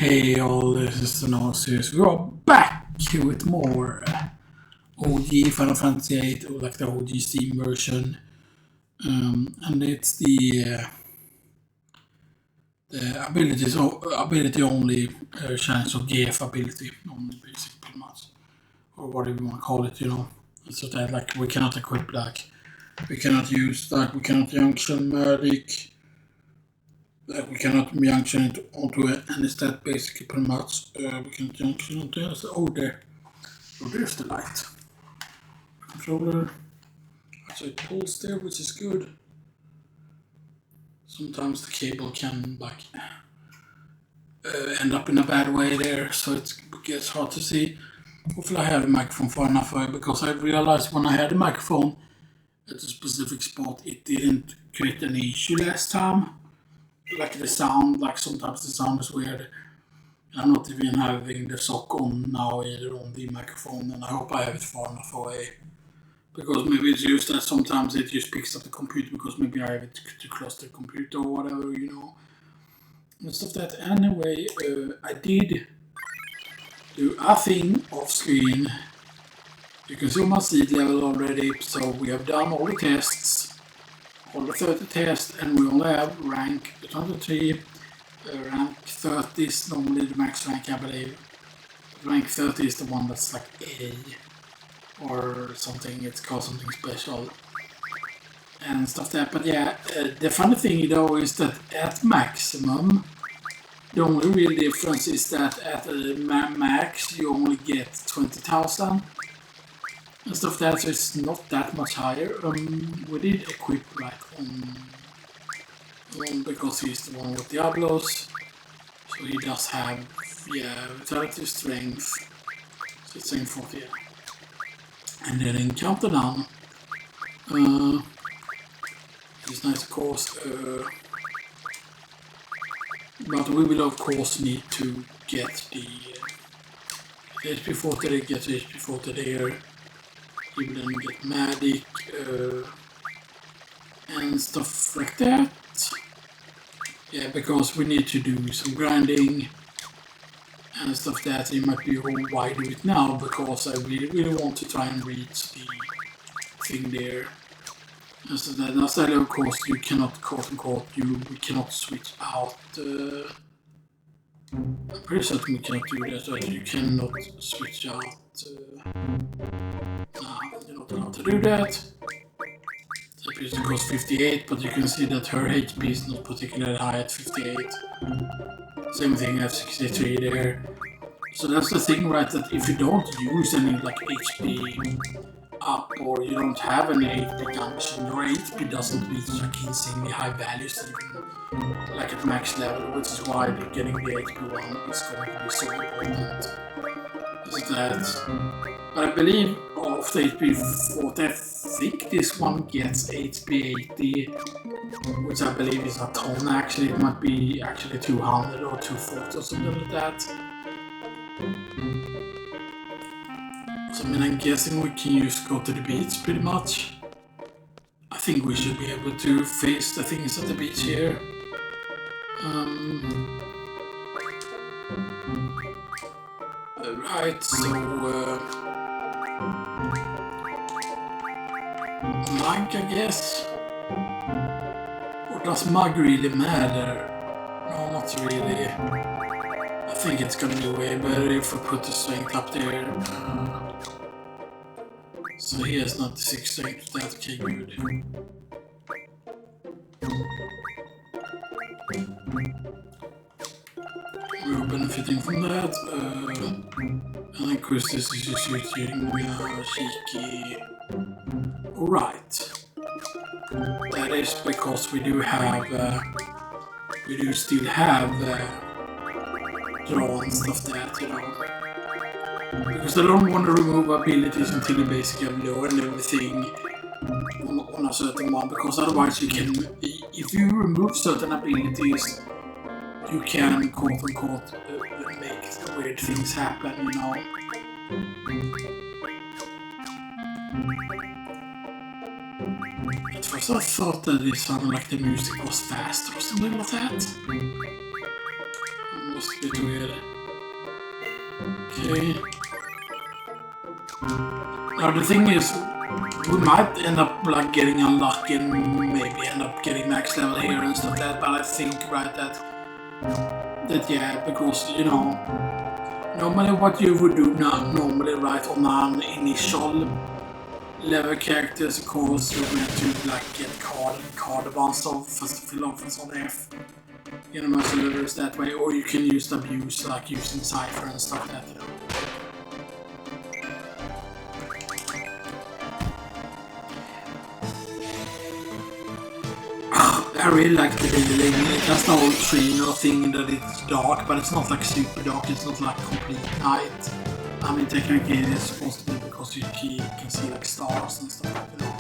Hey all, this is Xenoxis. We are back with more OG Final Fantasy VIII, or like the OG Steam version. And it's the ability only chance of GF ability only, basically, pretty much. Or whatever you want to call it, you know. So that like we cannot equip we cannot use we cannot junction medic. We cannot junction it onto any stat, basically, pretty much. We can junction onto it. Oh, there's the light. Controller. Actually, it pulls there, which is good. Sometimes the cable can, end up in a bad way there, so it gets hard to see. Hopefully I have the microphone far enough away, because I realized when I had the microphone at a specific spot, it didn't create any issue last time. Like the sound, sometimes the sound is weird. I'm not even having the sock on now either on the microphone, and I hope I have it far enough away. Because maybe it's used that sometimes it just picks up the computer because maybe I have it too close to the computer or whatever, you know. And stuff that. Anyway, I did do a thing off screen. You can see my seed level already, so we have done all the tests. All the 30 tests, and we only have rank 23, rank 30 is normally the max rank, I believe. Rank 30 is the one that's like A or something, it's called something special and stuff like that. But yeah, the funny thing though is that at maximum, the only real difference is that at the max you only get 20,000. And stuff like that, so it's not that much higher. We did equip on because he's the one with Diablos, so he does have vitality, strength, so it's same 40. Yeah. And then in Countdown, it's nice, of course, but we will of course need to get the HP 40, get the HP 40 there. You will then get medic and stuff like that. Yeah, because we need to do some grinding and stuff that it might be why do it now, because I really want to try and reach the thing there. And so that instead, of course, you cannot we cannot switch out. I'm pretty certain we cannot do that. So you cannot switch out. You're not allowed to do that. That used to cost 58, but you can see that her HP is not particularly high at 58. Same thing at 63 there. So that's the thing, right, that if you don't use any HP up, or you don't have any HP junction, your HP doesn't reach insanely high values even at max level, which is why getting the HP 1 is going to be so important. Is that, but I believe of the HP 40, I think this one gets HP 80, which I believe is a ton actually. It might be actually 200 or 240 or something like that. So I'm guessing we can just go to the beach pretty much. I think we should be able to face the things at the beach here. Right, so Mug, I guess? Or does Mug really matter? No, not really. I think it's gonna be way better if we put the strength up there. So he has 96 strength, that's okay, good. We're benefiting from that. And of course this is just using Shiki. Alright. That is because we do still have draw and stuff that, you know. Because I don't want to remove abilities until you basically have learned everything on a certain one, because otherwise you can, if you remove certain abilities, you can quote-unquote make weird things happen, you know. At first I thought that it sounded like the music was faster or something like that. was a bit weird. Okay. Now the thing is, we might end up like getting unlucky and maybe end up getting max level here and stuff like that, but I think right that yeah, because you know, normally what you would do now, normally right on an initial level characters, of course, you're meant to like get card bonds of first fill off on the F. You know, most levels that way, or you can use abuse like using Cypher and stuff like that, you know. I really like the building. It has the whole tree thing that it's dark, but it's not like super dark, it's not like complete night. I mean, technically it is supposed to be because you can see like stars and stuff, you know.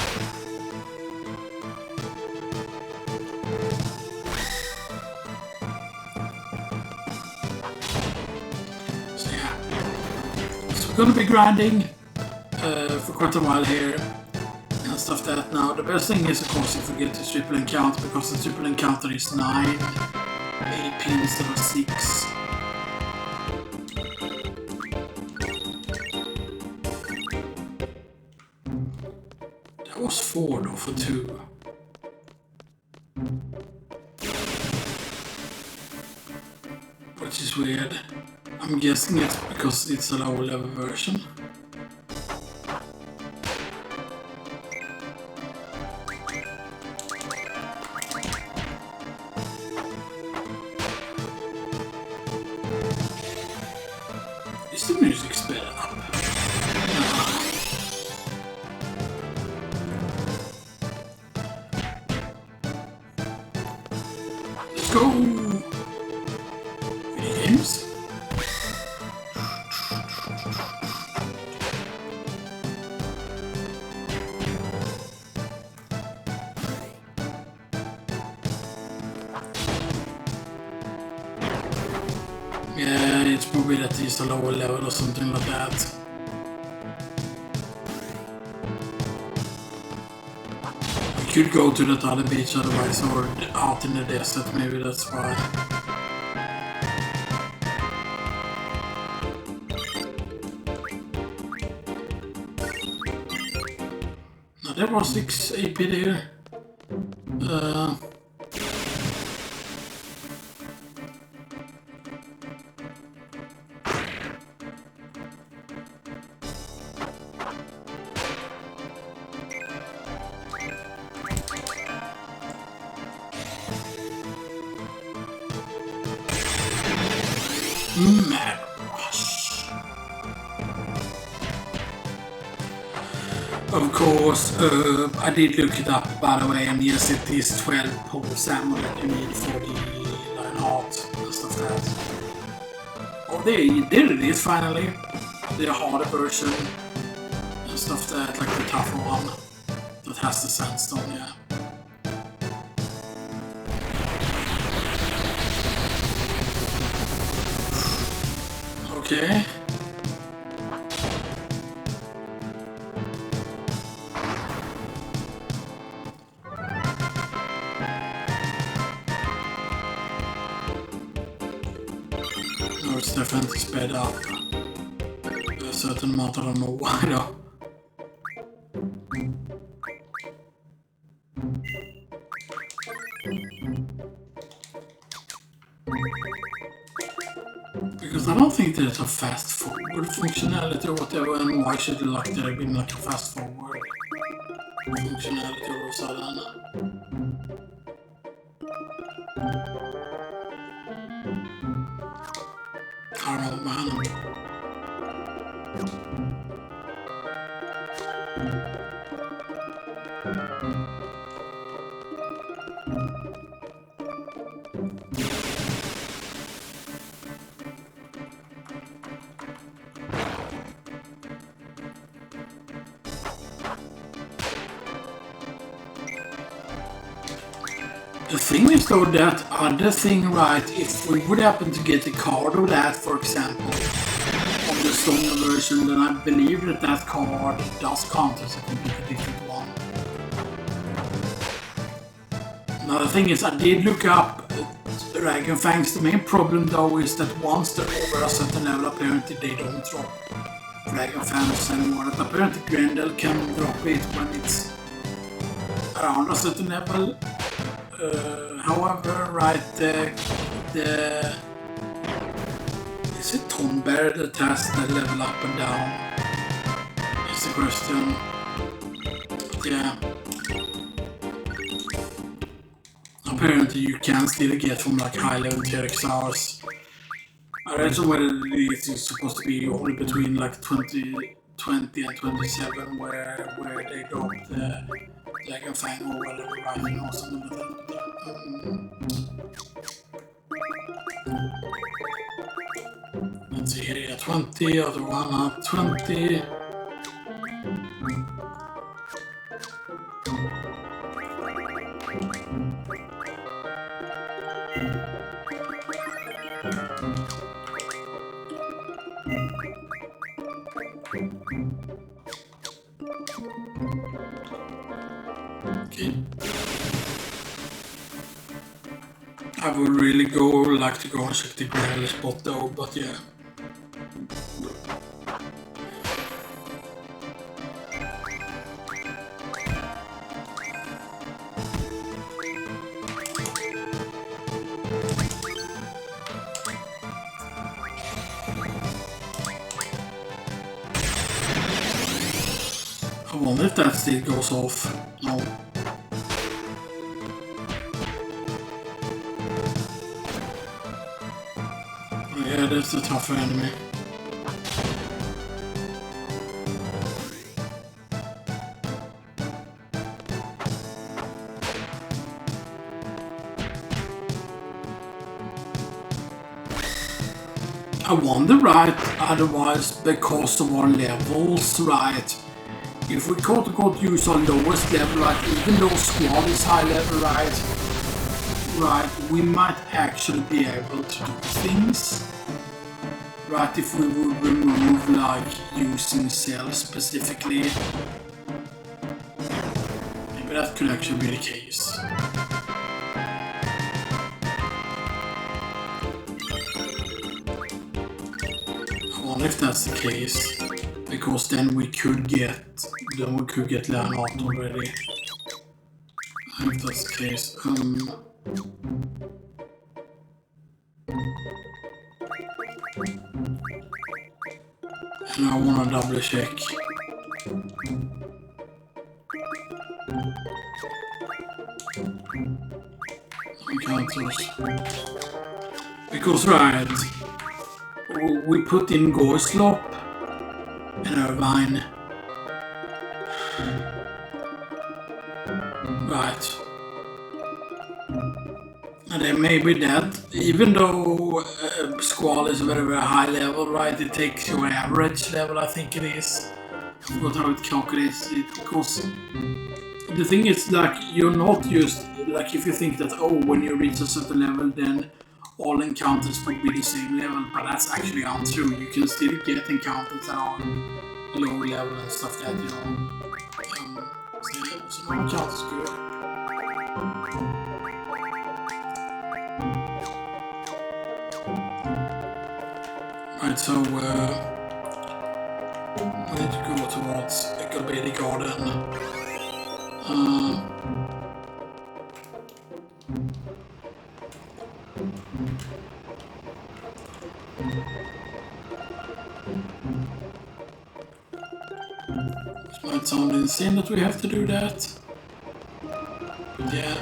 So yeah. So we're gonna be grinding for quite a while here. Stuff that now. The best thing is of course if we get the triple encounter, because the triple encounter is 9 AP instead of 6. That was 4 though for 2. Which is weird. I'm guessing it's because it's a lower level version. Yeah, it's probably that he's a lower level or something like that. We could go to that other beach otherwise, or out in the desert, maybe that's why. Now there was 6 AP there. Of course, I did look it up by the way, and yes, it is 12 pulse ammo that you need for the Lionheart and stuff like that. Oh, there it is finally. The harder version and stuff like that, like the tougher one that has the sandstone, yeah. Okay. No, it's definitely sped up a certain amount, I don't know why though. Because I don't think there's a fast forward functionality or whatever, and why should there have been like a fast forward functionality all of a sudden? I don't know, man. The thing is though, that other thing, right, if we would happen to get a card of that, for example, on the stronger version, then I believe that that card does count as a completely different one. Another thing is I did look up Dragon Fangs. The main problem though is that once they're over a certain level, apparently they don't drop Dragon Fangs anymore. That apparently Grendel can drop it when it's around a certain level. However, right, is it Tombear that has the level up and down? Is the question. Yeah. Apparently you can still get from like high level Xenoxis. I read somewhere that it's supposed to be only between like 20 and 27 where they drop the Dragon Fang or whatever rising or something like that. Let's see here, 20, other one up 20. Okay. I would really like to go and check the Grendel spot though, but yeah. I wonder if that still goes off. No. Yeah, that's a tougher enemy. I wonder, right, otherwise because of our levels, right, if we quote use our lowest level, right, even though Squall is high level, right, we might actually be able to do things, right, if we would remove, like, using cells specifically. Maybe that could actually be the case. If that's the case, because then we could get Leonard already. If that's the case, and I wanna double check. Because right. We put in Gorslop and Irvine. Right. And then maybe that, even though Squall is a very, very high level, right, it takes your average level, I think it is. I forgot how it calculates it, because the thing is, like, you're not just, like, if you think that, oh, when you reach a certain level, then all encounters would be the same level, but that's actually untrue. You can still get encounters that are low level and stuff like that, you know. So no encounters is good. Right, so we need to go towards Galbady Garden. It might sound insane that we have to do that. Yeah,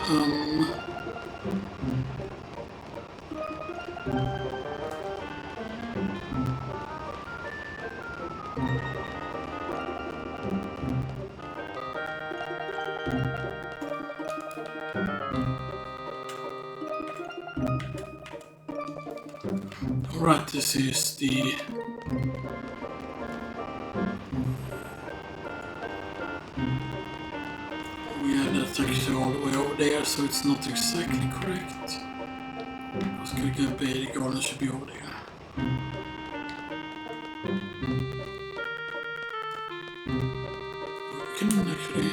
alright, this is the that's actually all the way over there, so it's not exactly correct. Because Galbady Garden should be over there. We can actually...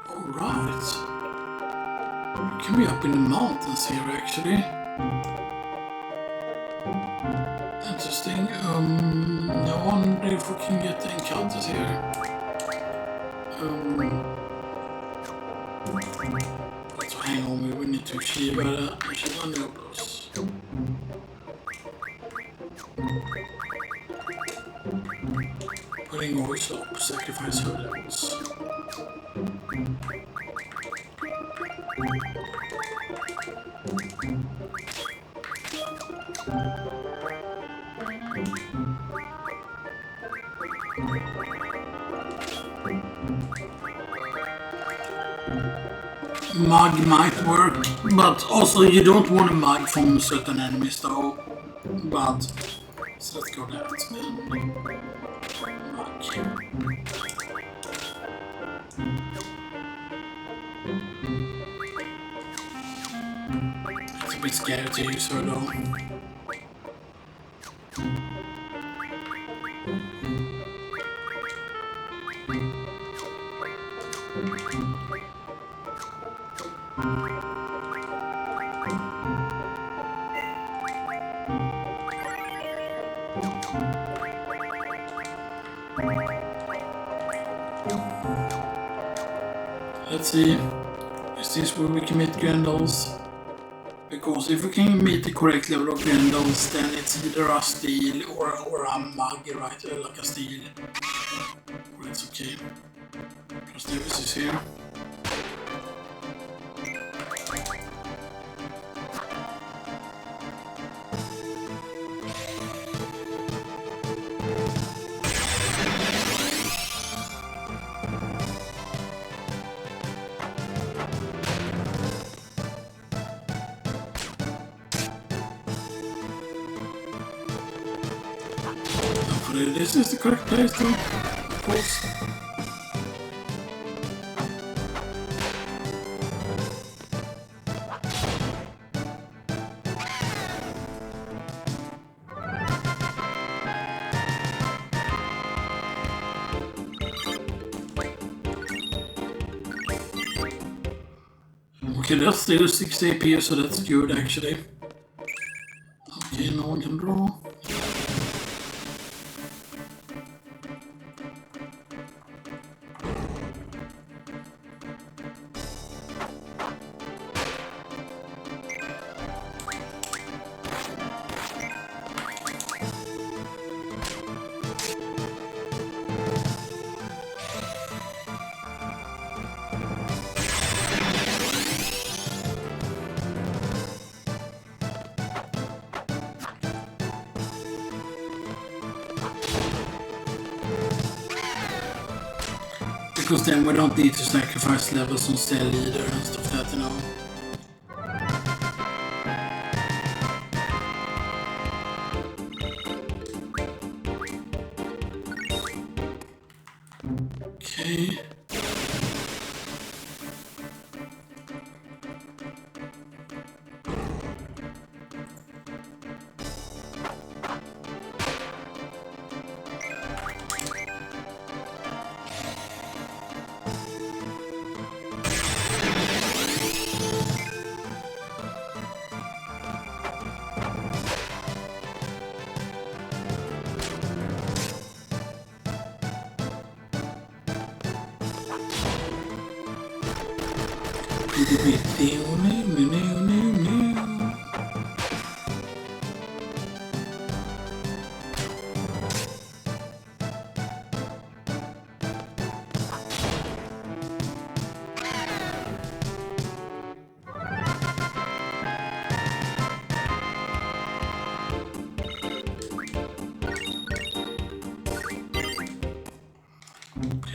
Alright. be up in the mountains here actually. Interesting. I wonder if we can get the encounters here. So hang on, we need to achieve Anaconduars. Putting always up, sacrifice her levels. Mug might work, but also you don't want a mug from certain enemies though. But so let's go that man. Mug. It's a bit scary to use her though. Let's see, is this where we can meet Grendels? Because if we can meet the correct level of Grendels, then it's either a steel or a mug, right? Like a steel. Or it's okay. Plus Davis is here. This is the correct place to, of course. Okay, that's still 60 AP, so that's good actually. Okay, no one can draw. Because then we don't need to sacrifice levels on cell either and stuff like that, you know. Okay.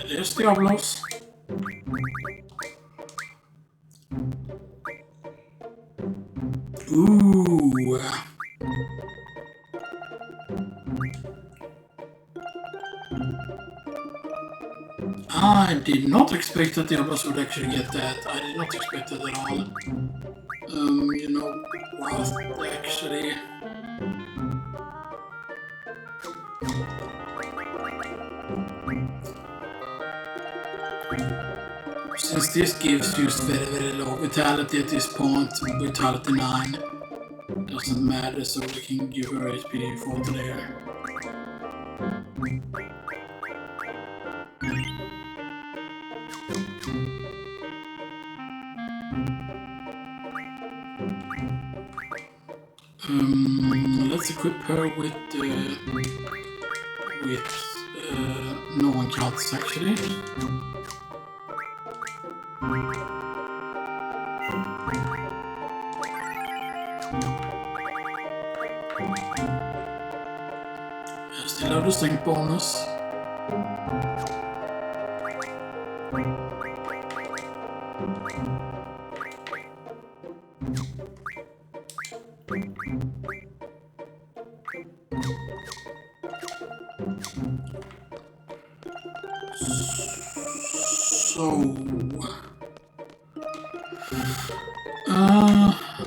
There's Diablos. Ooh. I did not expect that Diablos would actually get that. I did not expect it at all. You know what, actually... since this gives just very low vitality at this point, vitality 9, doesn't matter, so we can give her HP 40 there. Let's equip her with no one counts actually. I still have the strength bonus.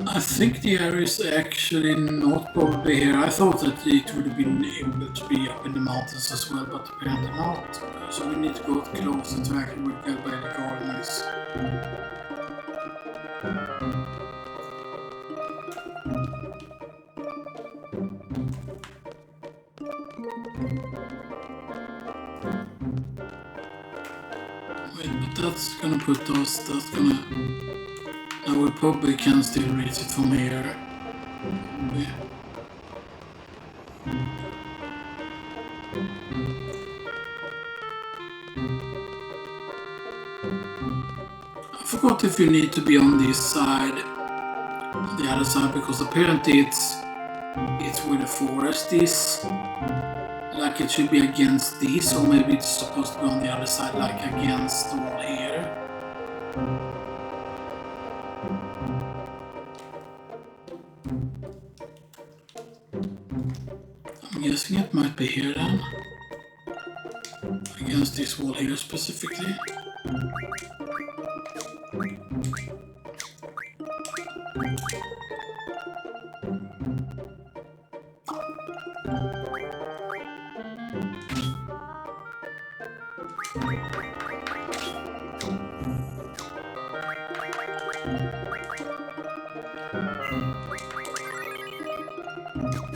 I think the area is actually not probably here. I thought that it would have been able to be up in the mountains as well, but apparently not. So we need to go closer to actually where the garden is. Wait, but that's gonna put us, now we probably can still reach it from here. I forgot if you need to be on this side, on the other side, because apparently it's where the forest is. Like it should be against this, or maybe it's supposed to be on the other side, like against the wall here. I'm guessing it might be here then. Against this wall here specifically.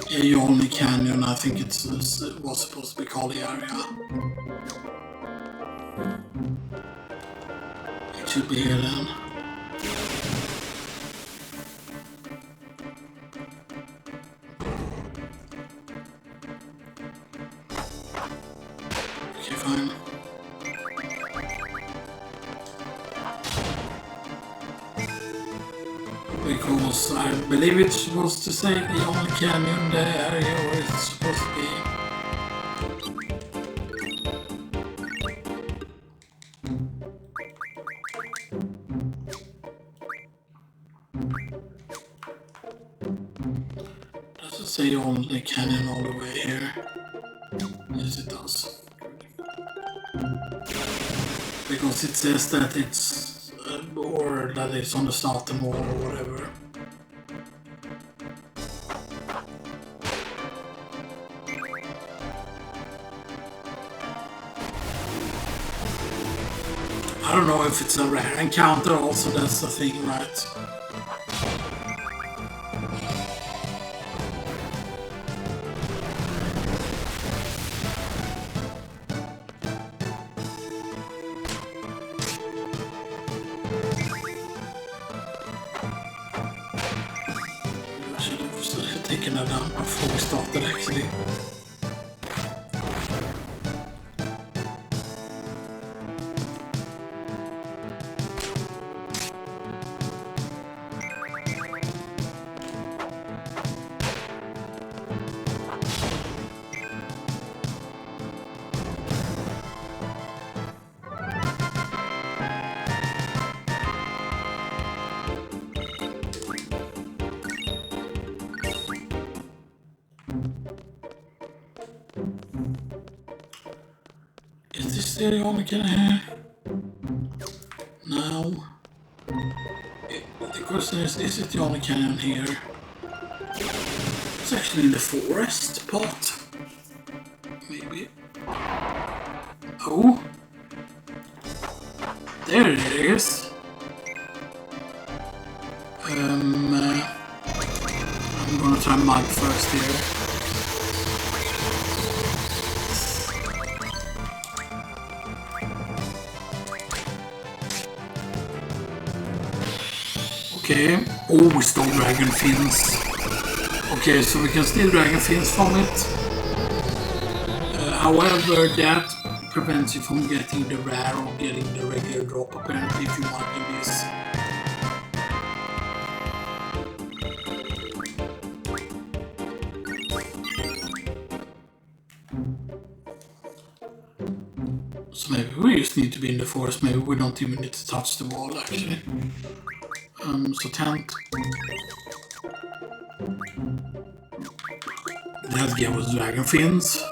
Yeah, only canyon, I think it was supposed to be called the area. It should be here then. Okay, fine. Because I believe it's supposed to say the only canyon, the area where it's supposed to be. Does it say only canyon all the way here? Yes, it does. Because it says that it's or that it's on the southern wall or whatever. I don't know if it's a rare encounter also, that's the thing, right? Taken that down before we started actually. Is this the only can have? No. The question is it the only canyon here? It's actually in the forest part. Maybe. Oh. There it is. I'm gonna try mud first here. Okay. Oh, we stole Dragon Fins. Okay, so we can steal Dragon Fins from it. However, that prevents you from getting the rare or getting the regular drop apparently if you want to do this. So maybe we just need to be in the forest, maybe we don't even need to touch the wall actually. So tent. That gave us Dragon Fins.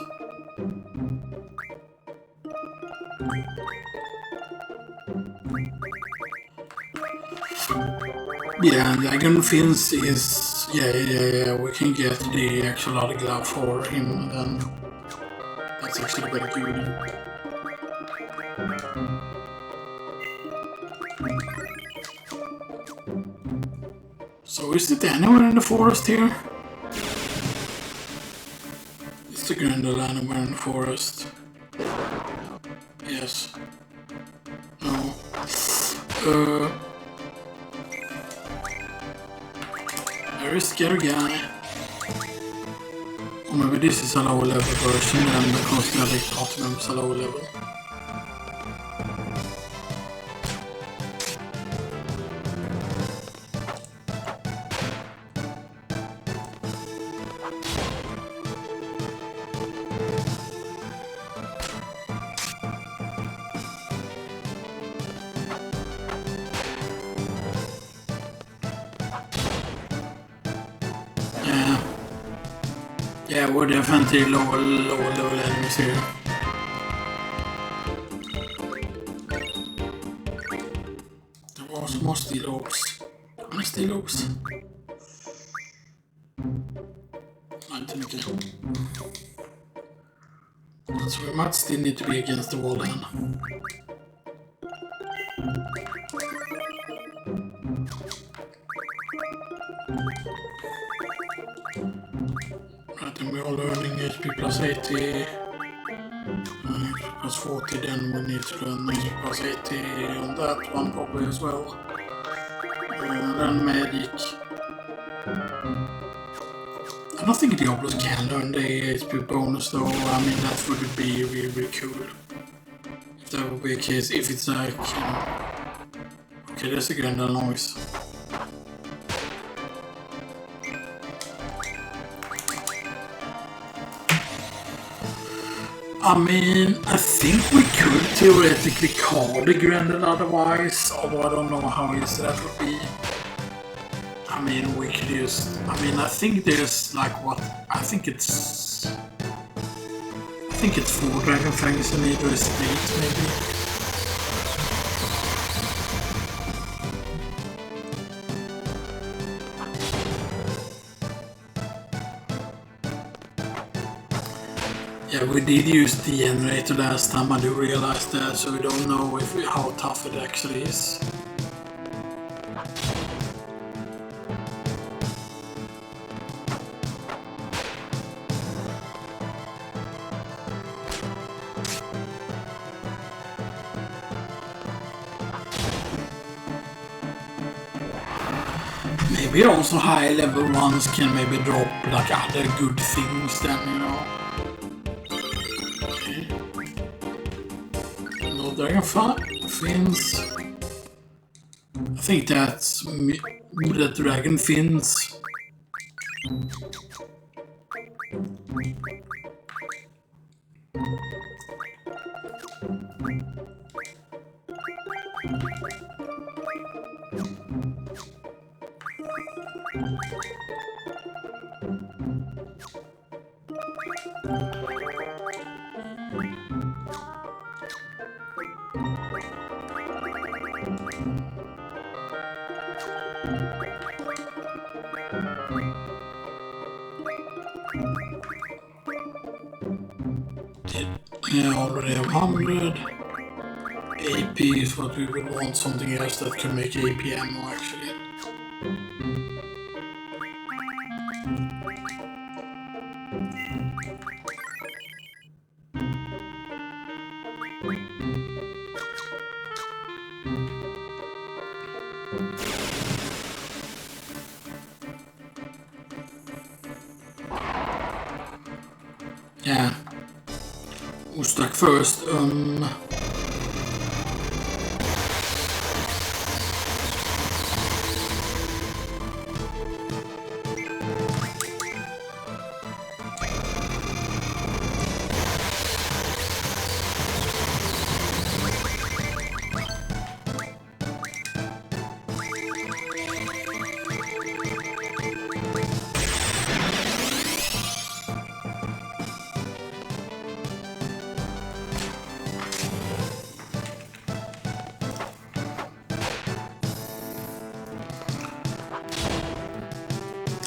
Yeah, Dragon Fins is... Yeah, we can get the actual other glove for him then. That's actually very good. So is it anywhere in the forest here? Is the Grendel anywhere in the forest? Yes. No. There is scary guy. Or maybe this is a low level version and because the other Tottenham is a low level. Yeah, we're definitely lower level enemies here. There was more steel orbs. How many steel orbs? 19 again. So we might still need to be against the wall then. Right, and we are learning HP plus 80, HP plus 40, then we need to learn HP plus 80 on that one probably as well. And then magic. I don't think Diablos can learn the HP bonus though. I mean, that would be really cool. If that would be a case, if it's like, you know... Okay, there's a Grendel noise. I mean, I think we could theoretically call the Grendel otherwise, although I don't know how easy that would be. I mean, we could just... I mean, I think there's like what... I think it's 4 Dragon Fangs and either is 8 maybe. Yeah, we did use the generator last time, I do realize that, so we don't know how tough it actually is. Maybe also high level ones can maybe drop like other good things then, you know. Okay. No Dragon Fins. I think that's the Dragon Fins. Yeah, already have 100. AP is what we would want, something else that can make AP ammo actually. Yeah. Who's stuck first?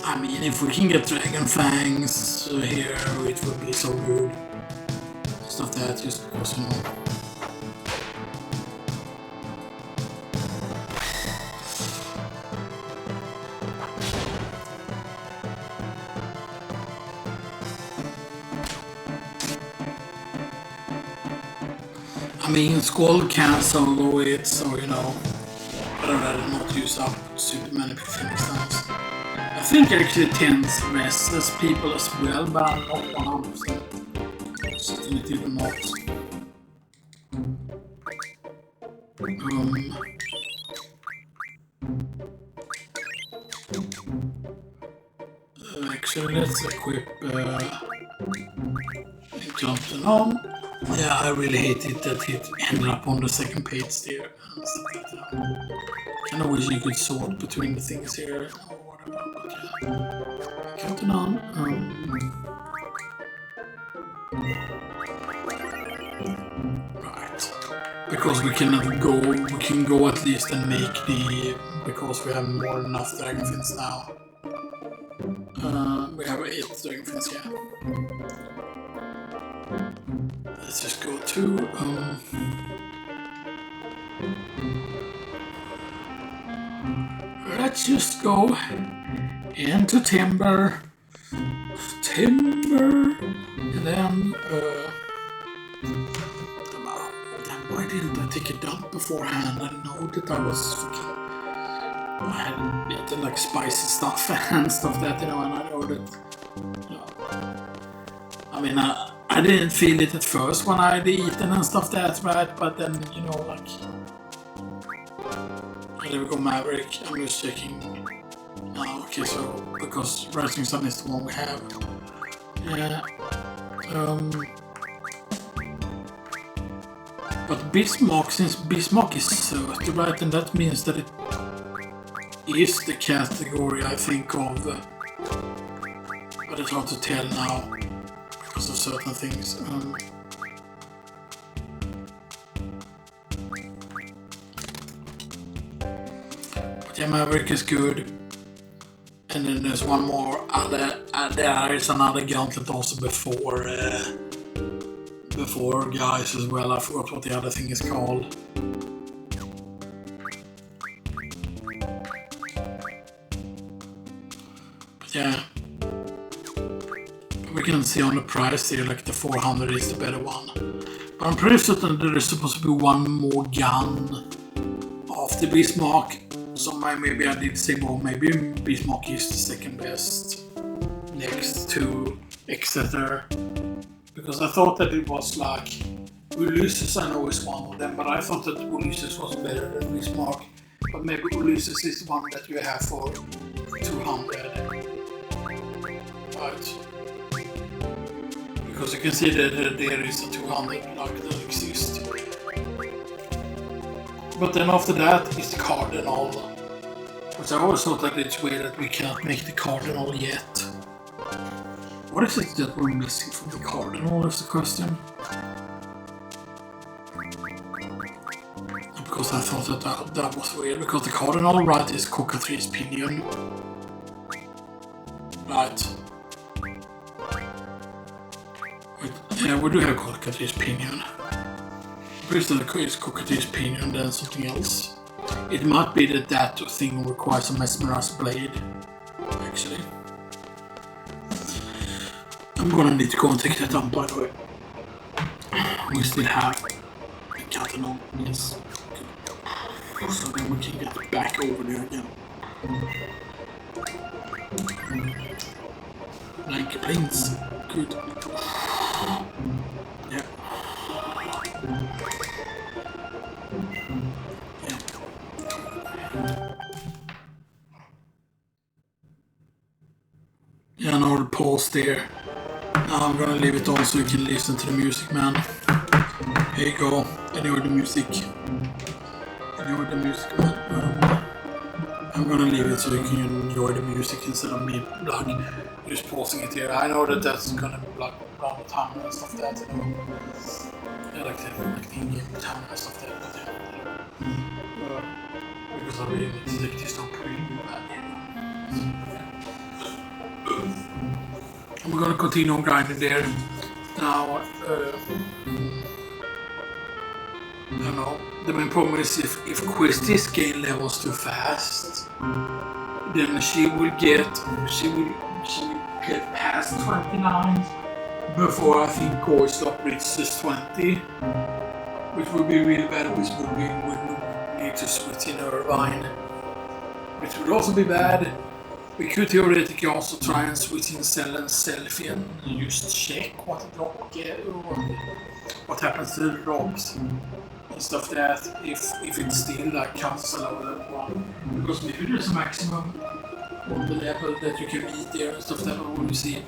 I mean, if we can get Dragon Fangs here, it would be so good. Stuff that just because, you know. I mean, Squall can't solo it, so you know. But I'd rather not use up super many Phoenix times. I think actually 10's restless people as well, but I'm not 100%. Certainly even not. Actually, let's equip Jumping on. Yeah, I really hate it that it ended up on the second page there. Kinda wish you could sort between the things here. Counting on. Right. Because we can go at least and make the, because we have more than enough Dragon Fins now. We have 8 Dragon Fins, yeah. Let's just go to let's just go into timber, and then why didn't I take a dump beforehand? I know that I was fucking, I hadn't eaten like spicy stuff and stuff that, you know, and I know that, you know, I mean, I didn't feel it at first when I'd eaten and stuff that's right, but then, you know, like, there we go, Maverick. I'm just checking. Oh, okay, so because Rising Sun is the one we have. Yeah. But Bismarck, since Bismarck is 30, right, and that means that it is the category I think of. But it's hard to tell now because of certain things. Yeah, Maverick is good. And then there's one more there is another gauntlet also before guys as well. I forgot what the other thing is called. But yeah. We can see on the price here like the 400 is the better one. But I'm pretty certain there is supposed to be one more gun after Bismarck. So maybe I did say, well, maybe Bismarck is the second best next to Exeter. Because I thought that it was like, Ulysses I know is one of them, but I thought that Ulysses was better than Bismarck. But maybe Ulysses is the one that you have for 200. Right. Because you can see that there is a 200 like that exists. But then after that is the Cardinal. Which I always thought that it's weird that we cannot make the Cardinal yet. What is it that we're missing from the Cardinal is the question. Because I thought that was weird, because the Cardinal, right, is Cockatrice Pinion. Right. Yeah, we do have Cockatrice Pinion. First is Cockatoo's pin and then something else. It might be that thing requires a mesmerized blade, actually. I'm gonna need to go and take that down, by the way. We still have cutting on, yes. So then we can get back over there again. Blank planes, good. Yeah. Yeah, now the pause there. Now I'm gonna leave it on so you can listen to the music, man. Here you go. Enjoy the music. Enjoy the music, man. I'm gonna leave it so you can enjoy the music instead of me like just pausing it here. I know that that's gonna like run the timer and stuff like that. I like the in-game timer and stuff like that. But yeah. Because I really need to take this down pretty bad. We're gonna continue on grinding there. Now, I don't know. The main problem is if Christie's gain levels too fast, then she will get past 29 before I think Goy Stop reaches 20, which would be really bad. Which would need to switch in Irvine, which would also be bad. We could theoretically also try and switch in Cell and Selfie and just check what the drop get or what happens to the drops and stuff that if it still like counts as a level 1. Because maybe there's a maximum on the level that you can beat there and stuff that when you see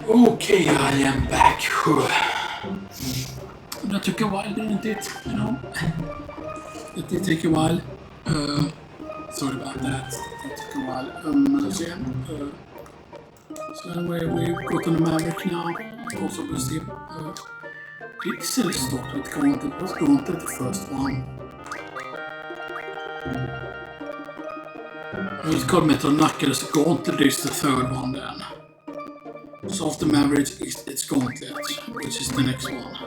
Okay, I am back. That took a while, didn't it? You know, it did take a while. Sorry about that. That took a while. So anyway, we've got on the Maverick now. Also, we see. Did Silly start with Gauntlet? Was Gauntlet the first one? It's called Metal Knuckles. Gauntlet is the third one then. So after Maverick, it's Gauntlet, which is the next one.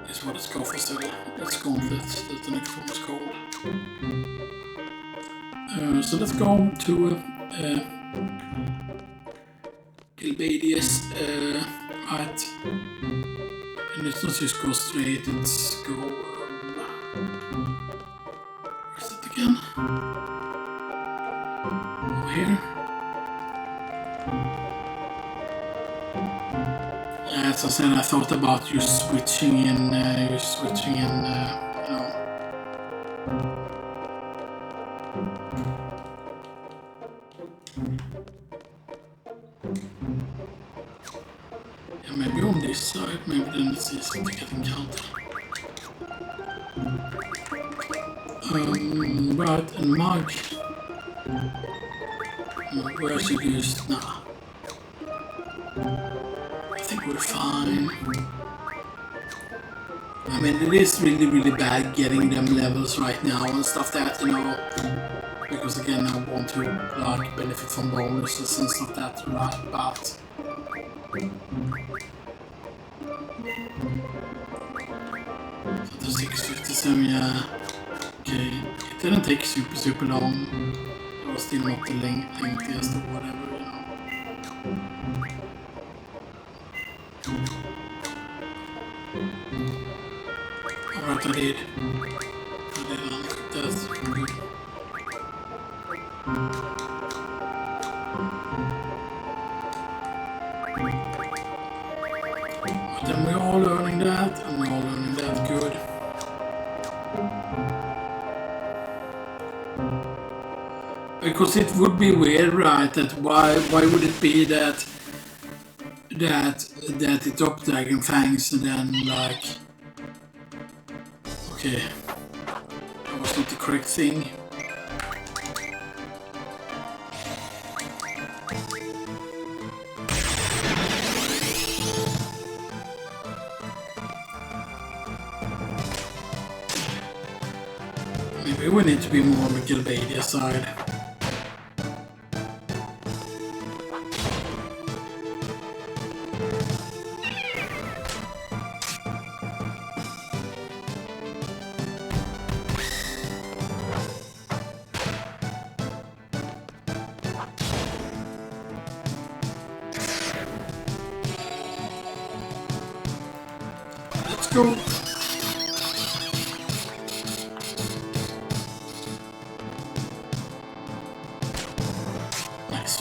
Is what it's called for Silly. It's Gauntlet, that's the next one is called. So let's go to Gilbadius, right. And it's not just go straight, it's go... where's it again? Over here. As I said, I thought about you switching in, you know. Yeah, maybe on this side, maybe then it's easy to get encountered. Right, and Mug. Where should you use? Nah. I think we're fine. I mean, it is really, really bad getting them levels right now and stuff that, you know, because again, I want to like benefit from bonuses and stuff that, right? But the 657, yeah. Okay, it didn't take super long. It was still not the lengthiest or whatever, you know. Alright, I did. That's good. But then we're all learning that, and we're all learning that good. Because it would be weird, right? That why would it be that it dropped Dragon Fangs and then like, okay, that was not the correct thing. Maybe we need to be more on the Gilbadia side. Let's go. Nice.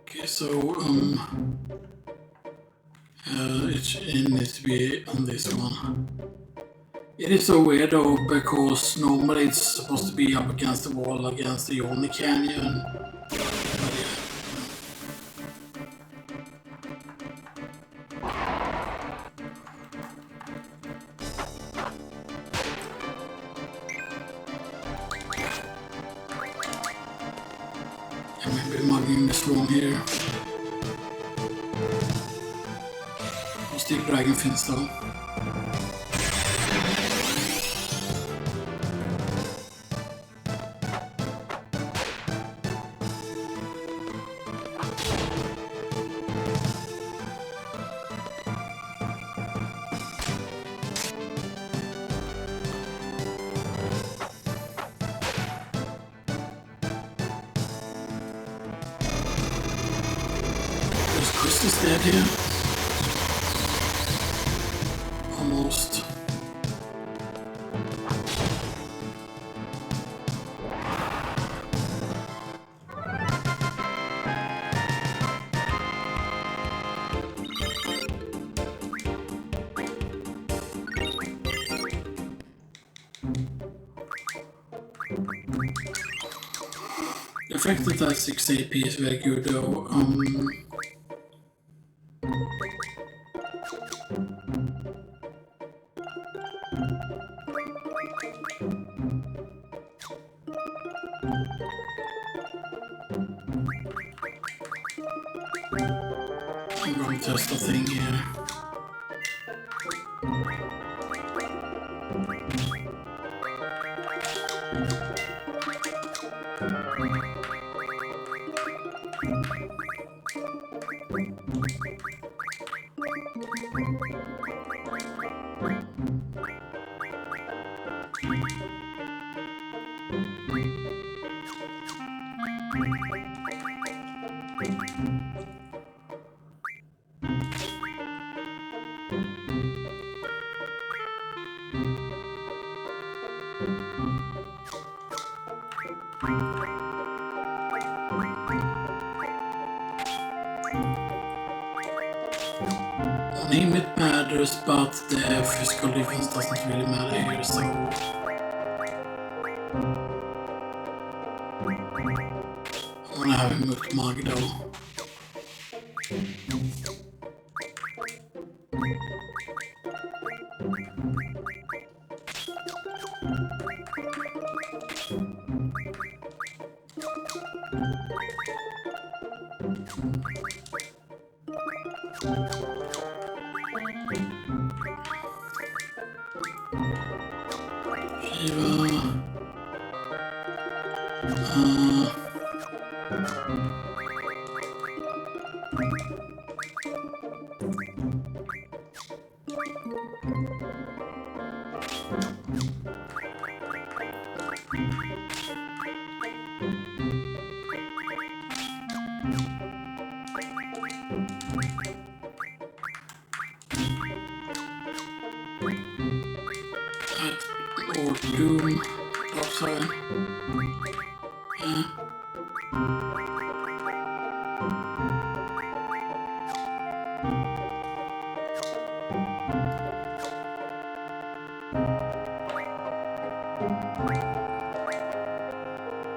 Okay, so it needs to be on this one. It is so weird though, because normally it's supposed to be up against the wall against the Yoni Canyon. Maybe mugging this wrong here. Still Dragon Fangs though. Chris is dead here. Almost. The fact that that's 6 AP is very good though. I'm going to test the thing here. Name it matters, but the physical defense doesn't really matter here, so... I'm gonna have him move to Mug though. Or Doom, upside. Yeah.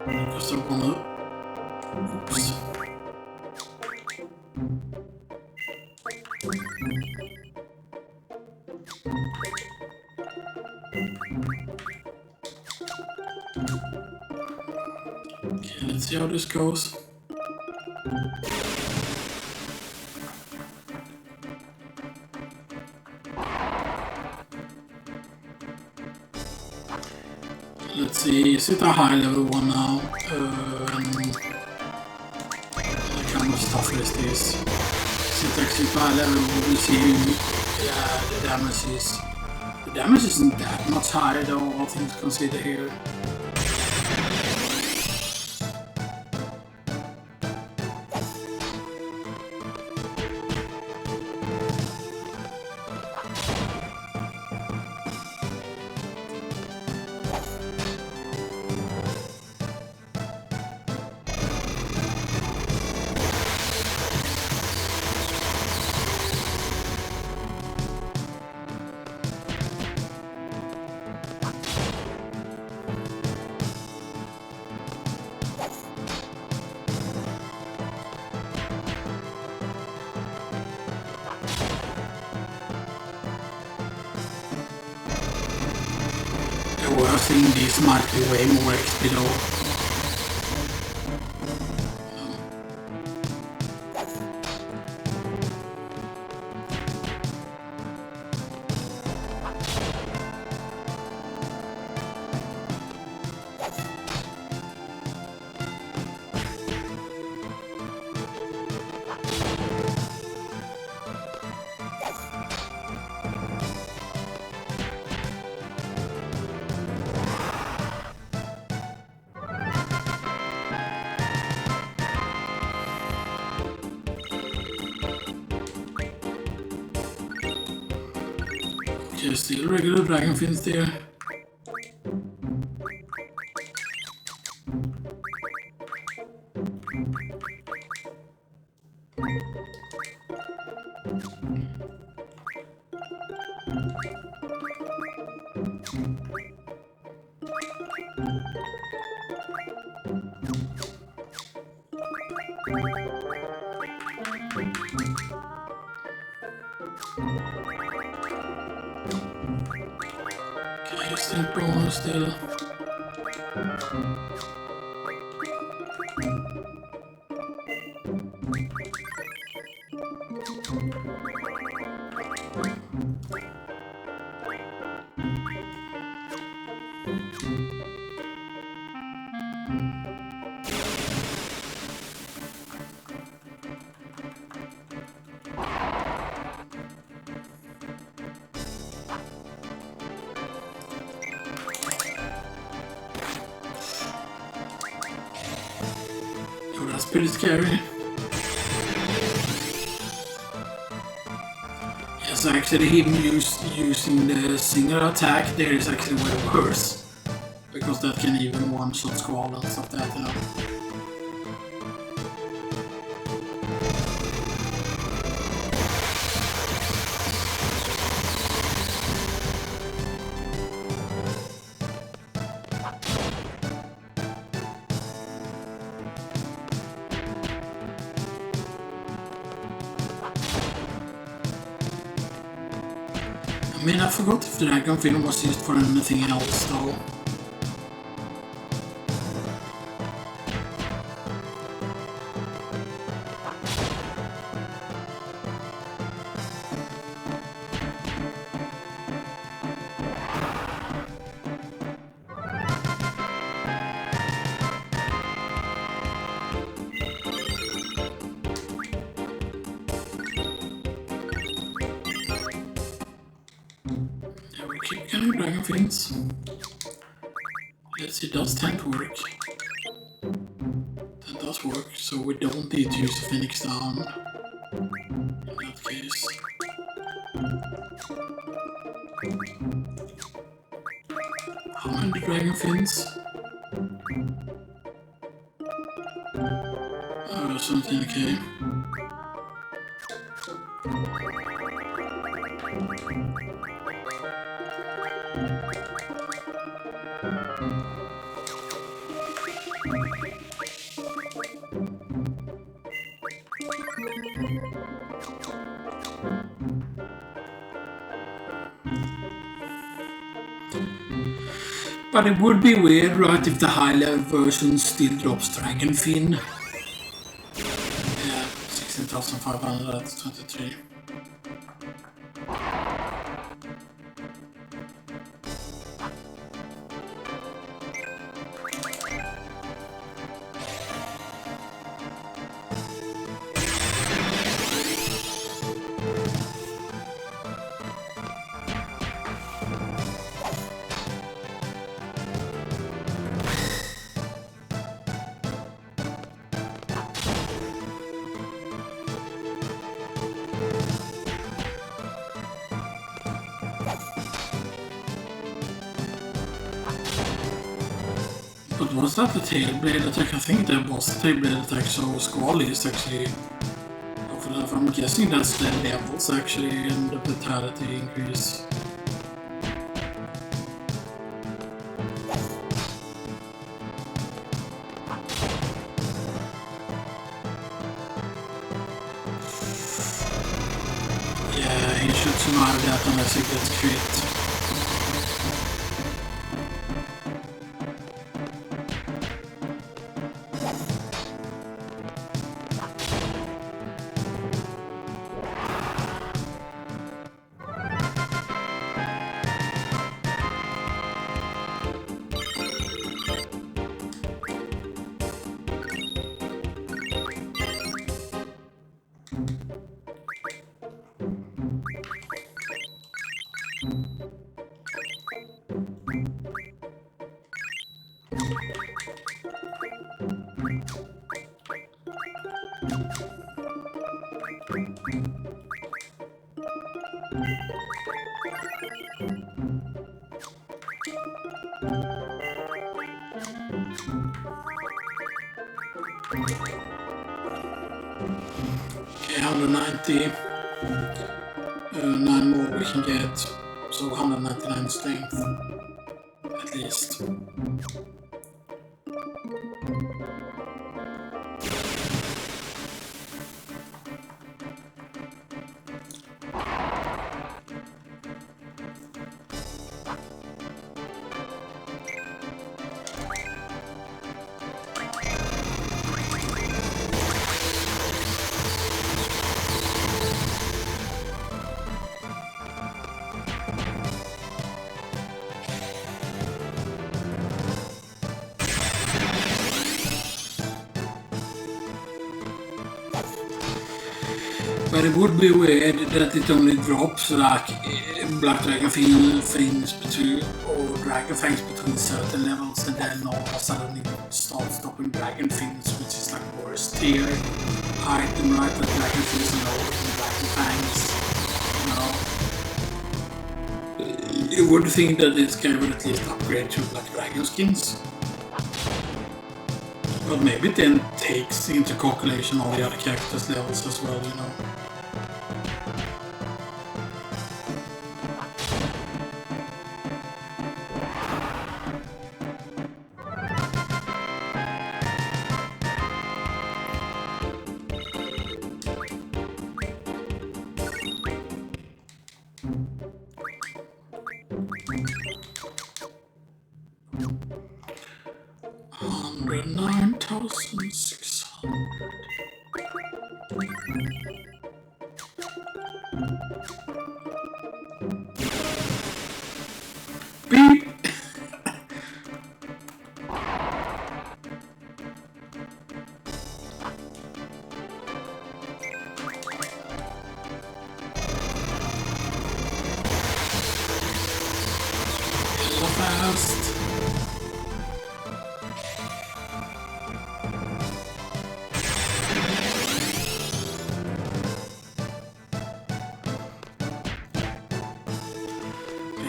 Because I'm gonna... Oops. Okay, let's see how this goes. Let's see, is it a high level one now? What kind of stuff is this? Is it actually high level? We'll see. Yeah, the damage is... The damage isn't that much higher though, all things considered here. I think this might be way more XP though. Okay, still regular dragon fins there. Okay, still bonus still. Oh, that's pretty scary. Yes, actually him using the single attack there is actually way worse. Because that can even one-shot Squall and stuff like that, you know. I mean, I forgot if the Dragon Film was used for anything else though. Yeah, we keep getting Dragon Fins. Let's see, does tent work? That does work, so we don't need to use the Phoenix down in that case. How many Dragon Fins? Oh, there's something okay. But it would be weird, right, if the high-level version still drops Dragon Fin. Yeah, 16,500 at 23. But was that the tailblade attack? I think that was the tailblade attack, so Squall is actually... I'm guessing that's the levels actually and the vitality increase. Yeah, he should survive that unless he gets crit. Okay, 190. 9 more we can get, so 199 strength at least. But it would be weird that it only drops like Black Dragon Fangs between, or Dragon Fangs between certain levels, and then all of a sudden it starts dropping Dragon Fins, which is like worst tier item, right? The Dragon Fins are lower than Dragon Fangs. You would think that this guy would at least upgrade to Black Dragon skins. But maybe it then takes into calculation all the other characters' levels as well, you know.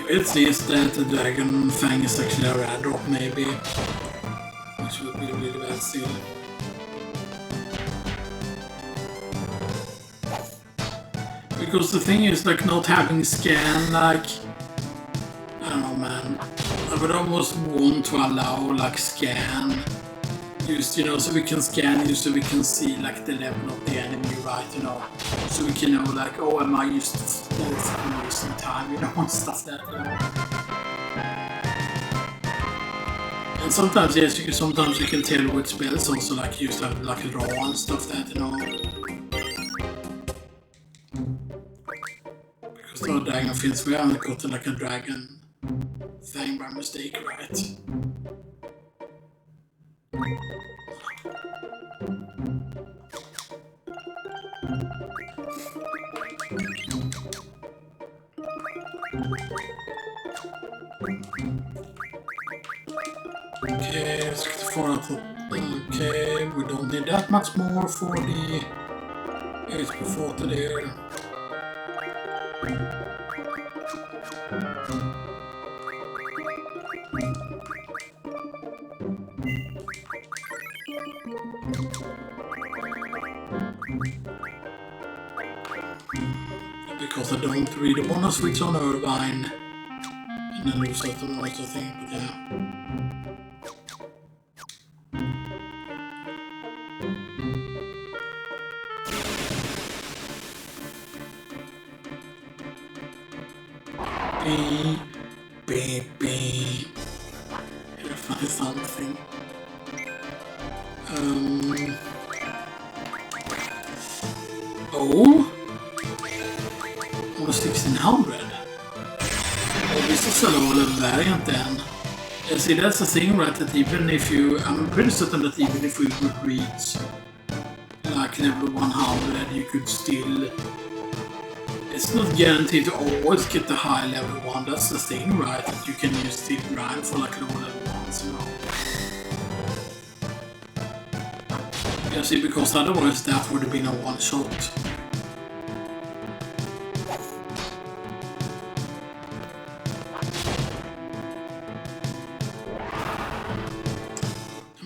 It seems that the Dragon Fang is actually a rare drop, maybe. Which would be really bad still. Because the thing is, like, not having scan, like... I don't know, man. I would almost want to allow, like, scan. Just, you know, so we can scan you, so we can see, like, the level of the enemy, right, you know. So we can know, like, oh, am I used to wasting time, you know, and stuff like that, you know. And sometimes, yes, sometimes you can tell with spells also, like, used to have, like, a draw and stuff like that, you know. Because the Dragon Fangs, we haven't got, like, a Dragon Fang by mistake, right? Okay, 64 out of... Okay, we don't need that much more for the HP40 there. Because I don't really want to switch on Irvine and then lose out on most of the thing, but yeah. Baby. Gotta find something. Oh? Almost 1600. Oh, this is a low-level variant then. Yeah, see, that's the thing, right? That even if you... I'm pretty certain that even if we would reach like level 100, you could still... It's not guaranteed to always get the high level one, that's the thing, right? That you can use the grind for like low level ones, you know. Yeah, see, because otherwise that would have been a one shot.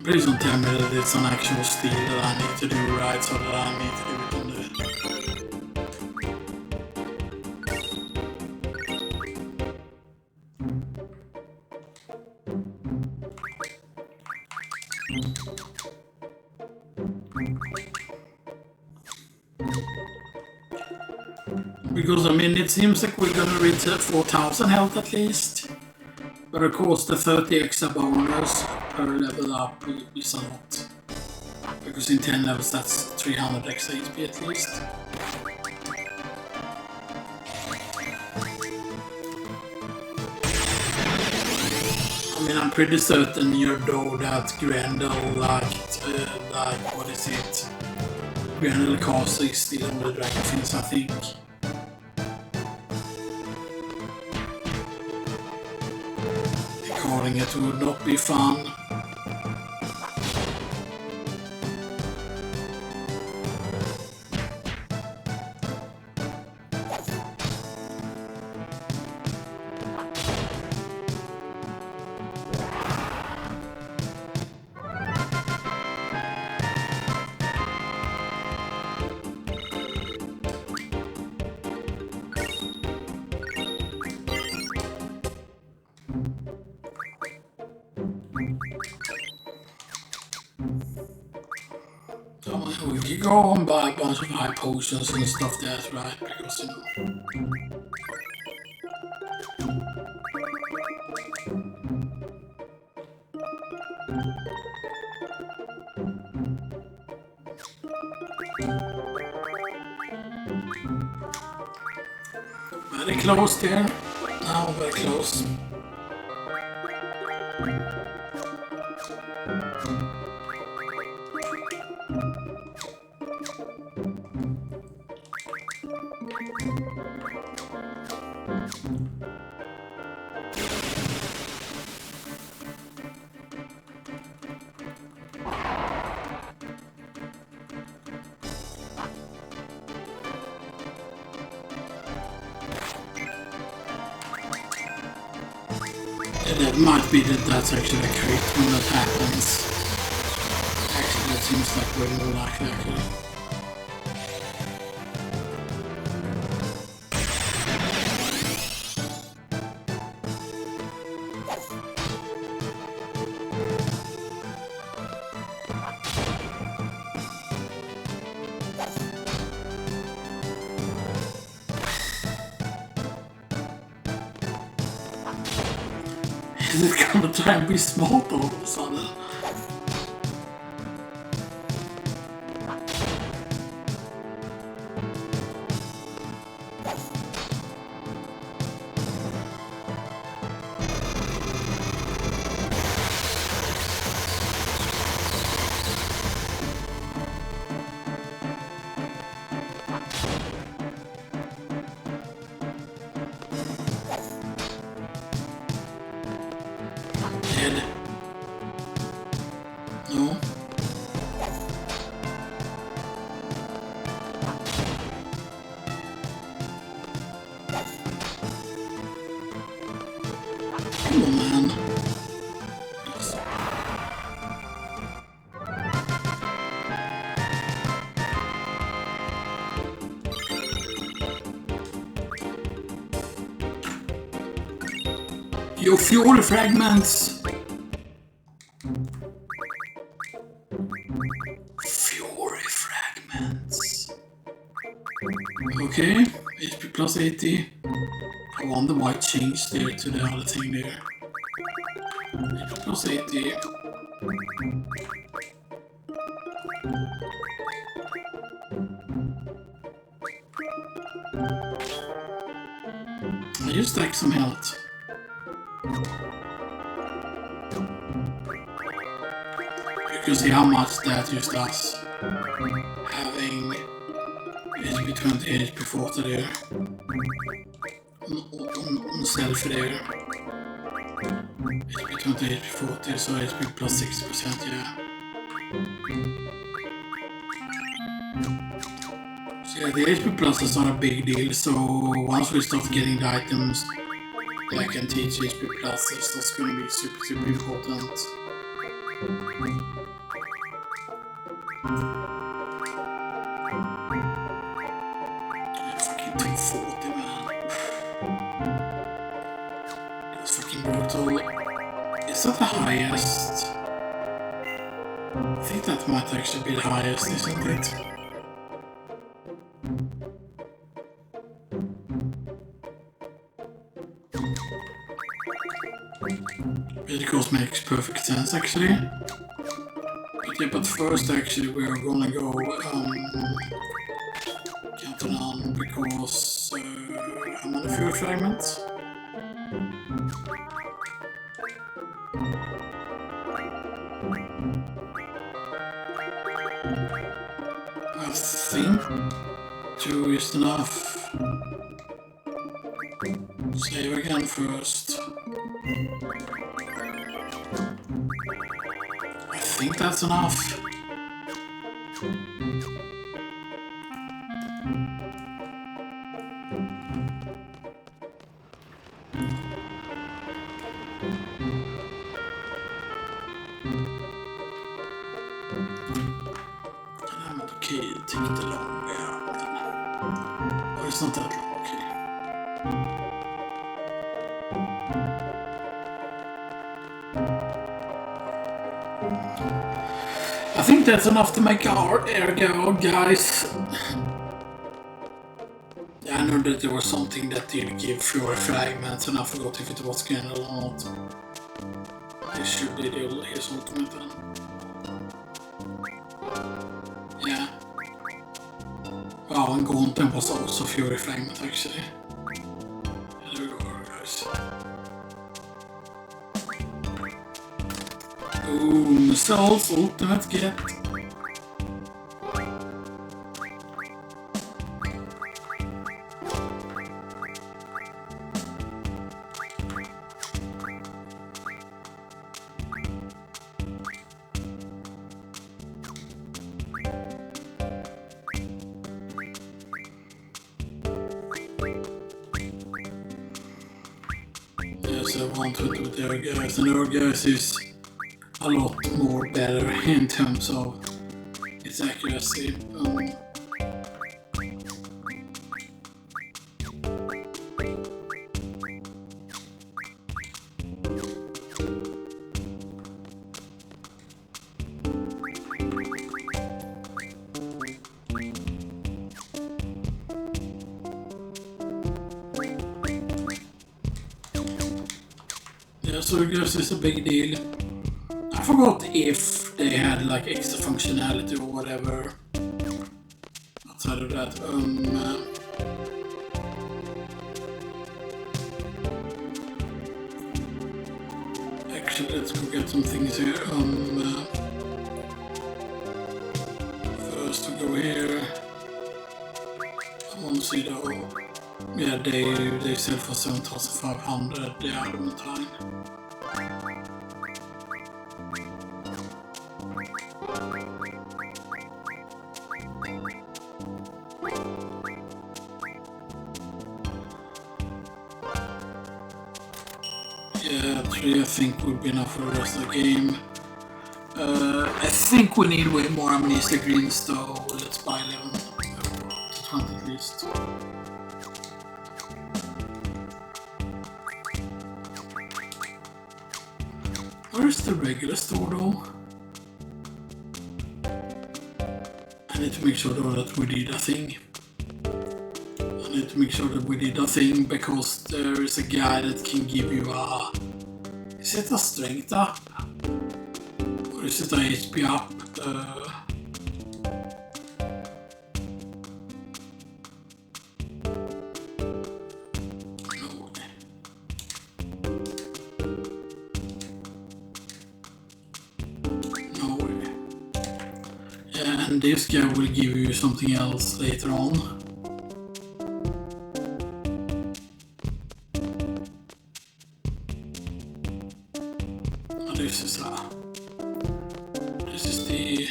Please don't tell me that it's an actual steal that I need to do right, so that I need to do it on the... Because I mean, it seems like we're gonna reach 4,000 health at least. But of course the 30 extra bonus per level up is a lot. Because in 10 levels that's 300 extra HP at least. I mean, I'm pretty certain you know that Grendel what is it? Grendel Castle is still on the Dragon Fangs, I think. Calling it would not be fun. We could go and buy a bunch of high potions and stuff there, right? Because, you know. Very close there. Now very close. That might be that's actually a crit when that happens. Actually, that seems like way more likely, actually. Is it gonna try and be smart all of a sudden? No. Come on, man. Yes. Your fuel fragments. Okay, HP plus 80. I wonder why it changed there to the other thing there. HP plus 80. I just take some health. You can see how much that just does. Having HP 20, HP 40 there. On self there. HP 20, HP 40, so HP plus 60%, yeah. So yeah, the HP plus is not a big deal, so once we start getting the items that I can teach HP plus, that's going to be super important. Fucking 240, man. That's fucking brutal. Is that the highest? I think that might actually be the highest, isn't it? It of course makes perfect sense actually. But yeah, but first actually we're gonna go counting on because how many fuel fragments? I think 2 is enough. Save again first. I think that's enough. Okay, take it along. Yeah, oh, it's not that long. Okay. I think that's enough to make our air go, guys. I know that there was something that did give fewer fragments, and I forgot if it was Grendel or not. This should be his ultimate then. Yeah. Wow, and wont was also Fury Fragment actually. There we go, guys. Boom, Soul's ultimate get. Yes, I want to do their guys, and our guys is a lot more better in terms of its accuracy. Yeah, so I guess it's a big deal. I forgot if they had like extra functionality or whatever outside of that. Actually, let's go get some things here. First we go here. I want to see the yeah, they sell for 7,500 the adamantine. Yeah, 3 I think would be enough for the rest of the game. I think we need way more amnesia greens though. Let's buy 11 to 20 at least. Where's the regular store though? I need to make sure though that we did a thing. I need to make sure that we did a thing because there is a guy that can give you a... Is it a strength up? Or is it a HP up? No way. Yeah, and this guy will give you something else later on. This is the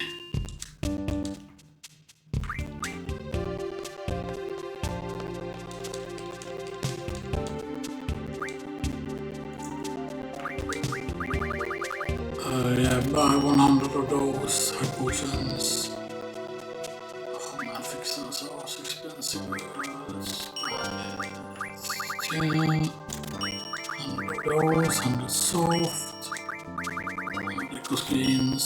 yeah, buy 100 of those high potions. weapons are so expensive. Let's buy 10. 100 those, 100 soft, 100 eco screens.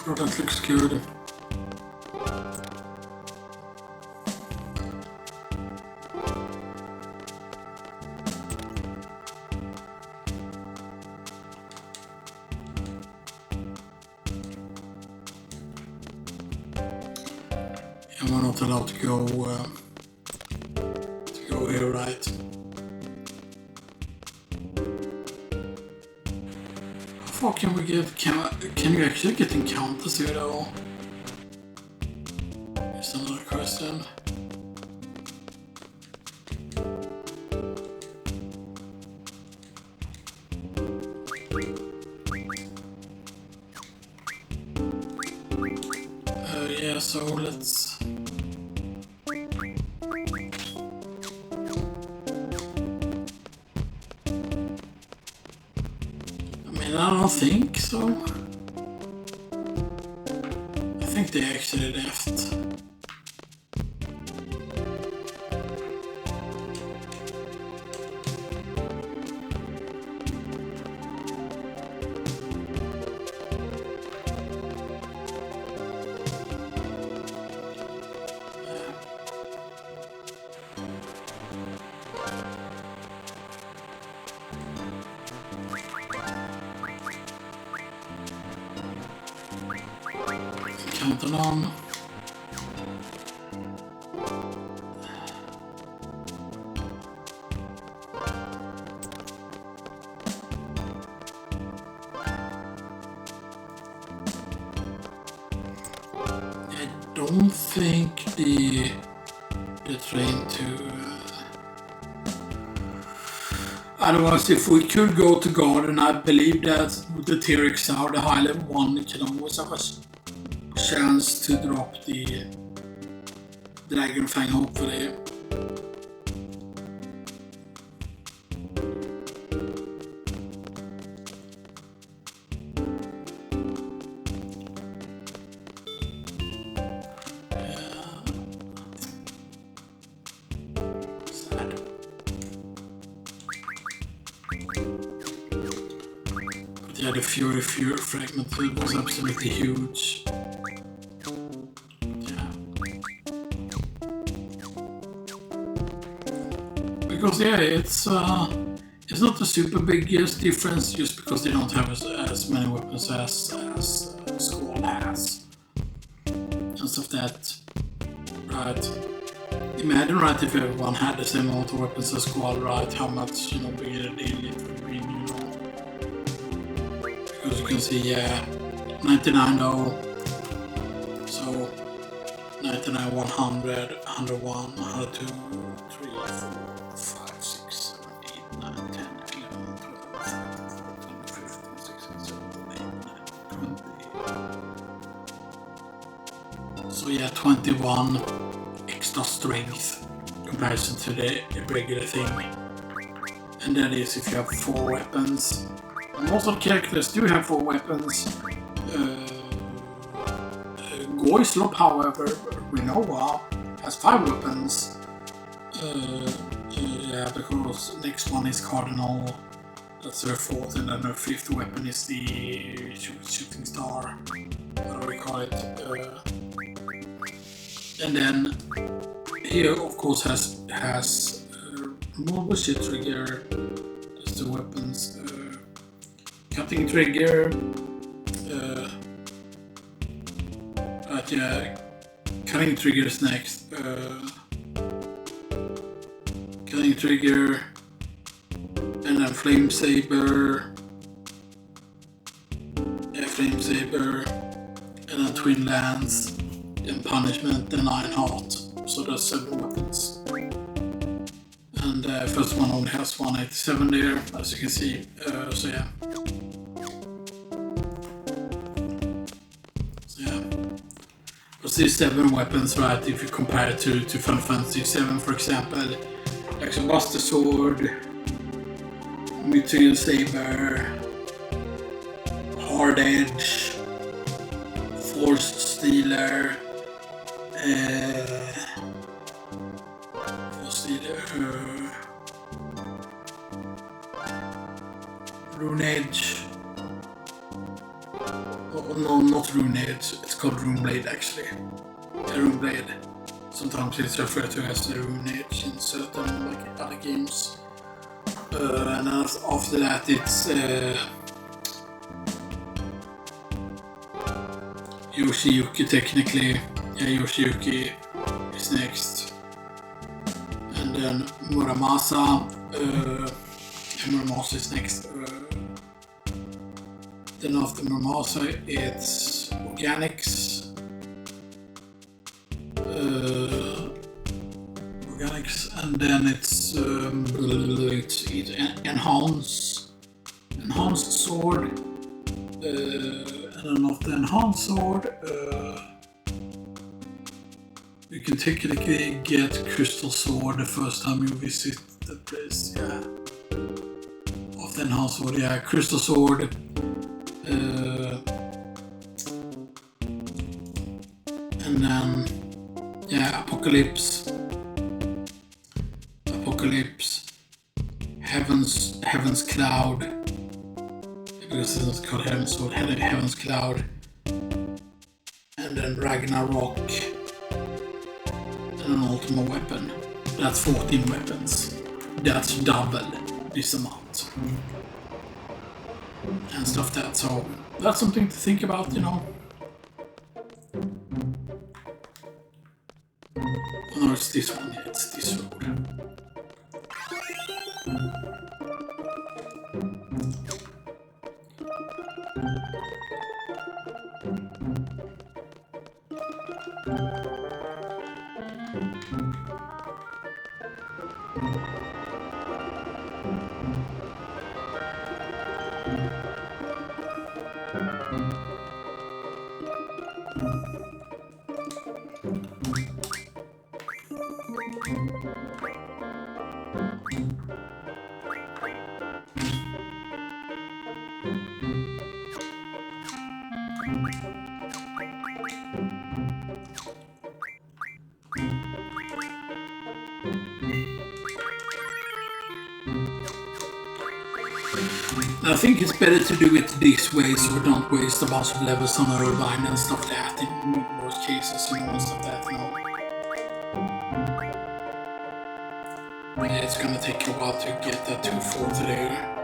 Oh, that looks good. And we're not allowed to go here, right? How far can we get? Can you actually get encounters here though? Here's another question. Yeah, so let's. I don't think so. I think they actually left. Counting on. I don't think the train to. Otherwise, if we could go to Garden, I believe that the T-Rex are the high level one. You can always have a chance to drop the Dragon Fang, hopefully. Sad. But yeah, the Fury Fragment was absolutely huge. Because yeah, it's not a super big difference just because they don't have as many weapons as Squall has and stuff that, right? Imagine, right, if everyone had the same amount of weapons as Squall, right? How much bigger the deal it would be, Because you can see, yeah, 99 though. So 99, 100, 101, 102, 3, 4. 5, 6, 7, 8, 9, 10, 11, 12, 13, 14, 15, 16, 17, 18, 19, 20. So yeah, 21 extra strength in comparison to the regular thing. And that is if you have 4 weapons. And most of the characters do have 4 weapons. Goislop, however, Renoa has 5 weapons. Yeah, because next one is Cardinal, that's their 4th, and then their 5th weapon is the shooting star, what do we call it? And then here, of course, has removable shit trigger. That's the weapons. Cutting trigger. But yeah, cutting trigger is next. Cutting trigger, and then flame saber, flame saber, and then twin lance, then punishment, then iron heart. So there's 7 weapons, and first one only has 187 there, as you can see. So yeah. But these 7 weapons, right, if you compare it to Final Fantasy VII, for example, like a Buster Sword, Mithril Saber, Hard Edge, Force Stealer, Rune Edge. Oh no, not Rune Edge, it's called Rune Blade actually. Rune Blade. Sometimes it's referred to as the Rune Edge in certain like other games. And after that it's Yoshiyuki technically. Yeah, Yoshiyuki is next. And then Muramasa. Muramasa is next. Then after Muramasa it's Organics. And then it's enhanced sword. And then after enhanced sword, you can technically get Crystal Sword the first time you visit the place. Yeah. After enhanced sword, yeah, Crystal Sword. And then, yeah, Apocalypse, Heaven's Cloud, because it's not called Heaven's Sword, Heaven's Cloud, and then Ragnarok, and an ultimate weapon. That's 14 weapons. That's double this amount. And stuff that, so that's something to think about, you know. Oh no, it's this one, yeah, it's this road. I think it's better to do it this way so we don't waste a bunch of levels on Irvine and stuff like that in most cases, you know, and stuff like that, you know. Yeah, it's gonna take a while to get that 240 there.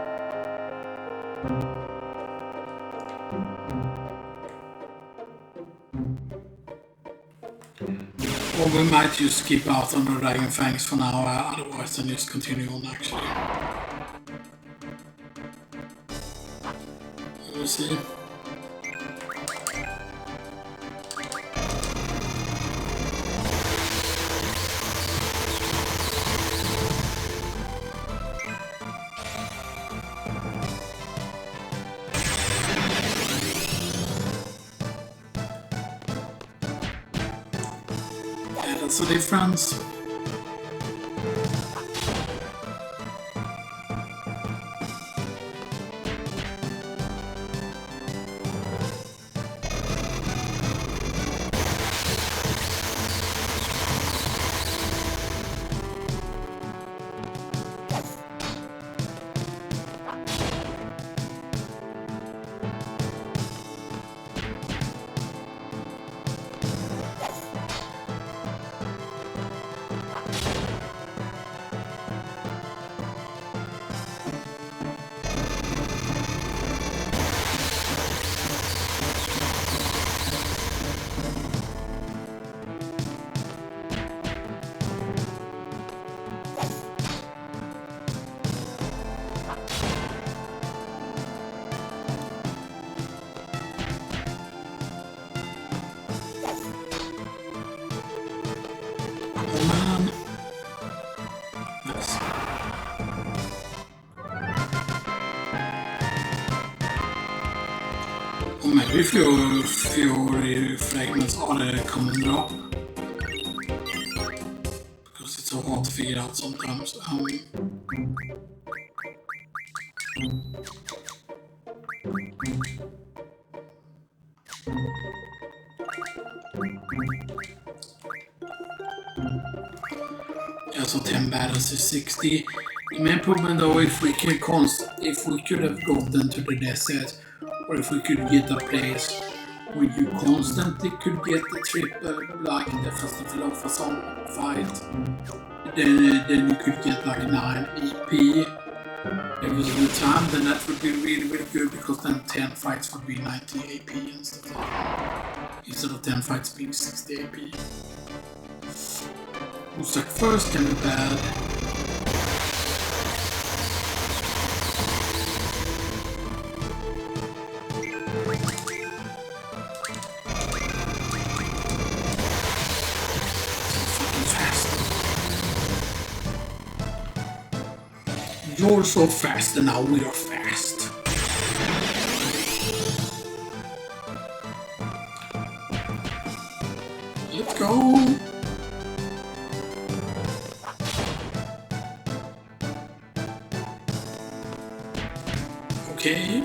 Or we might just skip out on the Dragon Fangs for now, otherwise then just continue on actually. We'll see. Yeah, that's the difference. maybe few fragments are the common drop. Because it's so hard to figure out sometimes. Yeah, so 10 battles is 60. The main problem though, if we could have gotten to the desert, or if we could get a place where you constantly could get the triple, like the Festival of Facade fight, then you could get like 9 EP every single time, then that would be really, really good, because then 10 fights would be 90 AP instead of 10 fights being 60 AP. Who's like first can be bad. You're so fast, and now we are fast. Let's go. Okay.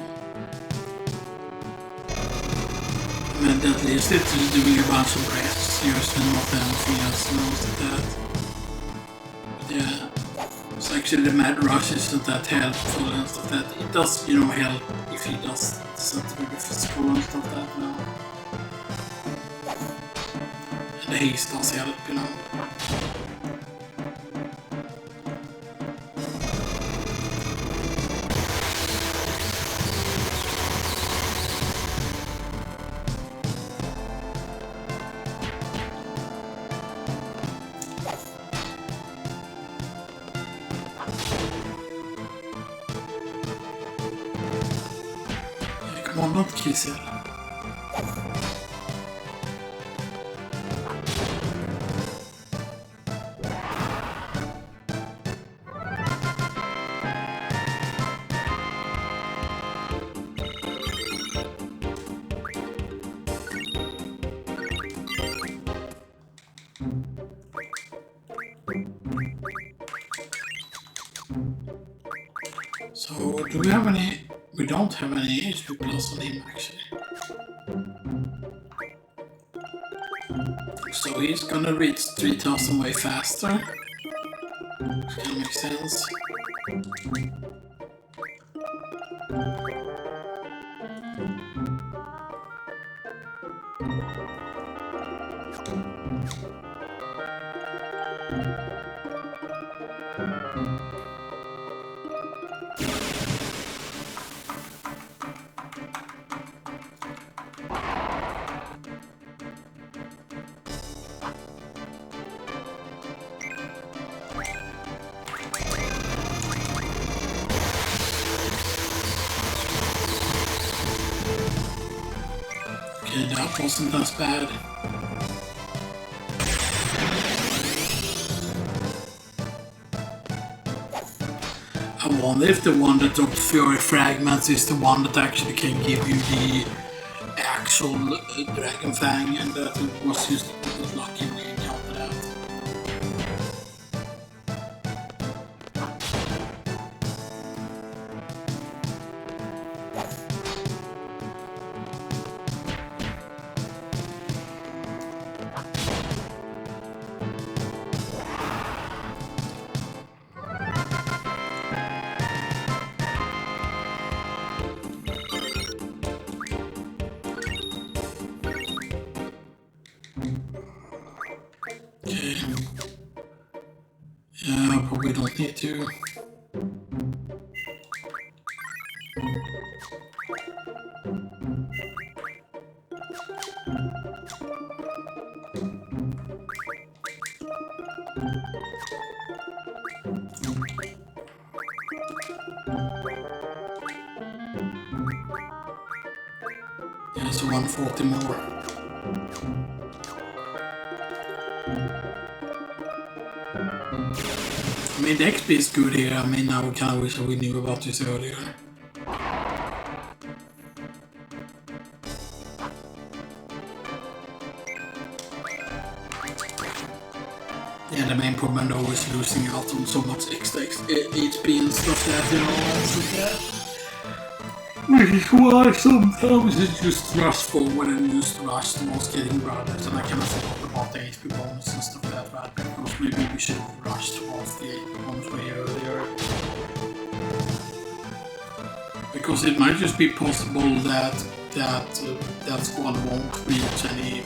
Men at least it's doing a bunch of breaths, seriously, not anything else knows that. But yeah. So actually the mad rush isn't that helpful and stuff that. It does, you know, help if he does something with the physical and stuff that now. And the haste does help, you know. Come on, not Kissel. So, do we have any? We don't have any HP plus on him actually. So he's gonna reach 3000 way faster. Which kind of makes sense. Okay, that wasn't as bad. I wonder if the one that dropped Fury Fragments is the one that actually can give you the actual Dragon Fang, and that it was just lucky we encountered that. Okay. Yeah, I probably don't need to. Yeah, so 140 more. I mean, the XP is good here. I mean, I kind of wish we knew about this earlier. Yeah, the main problem though is losing out on so much extra HP and stuff that, you know, which is why sometimes it's just rush forward and just rush towards getting brothers, and I cannot talk about the HP bonus and stuff like that, right? Because maybe we should have rushed towards the HP bonus way earlier. Because it might just be possible that Squall won't reach any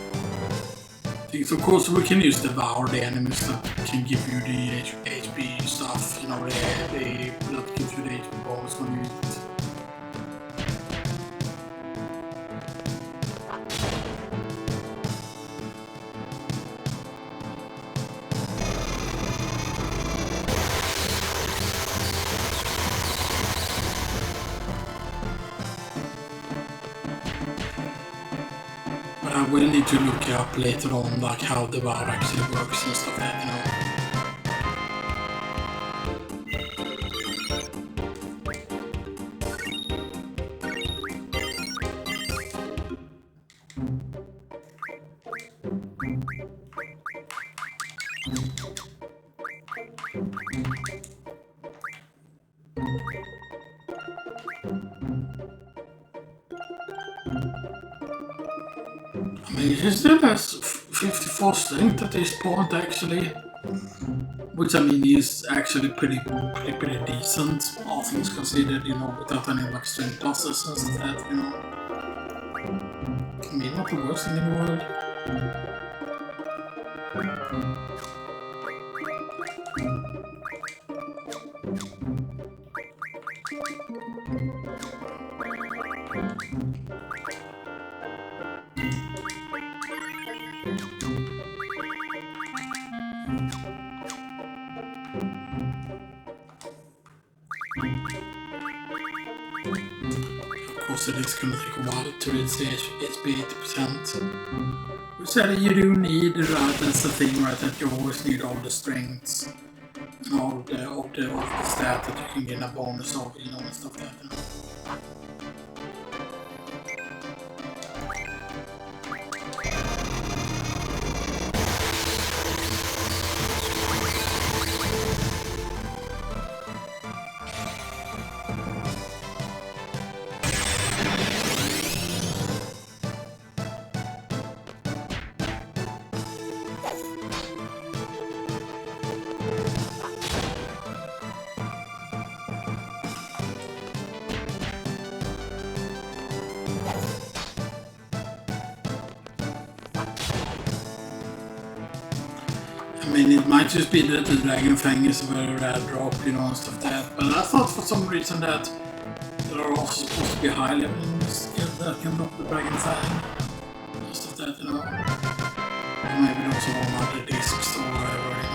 things. Of course, we can use Devour the enemies that can give you the HP stuff, you know, that gives you the HP bonus when you use it. I will need to look up later on like how the Devour actually works and stuff like that, you know. I mean, he still has 54 strength at this point, actually. Which, I mean, is actually pretty decent, all things considered, you know, without any like strength losses and stuff like that, you know. I mean, not the worst thing in the world. It is going to take a while to reach HP 80%. Which you do need, right? That's the thing, right? That you always need all the strengths and all the stats that you can get a bonus of, you know, and stuff like that. I mean, it might just be that the Dragon Fangs is a very rare drop, you know, and stuff like that. But I thought for some reason that there are also supposed to be high level enemies that can drop the Dragon Fang and stuff like that, you know. Or maybe also on other discs or whatever, you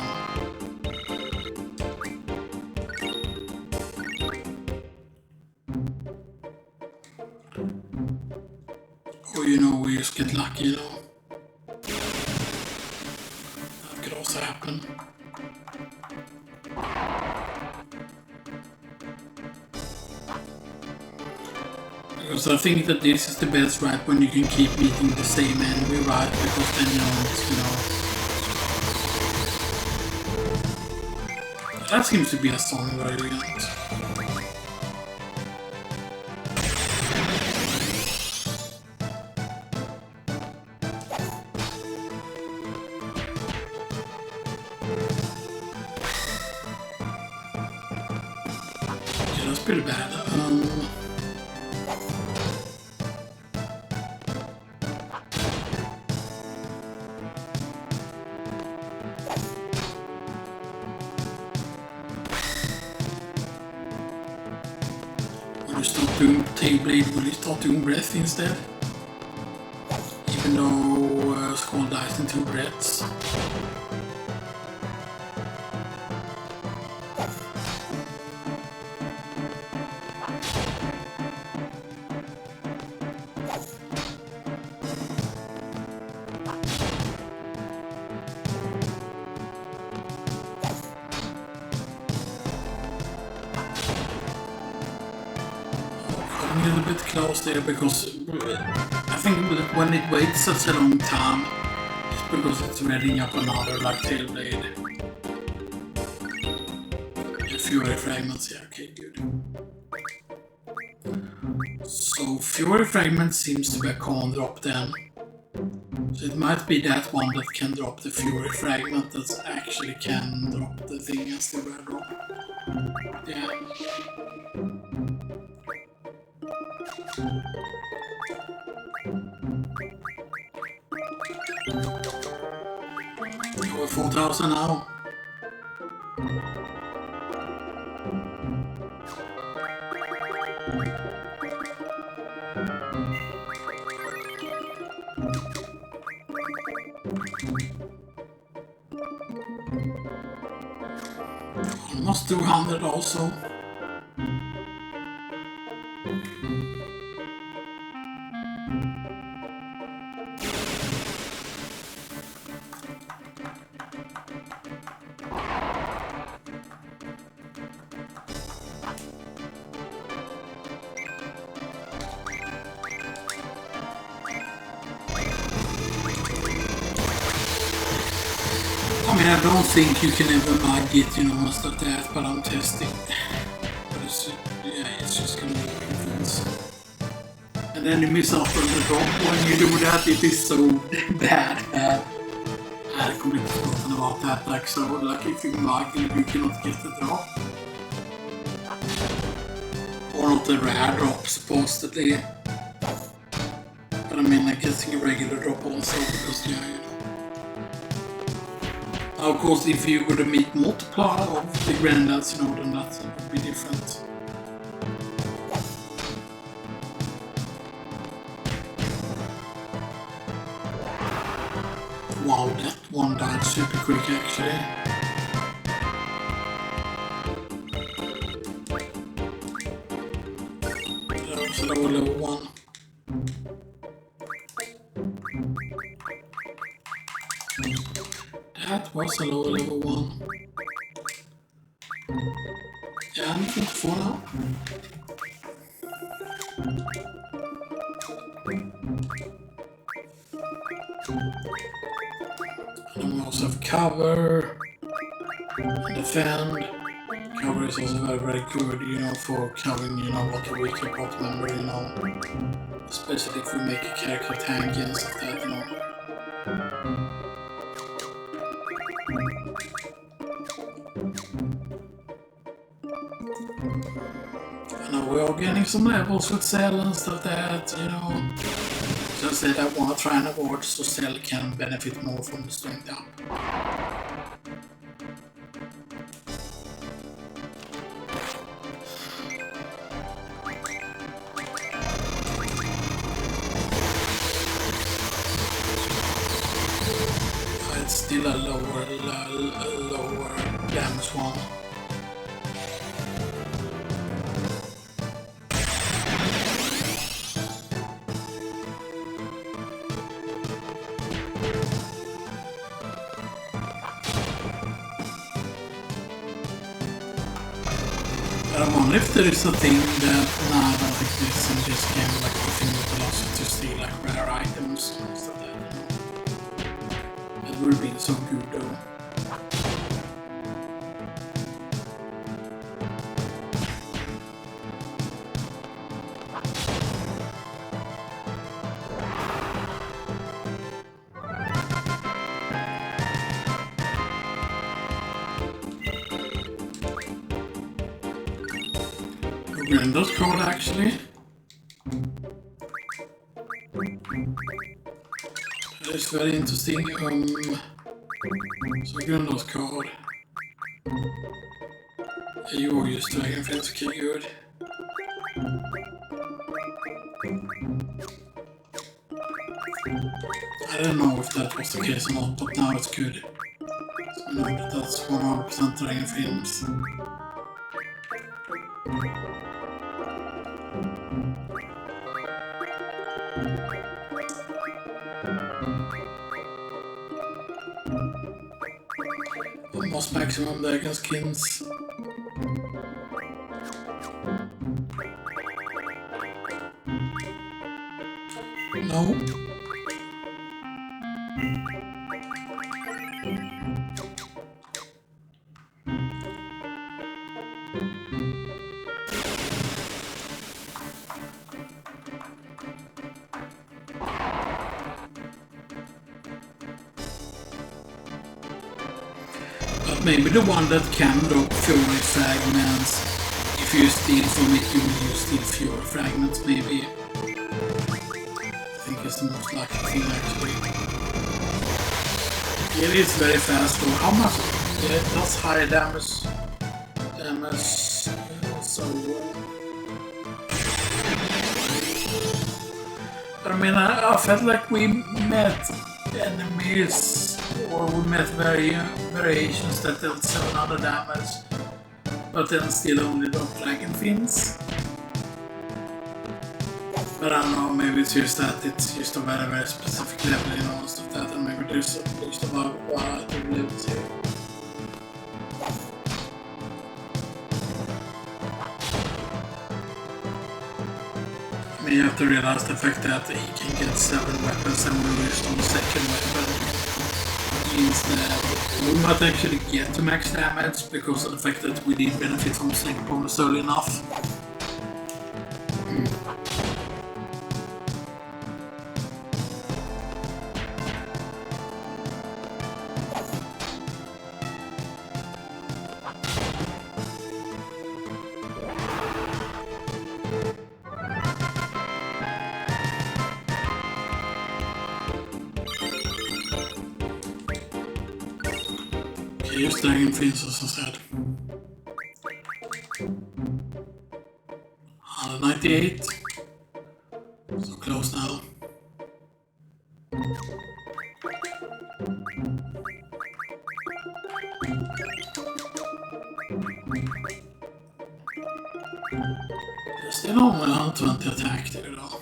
know. Or, you know, we just get lucky, you know. Could also happen. Because I think that this is the best, right, when you can keep meeting the same enemy, right, because then you know, that seems to be a strong variant. That's pretty bad. When you stop doing tail blade, will you start doing breath instead? Even though Squall dies in 2 breaths. A little bit close there because I think that when it waits such a long time, it's because it's readying up another like Tailblade. Yeah, Fury Fragments, yeah, okay, good. So Fury Fragment seems to be a con drop then. So it might be that one that can drop the Fury Fragment that actually can drop the thing as the rare drop. Yeah. Over 4,000 now. Almost 200 also. I mean, I don't think you can ever mag it, you know, most of that, but I'm testing. But it's, yeah, it's just gonna make a difference. And then you miss out on the drop when you do that, it is so bad. I had completely forgotten about that, like, so, like, if you mag it, you cannot get the drop. Or not the rare drop, supposedly. But I mean, like, getting a regular drop also, because, yeah, you know. Of course, if you were to meet multiply of the Grendels, you know, then that would be different. Wow, that one died super quick actually. That was a lower level one. That was a lower level one. Yeah, I'm 54 now. And we also have cover and defend. Cover is also very, very good, you know, for covering, you know, what a weaker part member, you know. Especially if we make a character tanky and stuff like that, you know. We are getting some levels with Cell and stuff that, you know. So I said I want to try an award so Cell can benefit more from the strength up. It's still a lower damage one. If there is a thing that, nah, I don't think this in this game, like the thing that allows you to steal like rare items and stuff like that, you know. It would have been so good though. Grendels card actually. That is very interesting. So Grendels card. You use Dragon Fangs, okay, good. I don't know if that was the case or not, but now it's good. So know that that's 100% Dragon Fangs. Almost maximum dragon skins. No. But maybe the one that can drop Fury Fragments, if you steal from it, you will use steal Fury Fragments, maybe. I think it's the most likely thing actually. It is very fast though. How much? It does higher damage. So. I mean, I felt like we met enemies, or we met variations that dealt 700 damage, but then still only drop Dragon Fangs. But I don't know, maybe it's just that it's just a very specific level and all stuff that, and maybe there's just about what levels here. I mean, you have to realize the fact that he can get 7 weapons and we used on the second weapon means that we might actually get to max damage because of the fact that we did benefit from sync bonus early enough. Use Dragon Fangs instead. 198. So close now. Still only 120 attack there though.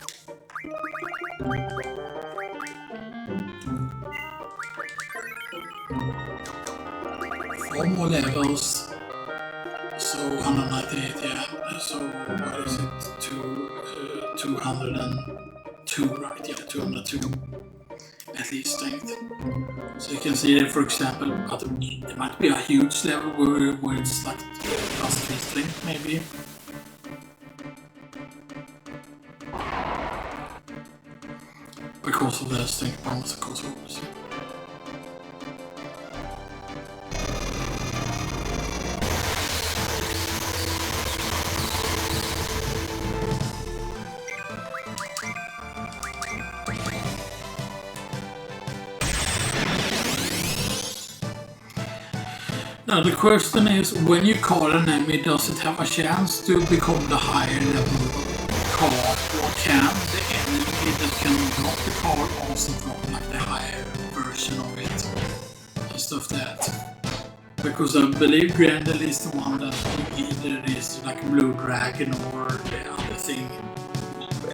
4 more levels, so 198, yeah, so what is it, 202, right, yeah, 202, at least strength. So you can see that, for example, but there might be a huge level where it's like plus 3 strength, maybe. Because of the strength bonus, of course, obviously. Now the question is, when you call an enemy, does it have a chance to become the higher level card, or can the enemy that can drop the card also drop like the higher version of it and stuff that? Because I believe Grendel is the one that either is like Blue Dragon or the other thing,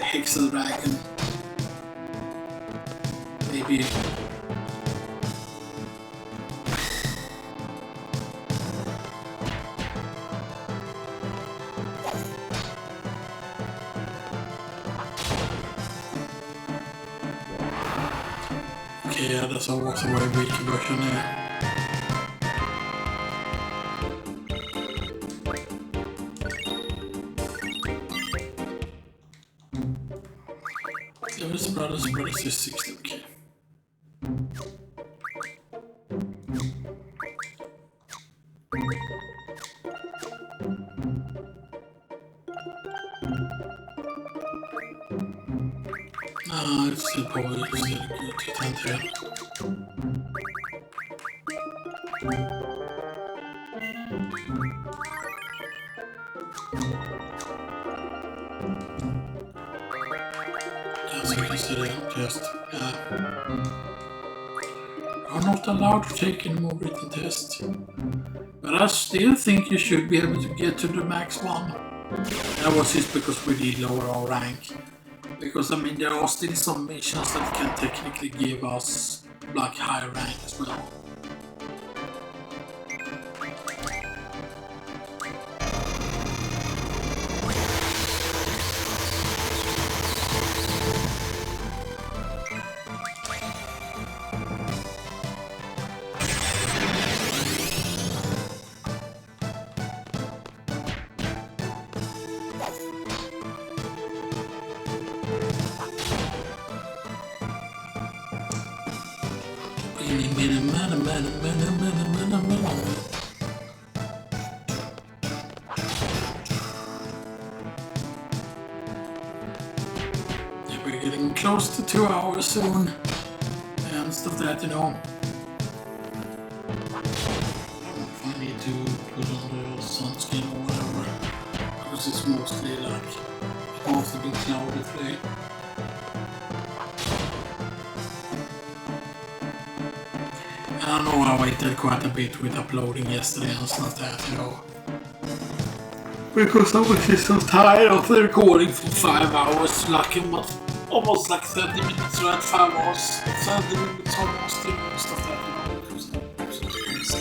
Hexel Dragon. Maybe. Okay, yeah, that's also a very weak version there. His brothers is 60, okay. It's still probably still good to 10 here. So you can see that just are not allowed to take any more written tests. But I still think you should be able to get to the max one. That was just because we did lower our rank. Because I mean there are still some missions that can technically give us like higher rank as well. Yeah, we're getting close to 2 hours soon. And stuff that, you know. If I need to put on the sunscreen or whatever. Because it's mostly like, it's mostly been cloudy today. I know I waited quite a bit with uploading yesterday and stuff that, you know. Because I was just so tired of the recording for 5 hours, like almost like 30 minutes, right? 5 hours, 30 minutes almost, and stuff that, you know. It was crazy.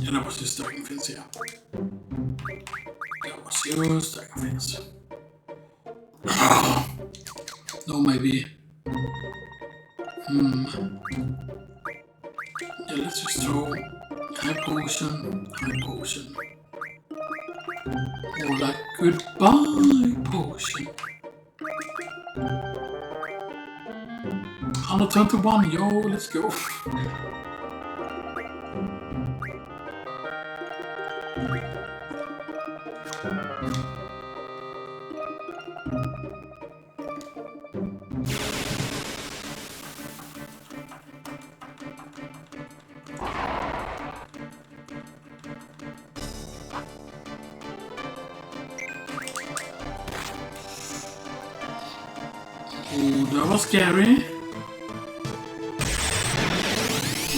Yeah, that was just Dragon Fangs, yeah. That was just Dragon Fangs. No, maybe. Yeah, let's just throw high potion. More like goodbye potion. 121, yo, let's go. Oh, that was scary.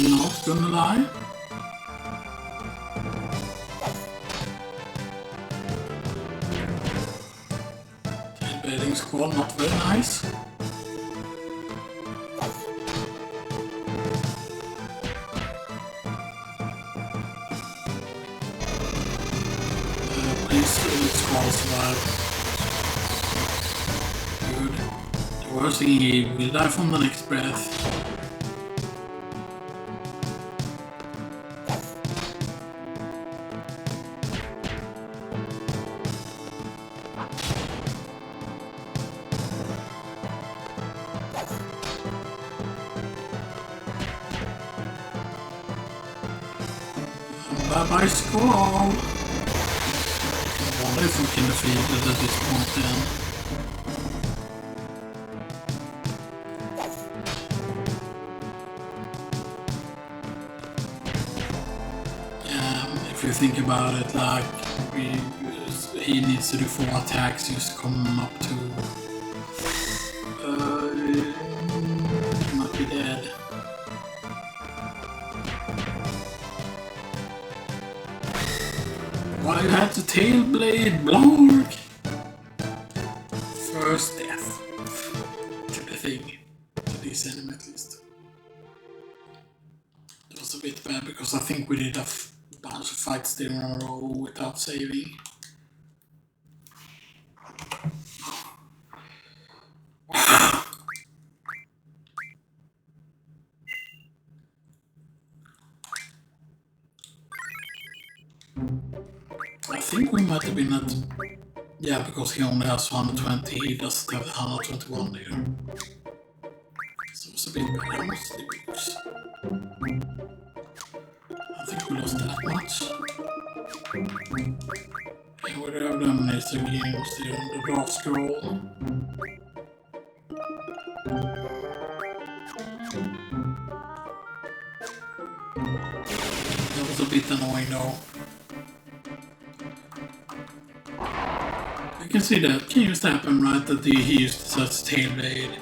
Not gonna lie. Tailbaiting Squall, not very nice. Please let Squall survive. Worst thing, he will die from the next breath. Bye bye, Squall. I wonder if we can defeat it at this point then. If you think about it, like he needs to do 4 attacks just to come up to might be dead. Why you had to tail blade Blark? First death to the thing, to this enemy at least. It was a bit bad because I think we did a bunch of fights there in a row without saving. I think we might have been at... Yeah, because he only has 120, he doesn't have the 121 there. So it's a bit bad, how much did we lose? I think we lost that much. And we have done is the games there on the draw scroll. That was a bit annoying though. You can see that can used to happen, right? That he used such tail blade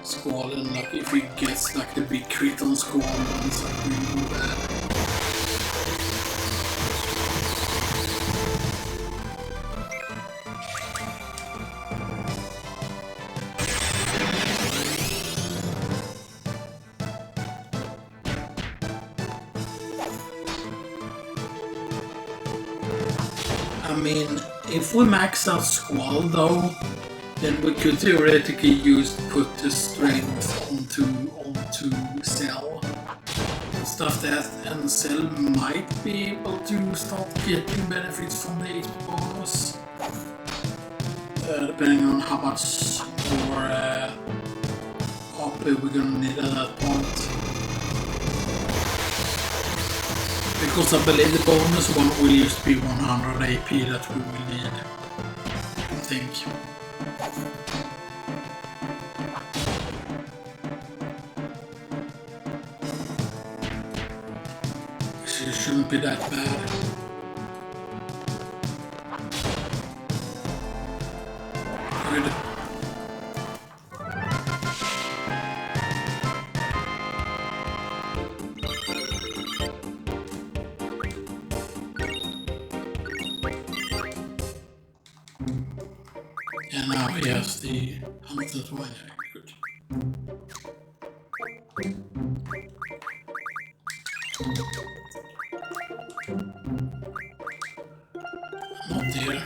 Squall, and like if he gets like the big crit on Squall, it's like really bad. I mean, if we max out Squall though, then we could theoretically put the strength onto Cell. Stuff that, and Cell might be able to start getting benefits from the HP bonus. Depending on how much for AP we're gonna need at that point. Because I believe the bonus one will just be 100 AP that we will need, I think. It shouldn't be that bad. Good. And now he has the 120. Good. Not there.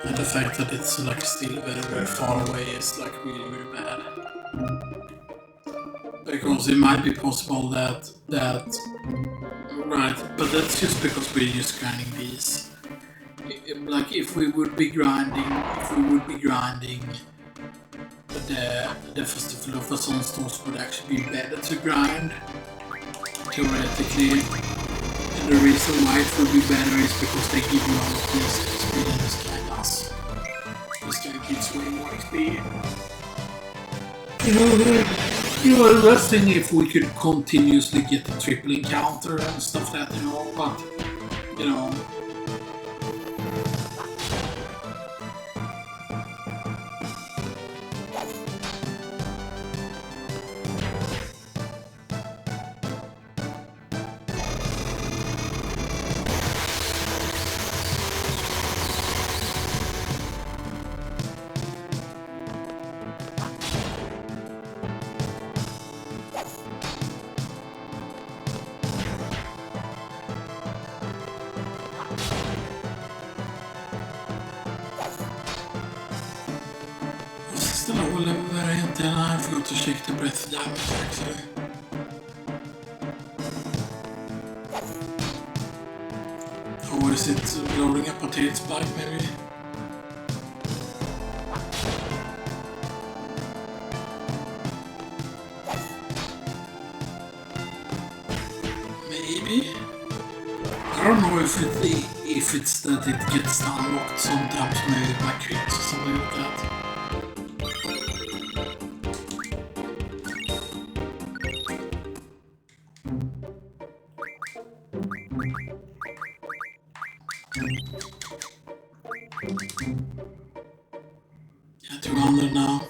And the fact that it's like still very far away is like really bad. Because it might be possible that right, but that's just because we're just grinding these. Like if we would be grinding the Festival of the Sunstones would actually be better to grind theoretically. And the reason why it would be better is because they give you all of this XP than this guy does. This guy gives way more XP. You know, the best thing if we could continuously get the triple encounter and stuff like that, you know, but, you know. I forgot to check the breath damage actually. Or is it loading up a tail spike maybe? Maybe? I don't know if it's that it gets unlocked sometimes maybe by crits or something like that. Yeah, 200 now.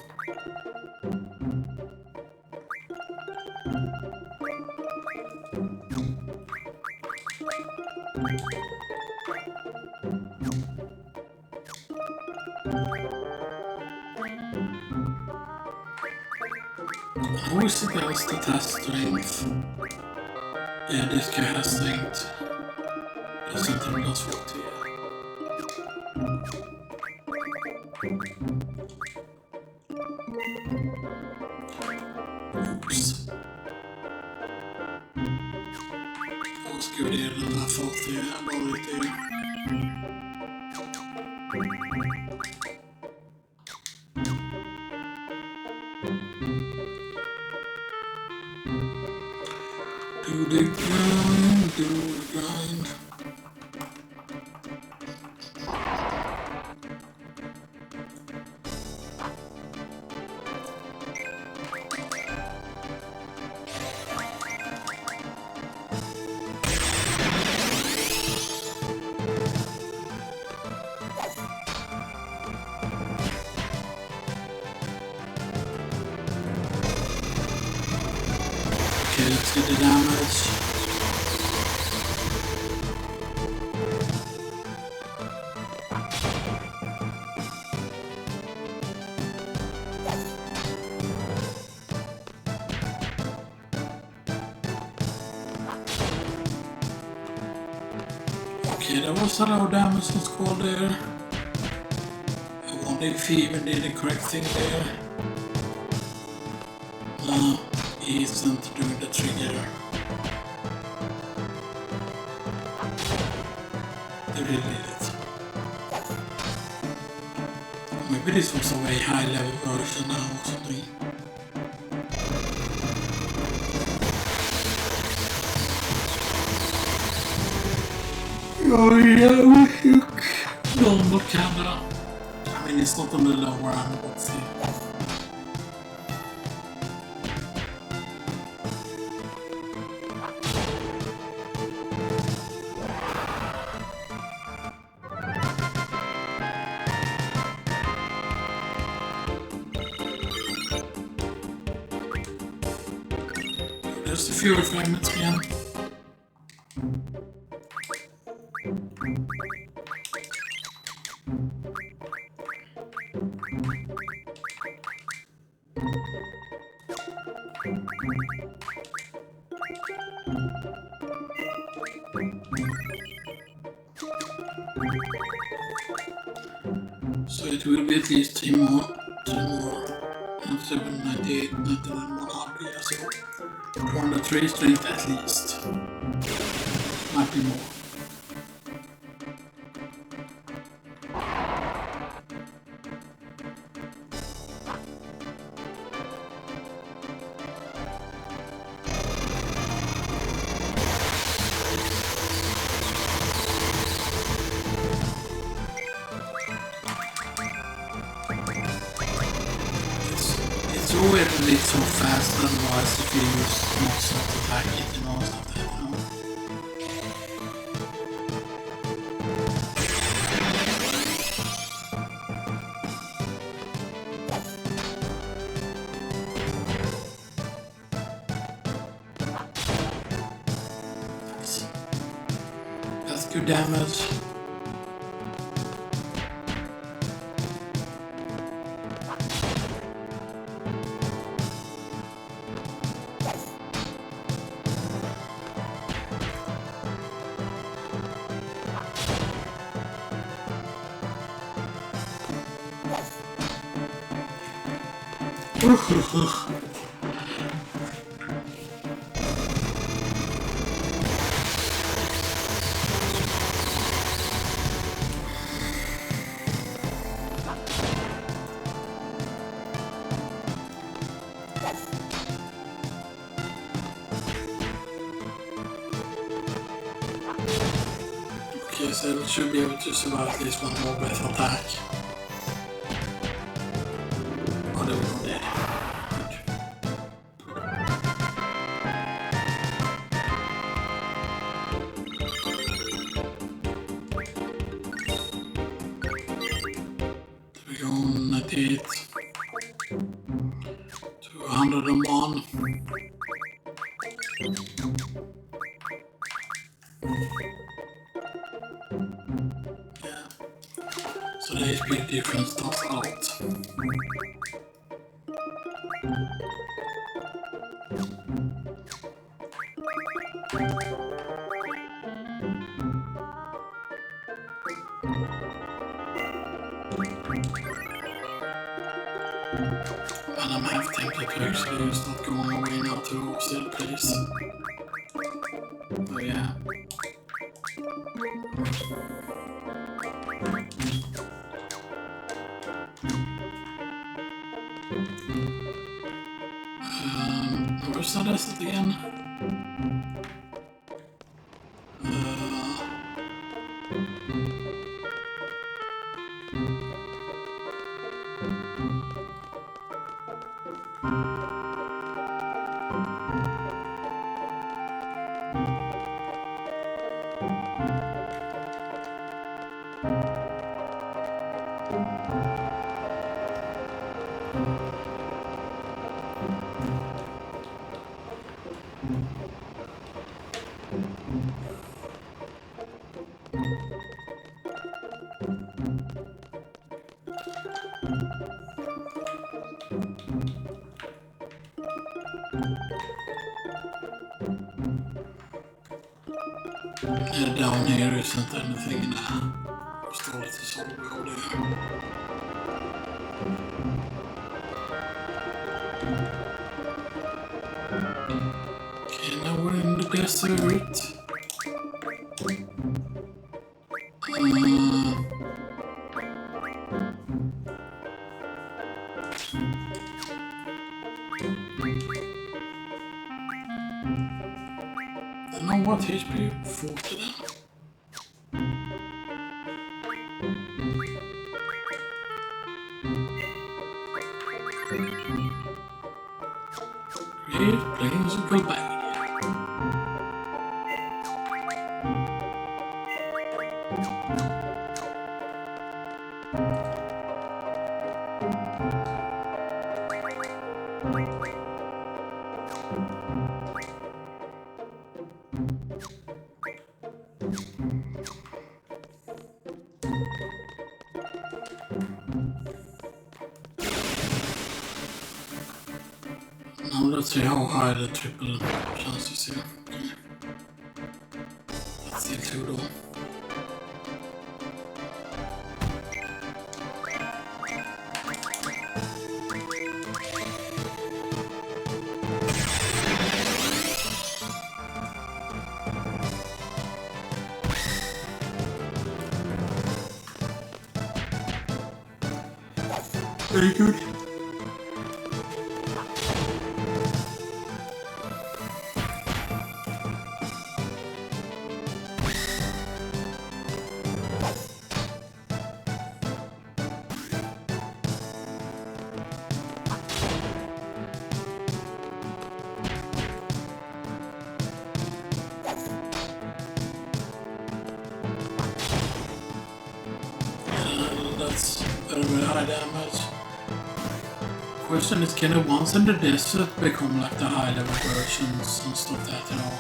Who is it else that has strength? Yeah, this guy has strength. Doesn't he plus 40? Oops. Vad ska vi göra den här 40? Jag bara lite. Do the grind, do the grind. Okay, let's get the damage. Okay, that was a lot of damage on Squall there. I won't wondering if he even did the correct thing there. No, he isn't doing the trigger. They really did it. Maybe this was a very high level version now or something. Oh yeah, normal camera. I mean, it's not on the lower end, but still. There's the fewer fragments again. So it will be at least 3 more, and 798, 99, 100, yeah, so 403 strength at least. Might be more. It's always a bit so fast, otherwise if you use not so to attack it and all stuff that, you know. That's good damage. Okay, so it should be able to survive at least one more breath attack. Oh, there we go there. There we go, 98. 201. So the HP difference starts out. And I'm half tempted to actually start going away now to still place. Oh yeah. Where's that asset again? Down here isn't anything in there. Just a little solid over there. desert. I don't know what HP 40 then. Great planes goodbye. Now let's see how high the triple chances here. Okay. That's still 2 though. Very good. That's very high damage. Question is, can the ones in the desert become like the high level versions and stuff that, you know?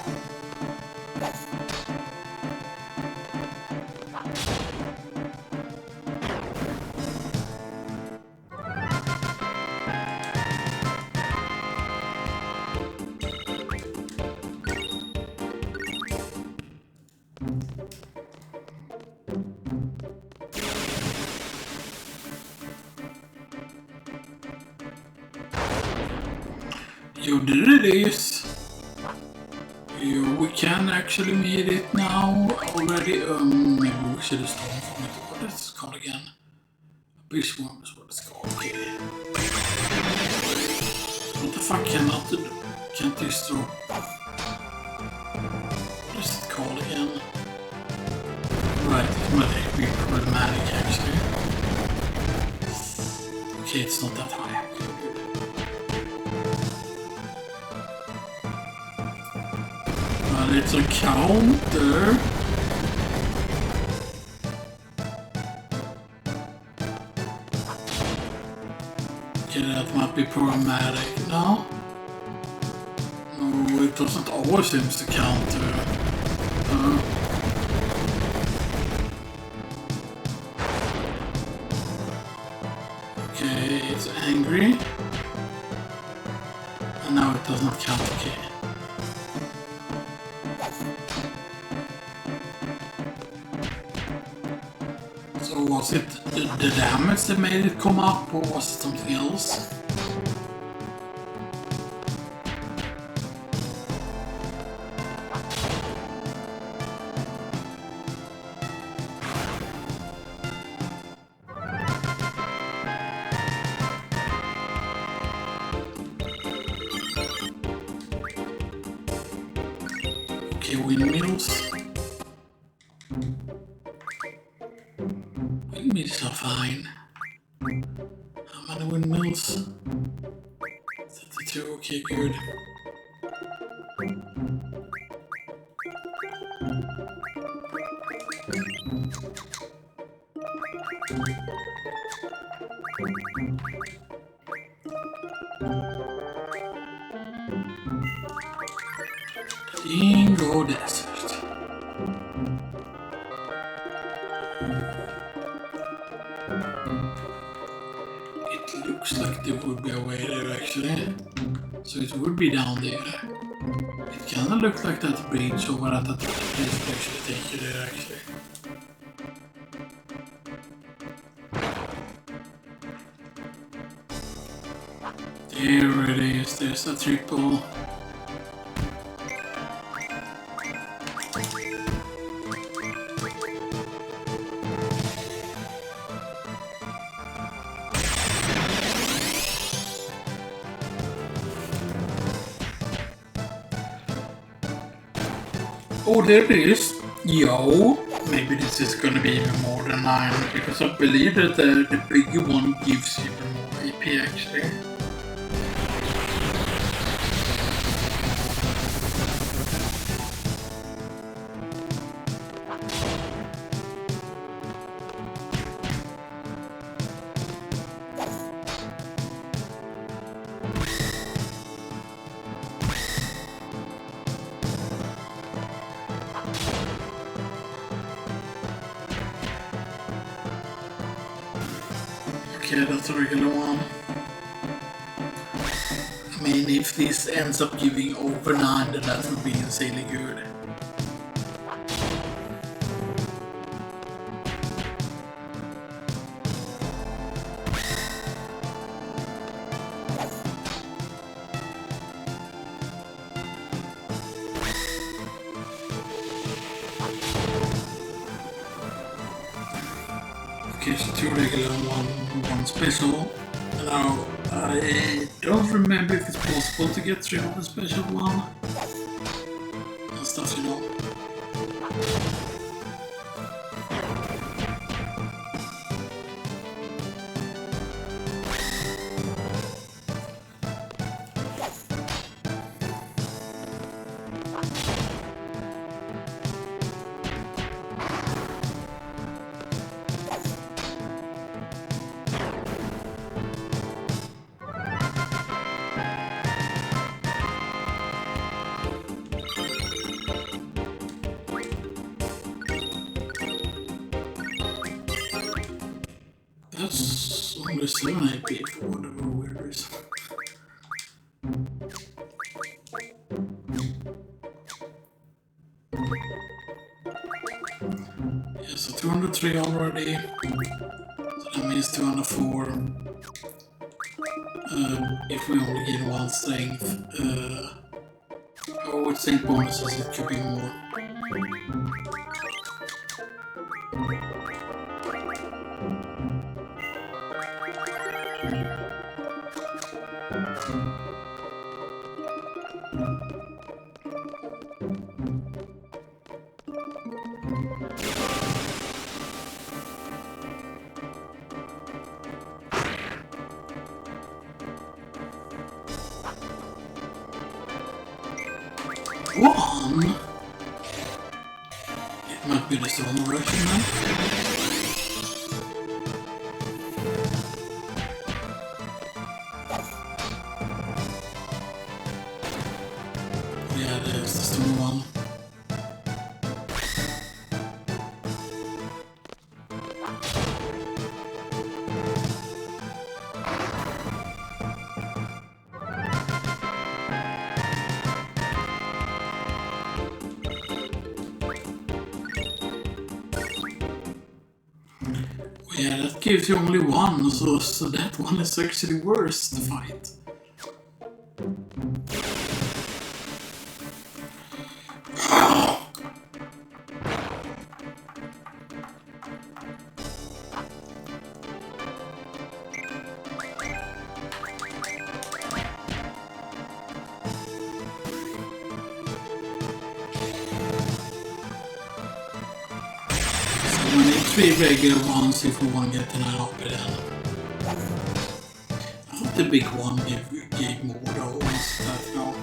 You did this. We can actually meet it now already. Maybe we should have started from it. What is this called again? Beast worm is what it's called. Okay. What the fuck can't this throw? What is it called again? Right, it might be problematic actually. Okay, it's not that high. It's a counter. Okay, that might be problematic. No? No, it doesn't always seem to counter. Okay, it's angry. And now it does not count, okay. So was it the damage that made it come up, or was it something else? Okay, windmills. Windmills are fine. How many windmills? 32, okay, good. Dingo Desert. It looks like there would be a way there actually. So it would be down there. It kinda looks like that bridge over at that place would actually take you there actually. There it is, there's a triple. Oh, there it is. Yo, maybe this is gonna be even more than 9, because I believe that the bigger one gives even more AP actually. Okay, that's a regular one. I mean, if this ends up giving over 9, then that would be insanely good. Okay, so 2 regular and one special. Now, I don't remember if it's possible to get 3 on the special one. And stuff, you know. That's only 7 AP for whatever weird reason. Yeah, so 203 already. So that means 204. If we only get 1 strength. Or with strength bonuses, it could be more. One? It might be the stone version now. Yeah, there's the stone one. Yeah, that gives you only 1, so that one is actually worse to fight. We need 3 regular ones if we want to get an AP then. I thought the big one gave more though, stuff now.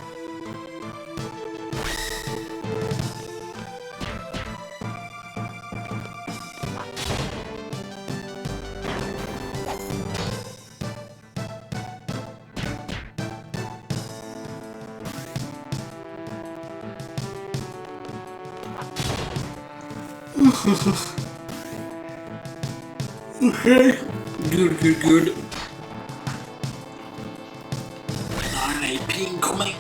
Okay, good. 9 AP incoming.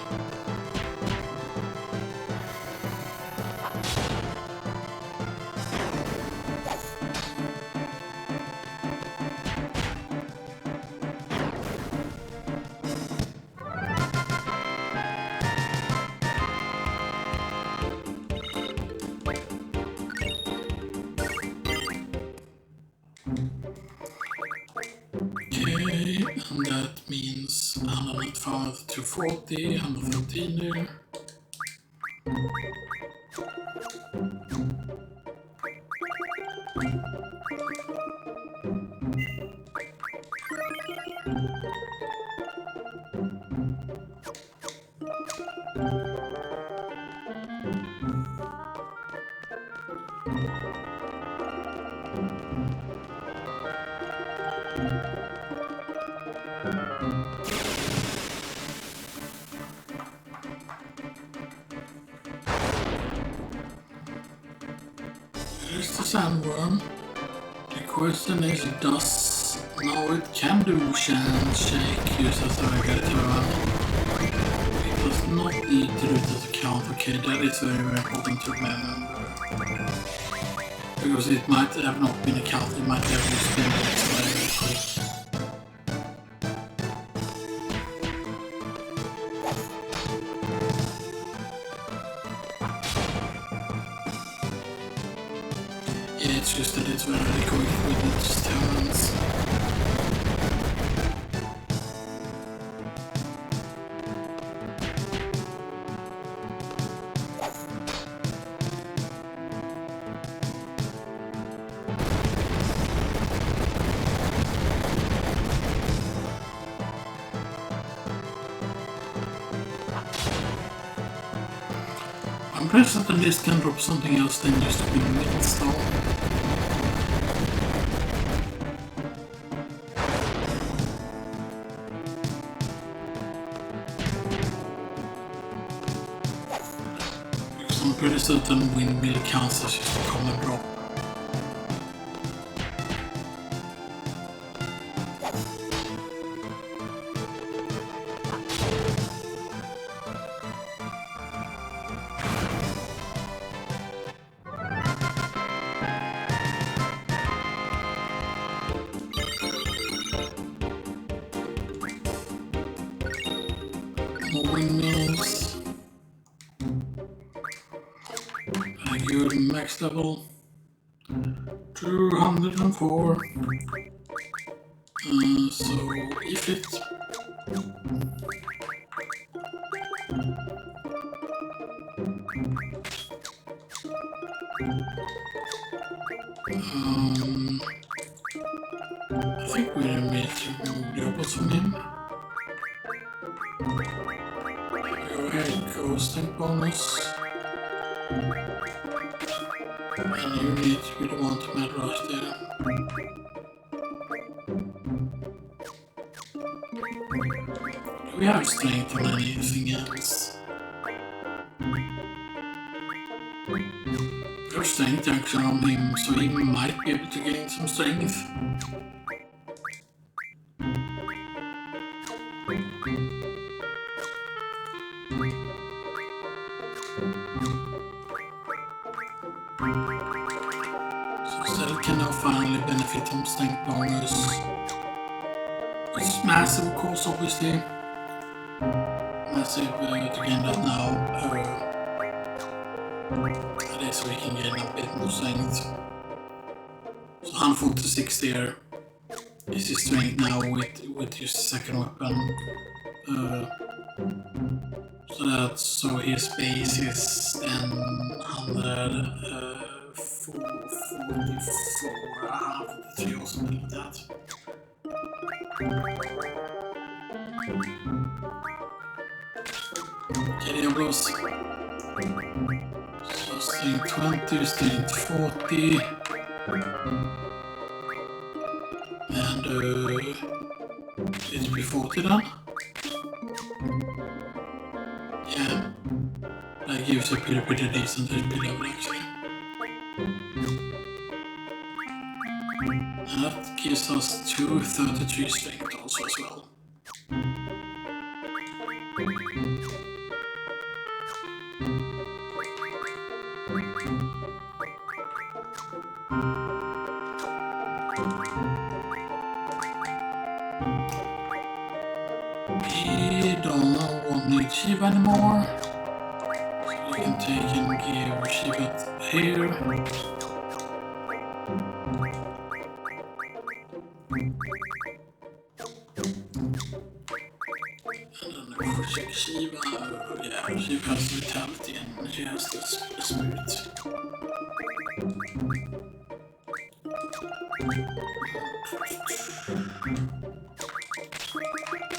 And that means 105 to 40, 113 there. Here's the sandworm. The question is, does now it can do shake use as a regular turn. It does not need to do it as a count. Okay, that is very, very important to remember. Because it might have not been a count, it might have just been extra very quick. It's just that it's very quick with its turns. I'm pretty certain this can drop something else than just a windmill stone. I'm pretty certain windmill counts as just a common drop. More windmills. Good max level 204. So if it I think we need to remove the opals from him. Go ahead, ghosting bonus. And you need to be the one to mad rush there. Do we have strength on anything else? We have strength action on him, so he might be able to gain some strength. Cell can now finally benefit from strength bonus. It's massive, of course, obviously. Massive to gain that now. That is so we can gain a bit more strength. So 146 there is his strength now with his second weapon. So his base is then 143 or something like that. Okay, there goes. So strength 20, strength 40. And it's be 40 then? Yeah, that gives a pretty decent HP level actually. And that gives us 233 strength also as well. We don't need Shiva anymore. So we can take and give Shiva here. And then if we check Shiva, yeah, Shiva has vitality and she has the spirit.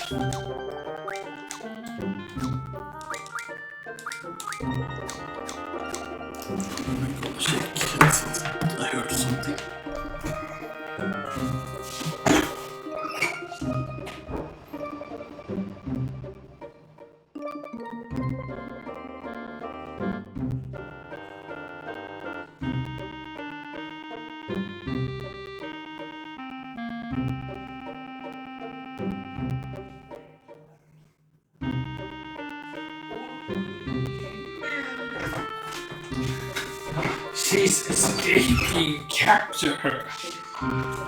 Check. I heard something. She's escaping. Capture her.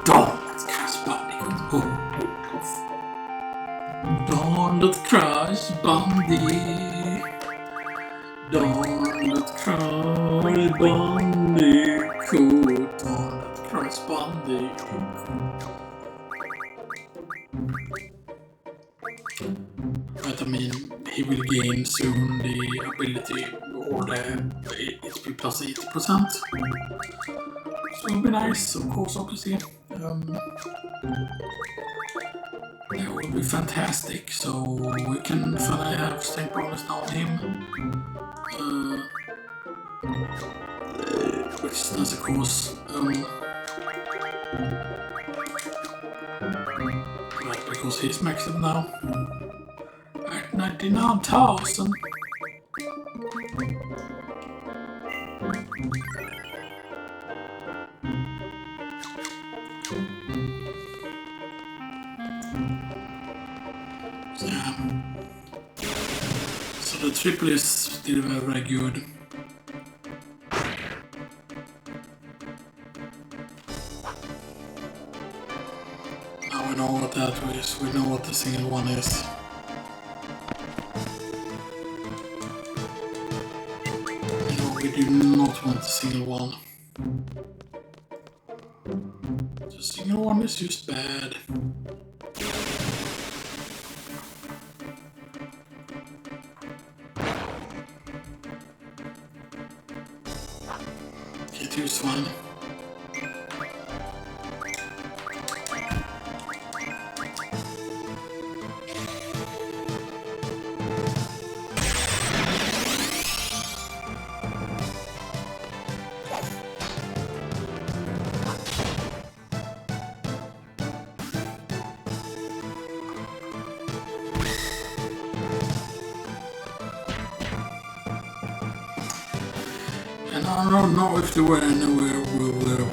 Don't crash Bandicoot. Don't crash Bandicoot. Don't crash Bandicoot. Don't crash Bandicoot. But I mean, he will gain soon the ability or the HP plus 80%. So it'll be nice, of course, obviously. That would be fantastic, so we can finally have strength bonus down him. Which is nice, of course. Right, because he's maxed up now. At 99,000. So the triple is still very good. Now we know what that is, we know what the single one is. No, we do not want the single one. The single one is just bad. K2 is fine. And I don't know if they were anywhere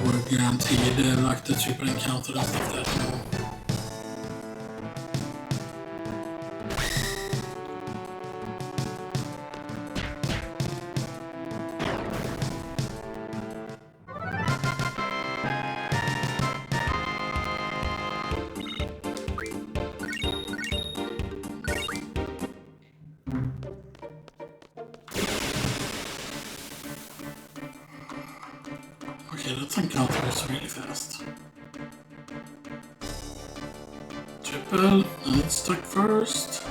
were guaranteed like the triple encounter and stuff like that, you know. Okay, that encounter was really fast. Triple, and it's stuck first.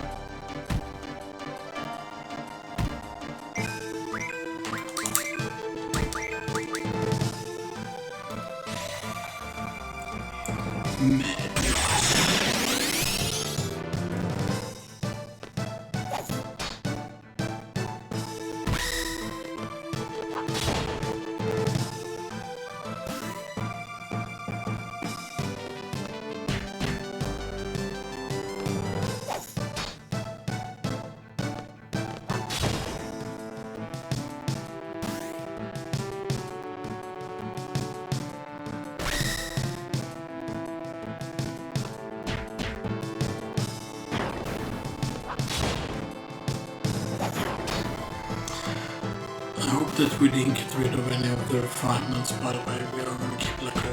I hope that we didn't get rid of any of the refinements, by the way. We are going to keep like all the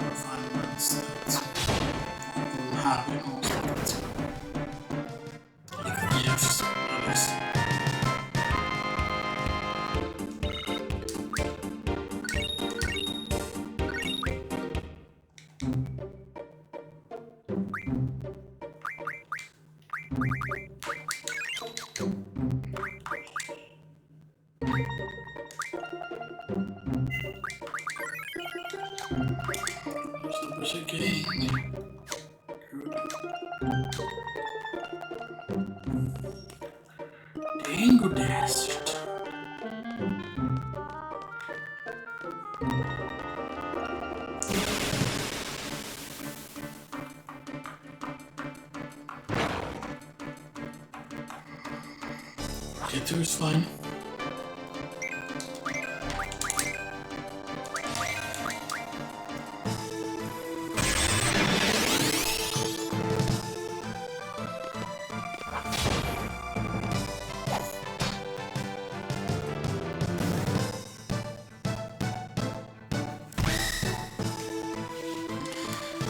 refinements that we have in all spots. Like the gifts, that is. Again. Good. Mango Desert. Okay, 2 is fine.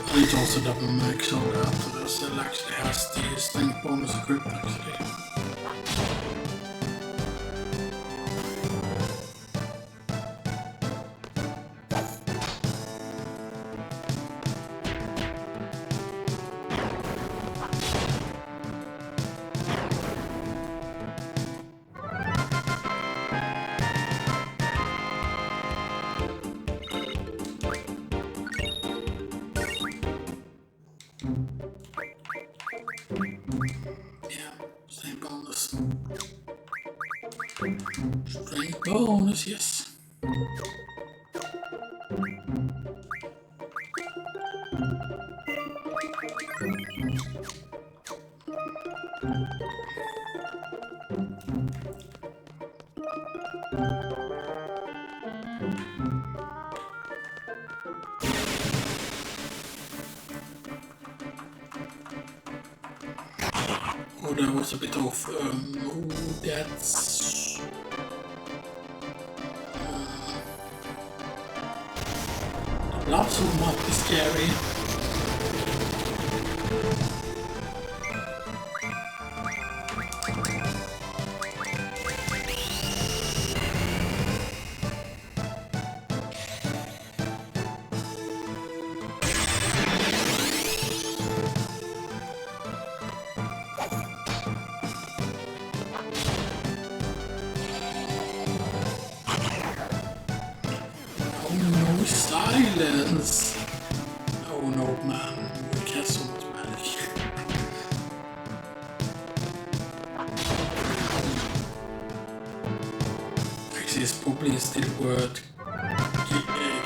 I need to also double make sure that the cell actually has the strength bonus equipped actually. Strength bonus, yes. Oh, that was a bit off. Oh, that's... Lots of might be scary. Silence! Oh no, man, we can't so much magic. Actually, it's probably still worth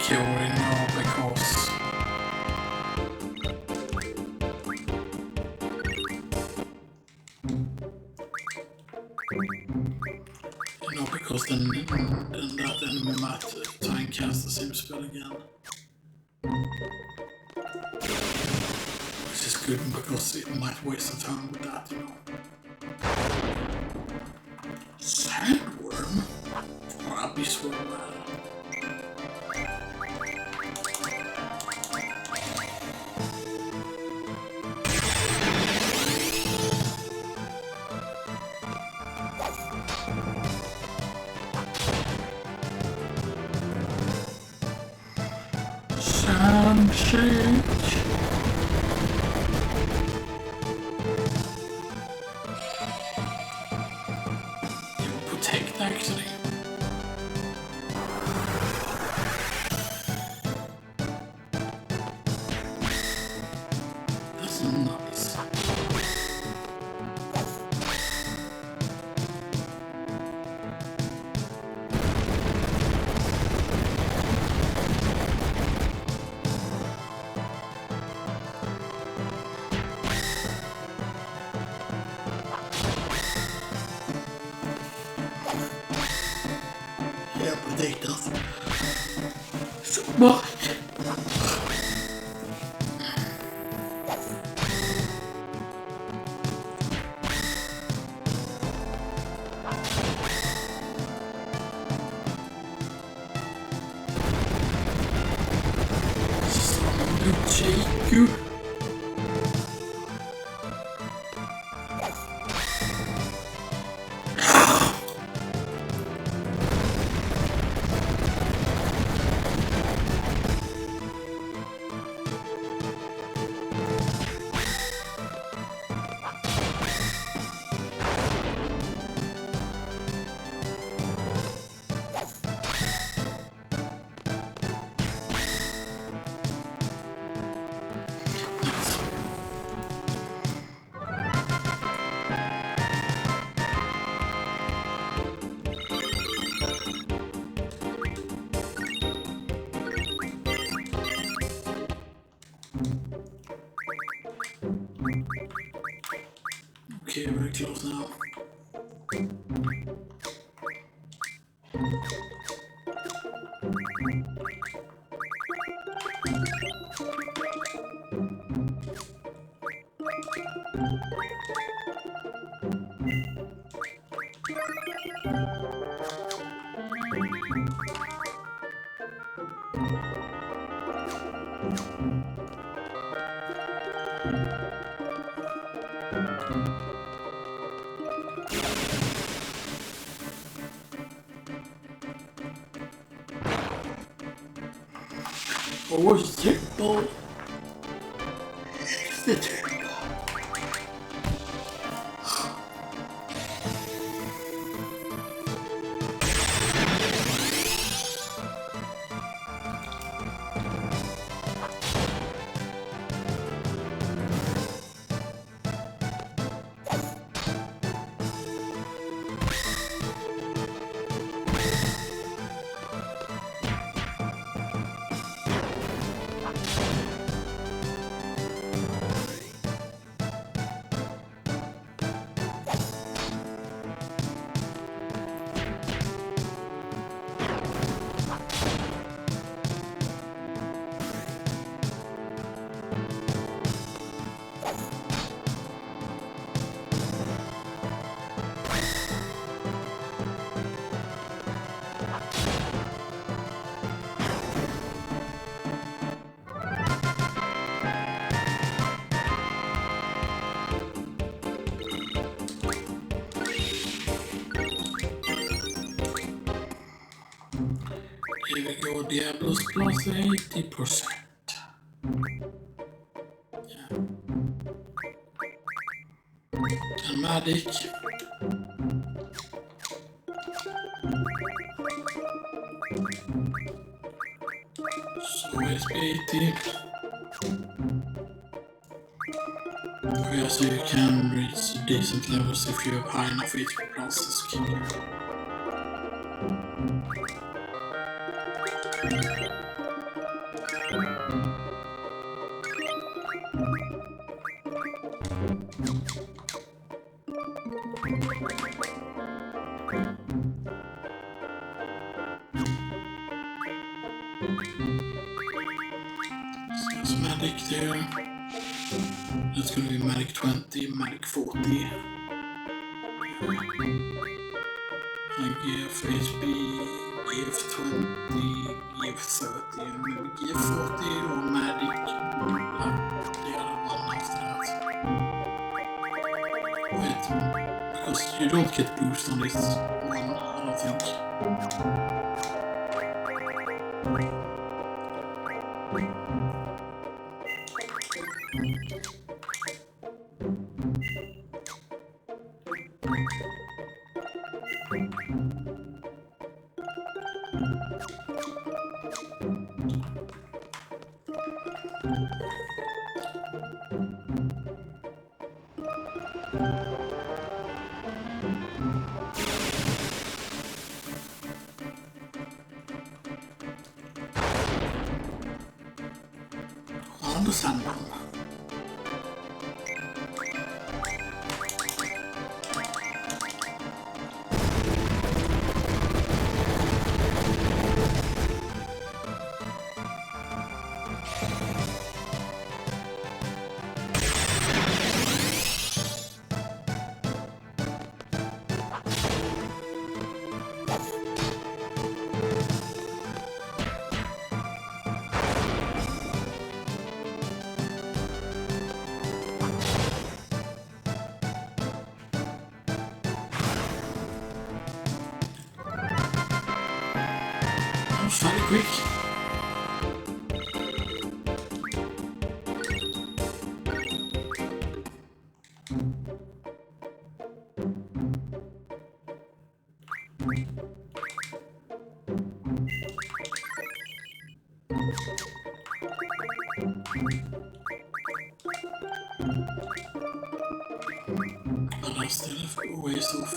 curing now because because then that enemy might try and cast the same spell again. Which is good because it might waste a turn with that, you know. Sandworm? Or Abyss Worm? Shake. You protect actually. That's nice. Ridiculous. So much. Shake you. Okay, very close now. Oh, triple. It's the triple. Here we go, Diablos plus 80%. Yeah. And Magic. So SP 80. Yeah, so you can reach decent levels if you have high enough HP plus to keep you. So it's Magic there. That's gonna be Magic 20, Magic 40. And GF HP, GF 20, GF 30, and maybe GF 40 or Magic. The other one after that. Wait, because you don't get boost on this one, I don't think. On the Sunburn. Fairly quick. But I still have a ways off.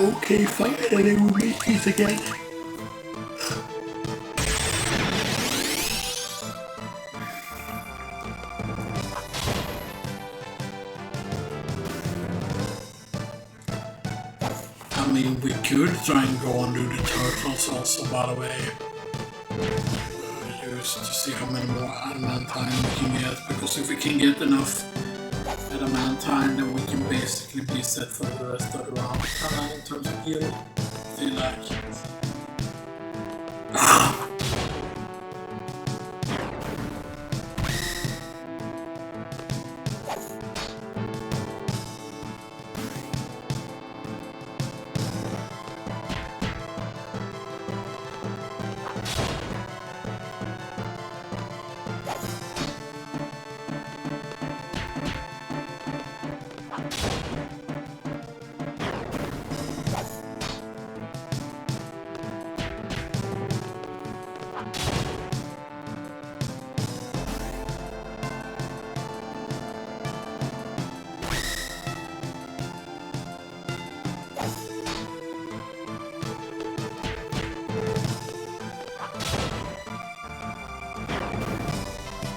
Okay, finally we make this again. I mean, we could try and go and do the turtles also, by the way. Just to see how many more adamant time we can get, because if we can get enough adamant time, then we can basically be set for the rest of the round in terms of heal. I feel like.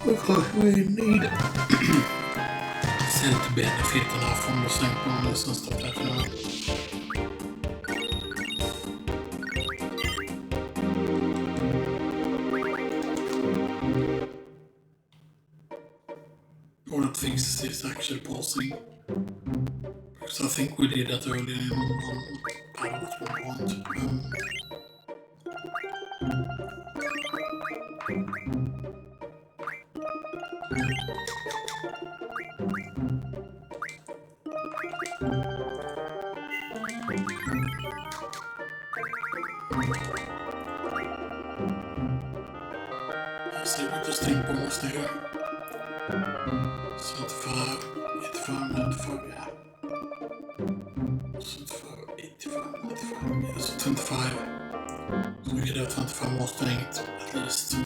Because we need sell to benefit enough from the same bonus and stuff like that. Or that fixes this actually pausing. Because I think we did that earlier in one battle that we want. See, we just take bonus there. 75, 85, 95, yeah. 75, 85, 95, yeah, so 25. So we could have 25 more strength, at least.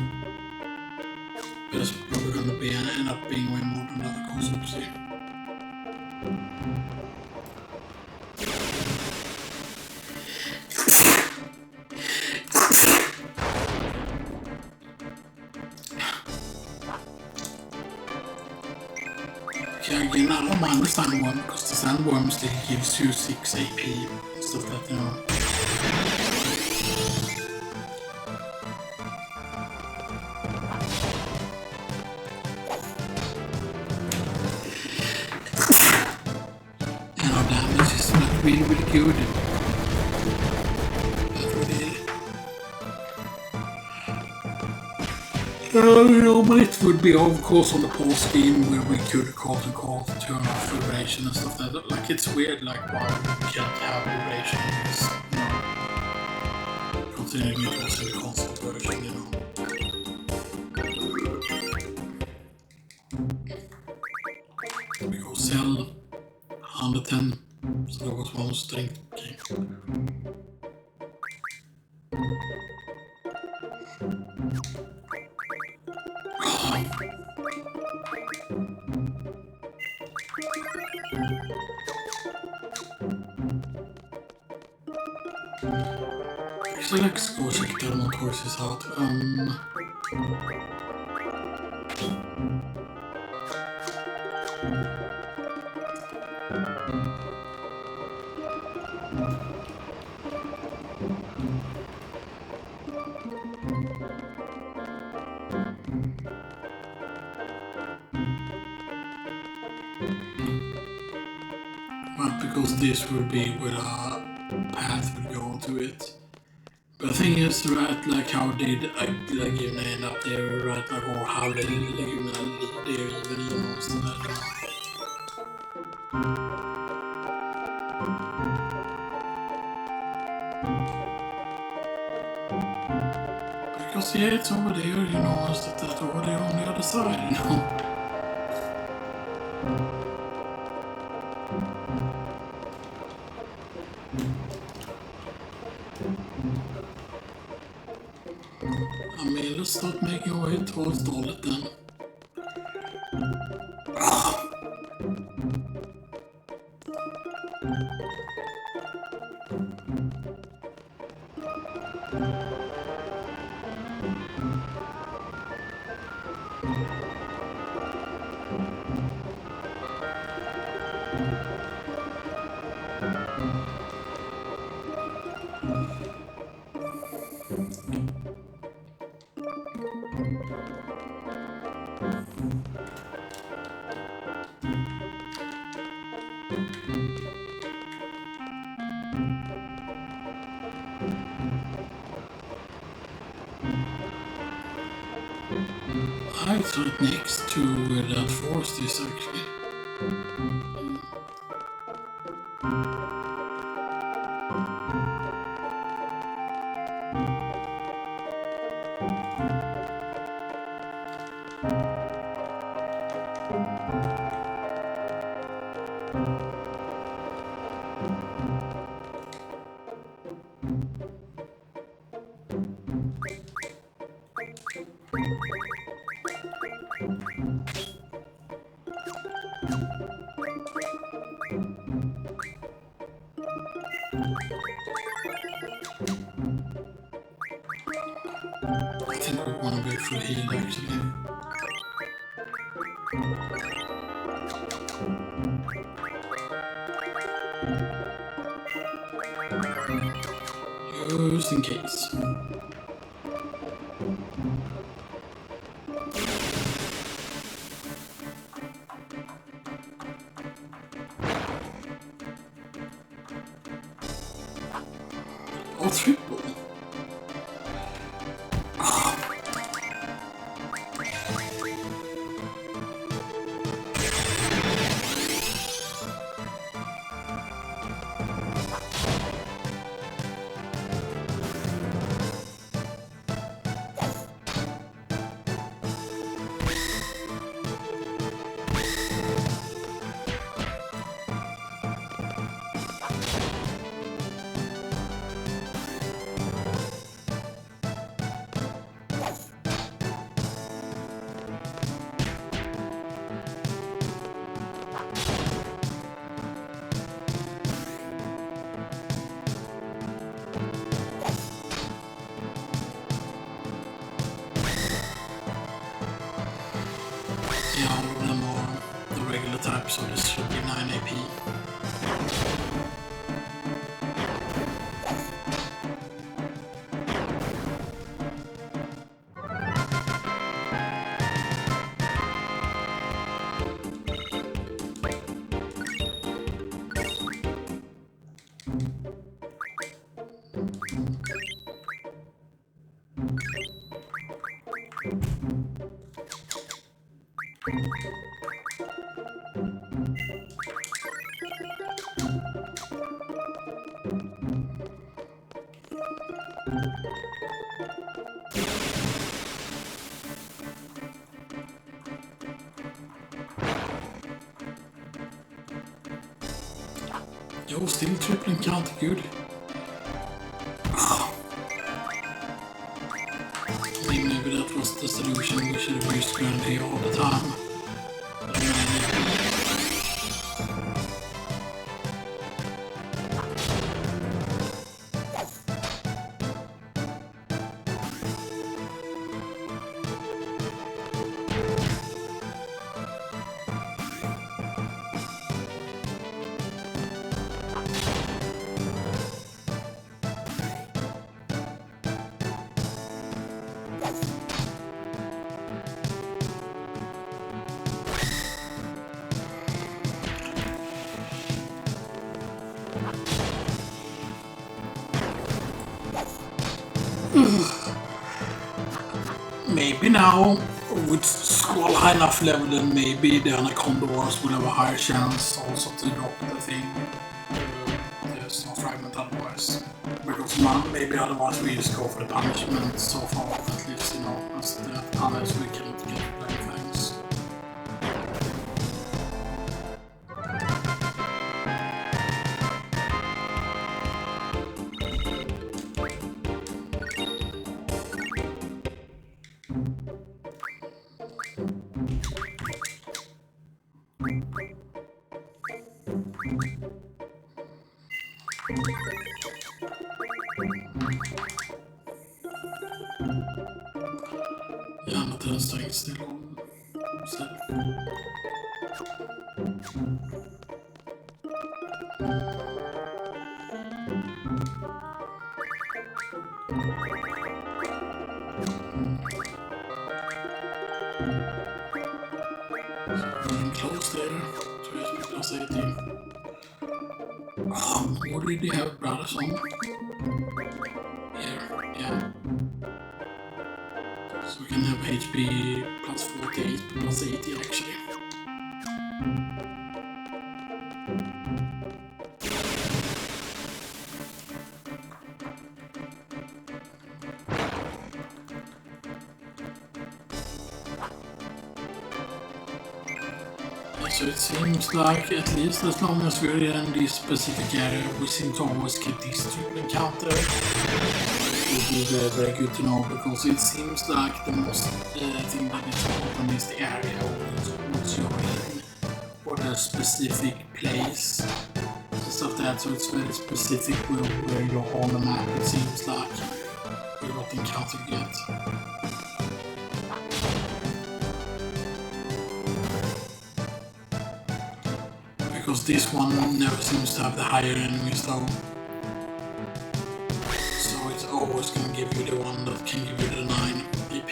But it's probably going to be end up being way more than other concepts here. Again, I don't mind the sandworm because the sandworm still gives you 6 AP and stuff like that. And our damage is not really, really good. But it would be of course on the pause scheme where we could call turn off duration and stuff like that. Like it's weird, like why we can't have duration in this, you know, considering it was in the console version, you know. We go sell 110, so that was one strength. Okay. Actually, let's go check the remote horses out. Well, because this would be where our path would go to it. But the thing is, right, like how did Laguna end up there, right, like, or how did Laguna lead there even, you know, so that, because yeah, it's over there, you know, it's that over there on the other side, you know. I mean, let's start making our way towards the toilet then. I thought next to where that forest is actually. I think we want to go for a heal actually. Just in case. Oh, triple. Yeah, all of them are the regular type, so this should be 9 AP. Yo, still tripling count, good. I mean, maybe that was the solution, we should have used Grendels all the time. Maybe now, with Squall high enough level, then maybe the Anaconduars will have a higher chance also to drop the thing, the Star Fragment otherwise. Because maybe otherwise we just go for the punishment so far, at least, you know, unless we can get Dragon Fangs. den staying still on set. Close there. Plus 18. Oh, what did they have brothers on? Here, yeah. So we can have HP plus 48, plus 80 actually. So it seems like, at least as long as we're in this specific area, we seem to always keep this triple encounter. It would be very, very good to know, because it seems like the most thing that is important is the area which you're in, or the specific place and stuff like that. So it's very specific where you're on the map, it seems like, what encounter you get. Because this one never seems to have the higher enemies though. So it's always going to give you the one that can give you the 9 AP.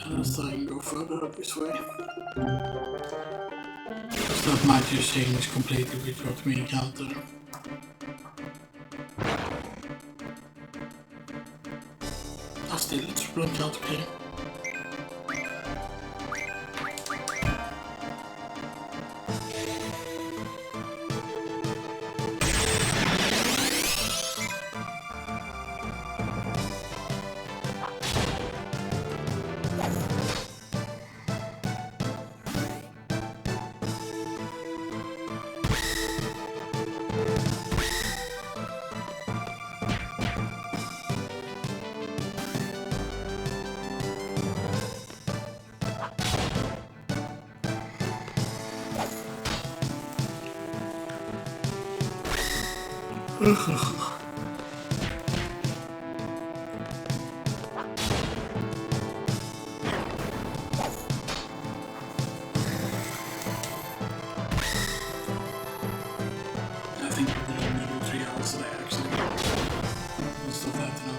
Let's try and go further up this way. So that might just change completely with what we encounter. Oh, still it's triple encounter, okay. I think we're going to do 3 hours today actually. Let's do that now.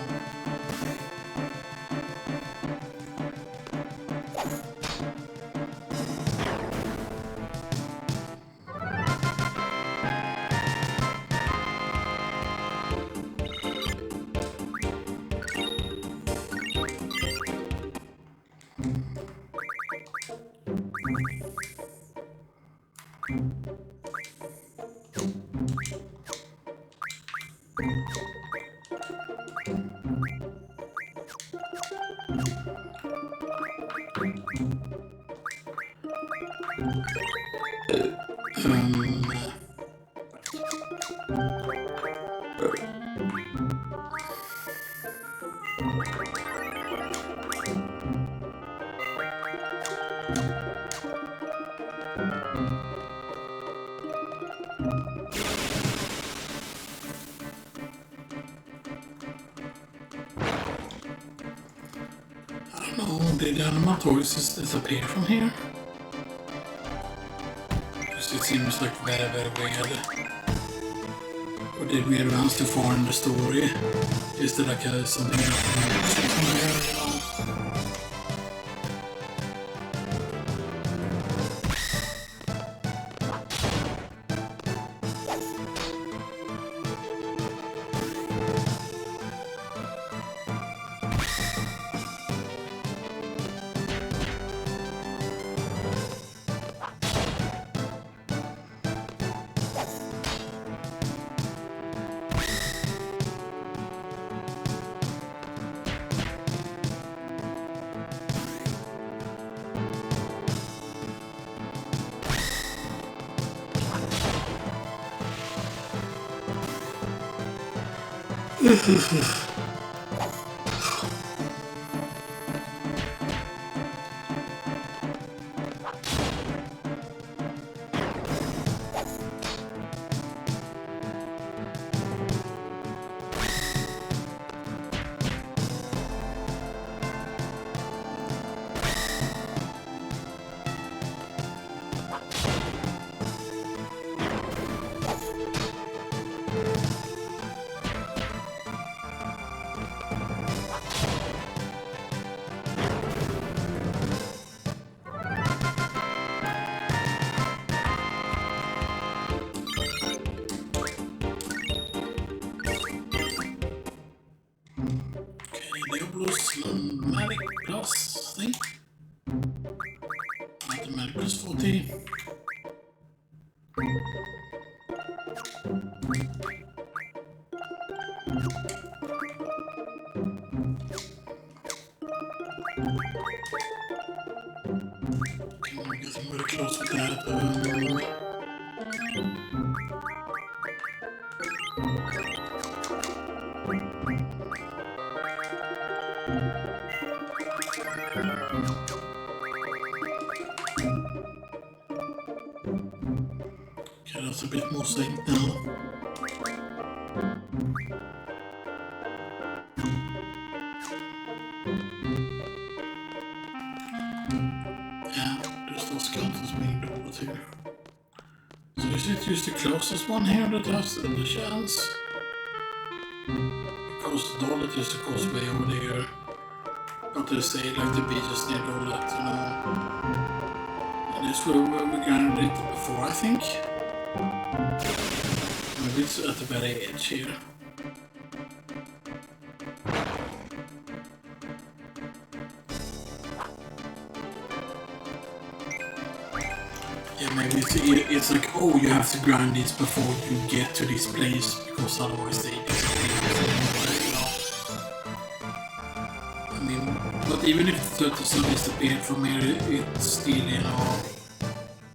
Did the Anaconduars just disappear from here? Because it seems like very, very weird. Or did we advance too far in the story? Is there like something that Magic plus, I think. Automatic plus 40. I'm getting very close with that. Okay, that's a bit more safe now. Yeah, there's those counters being doubled here. So is it just the closest one here that has the chance? Because the dollar is of course way over there. But they say like the beaches near all that, you know. And this where we grounded it before, I think. Maybe it's at the very edge here. Yeah, maybe it's like, oh, you have to grind this before you get to this place, because otherwise they disappear. I mean, but even if the 30% disappeared from here, it's still, you know,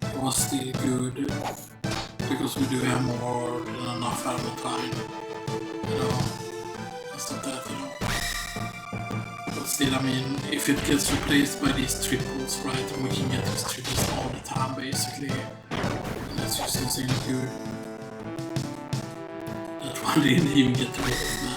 it was still good, because we do have more than enough ammo time, you know, that's not that, you know. But still, I mean, if it gets replaced by these triples, right, and we can get these triples all the time, basically, and that's just insanely good. That one didn't even get to it, man.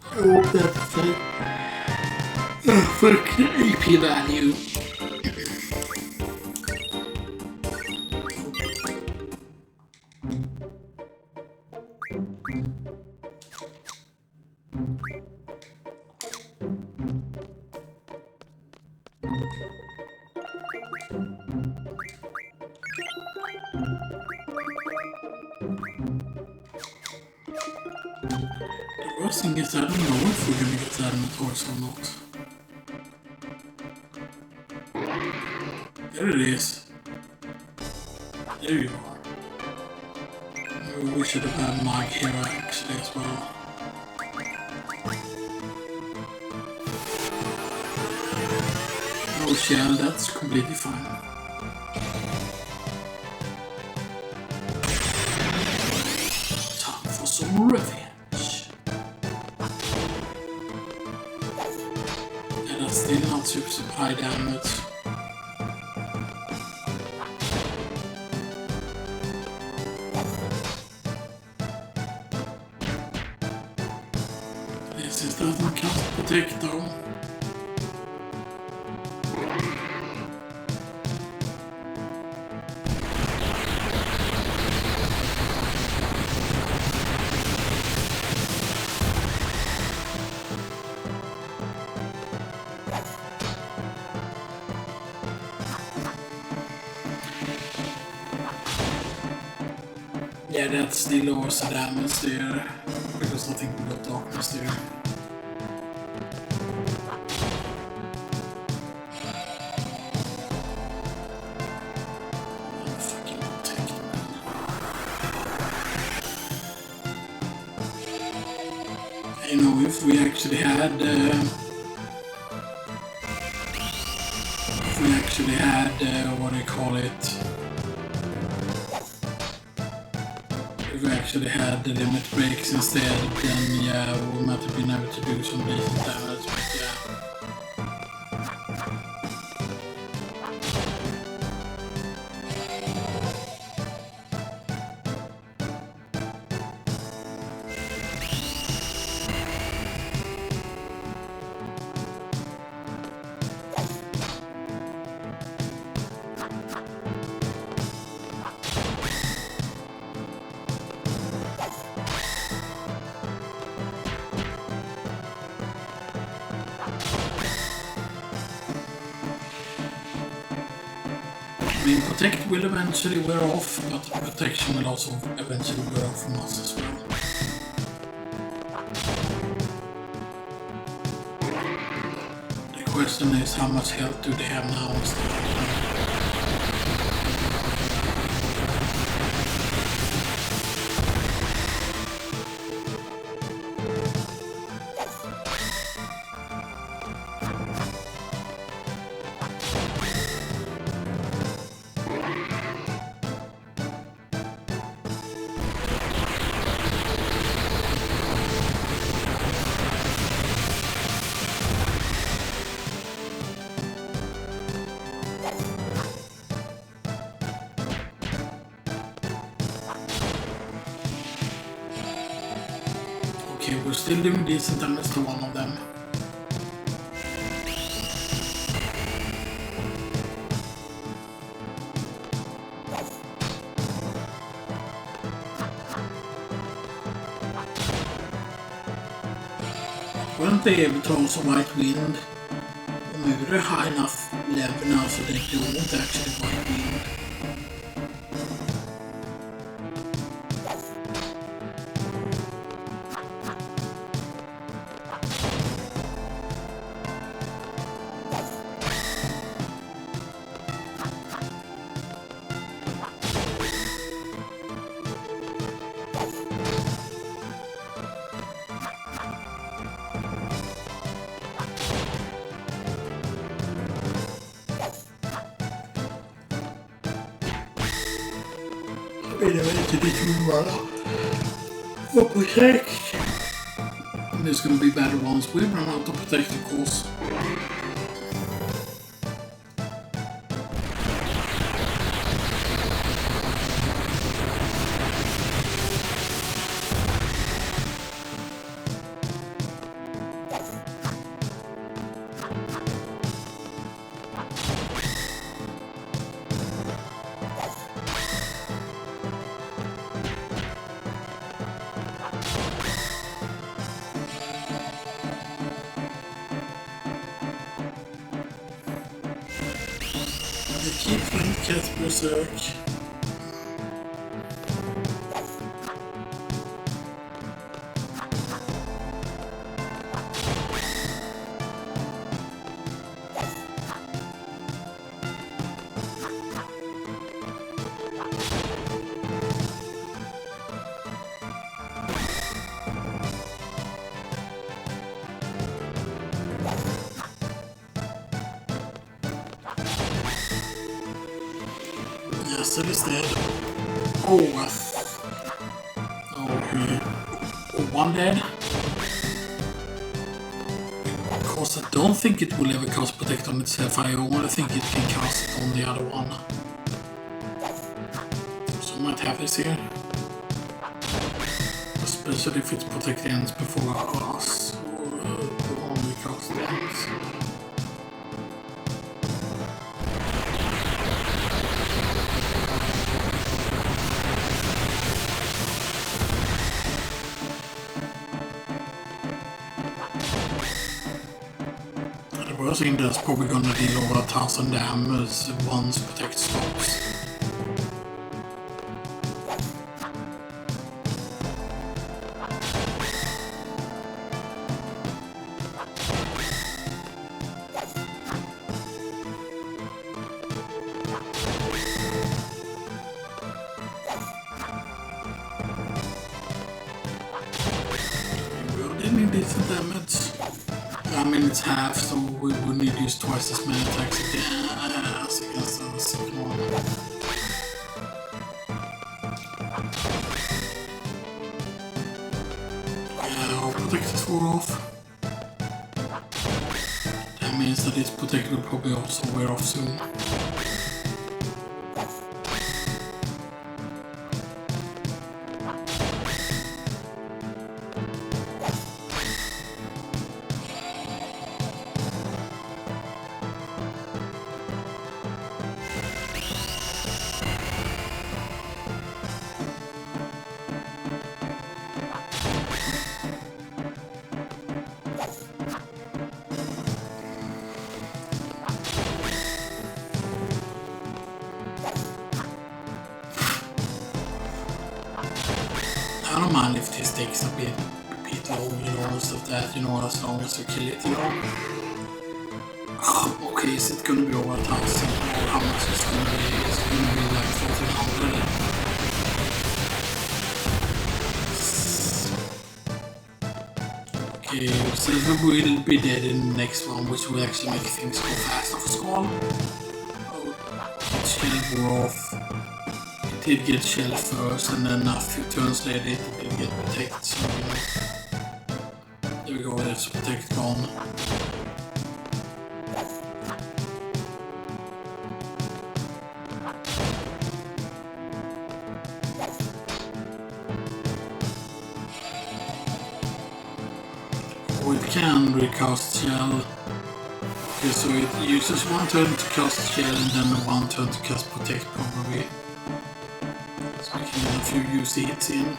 I hope that's it. Fuck AP value. The worst thing is I don't know if we're gonna get that in the torso or not. There it is. There you are. Maybe we should have had Mike here actually as well. Oh shell, that's completely fine. Time for some revenge. And that's still not super high damage. This doesn't count protect though. Yeah, that still lowers the damage there, because I think we got darkness there. I'm fucking protected, man. You know, if we actually had actually had, what do you call it? If we actually had the limit breaks instead, then yeah, we might have been able to do some decent damage, but yeah. I mean, protect will eventually wear off, but protection will also eventually wear off from us as well. The question is, how much health do they have now and stuff. Okay, we're still doing decent damage to one of them. Weren't they able to also white wind? Or maybe they're high enough level now so they don't actually white wind. What protect? And there's gonna be better ones. We've run out of protect, of course. Keep Cat Berserk. Yes, it is dead. Oh, one dead. Of course, I don't think it will ever cast protect on itself. I only think it can cast it on the other one. So I might have this here. Especially if its protect ends before a class, or the only cast ends. I think that's probably gonna deal over 1000 damage once protect stops. We're dealing decent damage. I mean, it's half, so we would need to use twice as many attacks again. this protect will probably also wear off soon. I don't mind if this takes a bit long, you know, and stuff that, you know, as long as you kill it, you know. Okay, is it gonna be over 1,000 or how much is it gonna be? Is it gonna be like 1,400? Okay, Silver will be dead in the next one, which will actually make things go faster for Squall. Oh, shell wore off. It did get shell first, and then a few turns later it did get protect, so you know. There we go, that's protect gone. It can recast shell. Okay, so it uses one turn to cast shell and then one turn to cast protect probably. So we can get a few UC hits in.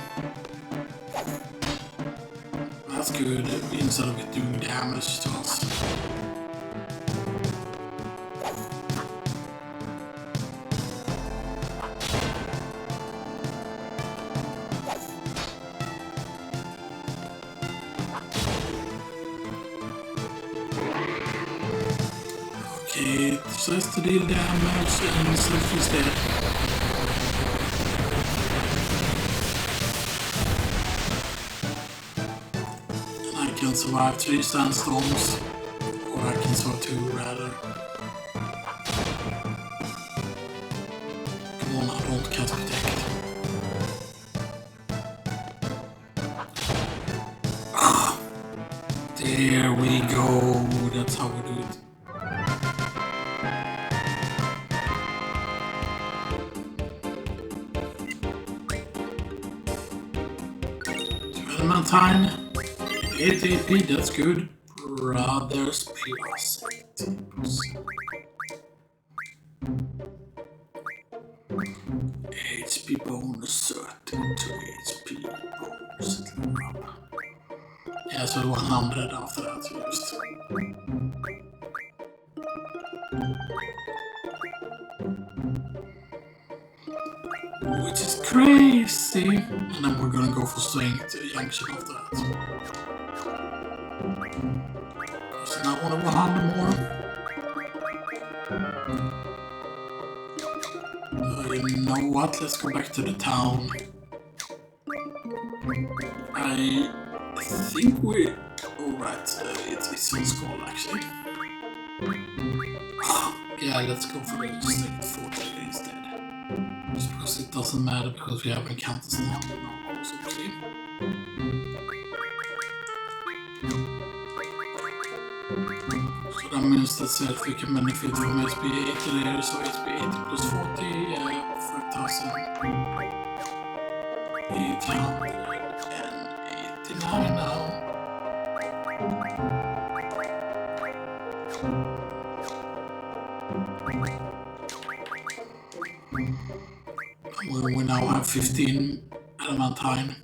That's good, instead of it doing damage to us. Okay, it says to deal damage and Sylph is dead. And I can survive 3 sandstorms, or I can survive 2 rather. Come on, I don't cast protect. There we go, that's how we do it. Time 8 AP, that's good. Brothers plus 80%. HP bonus 13 to HP bonus. Yeah, so 100 after that used. Which is crazy. And then we're gonna go for strength junction after that. So now I want 100 more. You know what? Let's go back to the town. I think we. Alright, it's on Squall actually. Yeah, let's go for the strength 40 instead. Just because it doesn't matter because we have encounters now. Also, okay. So that means that Sylph we can benefit from HP 80 there, so HP 80 plus 40, yeah, 5,889 now. We now have 15 adamantine.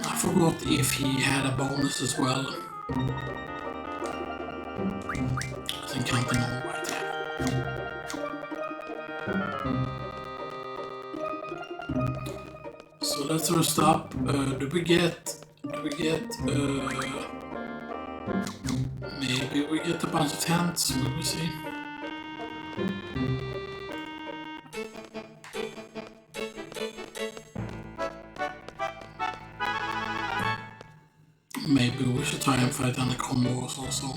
I forgot if he had a bonus as well. I think counting on right there. So let's rest up. Do we get maybe we get a bunch of tents, we will see. Maybe we should try and fight Anaconduars also.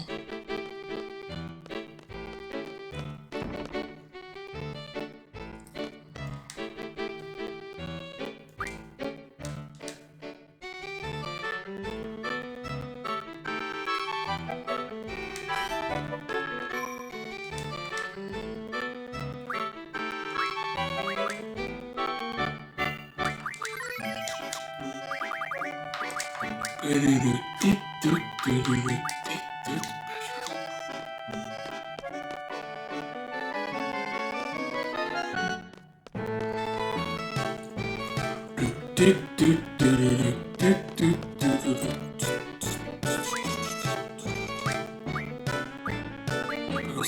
Because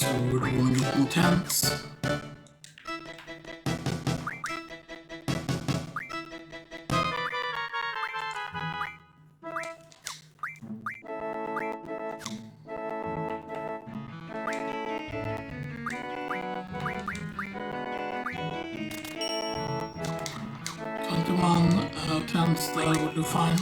I would want to get more tanks. Tents there would do fine.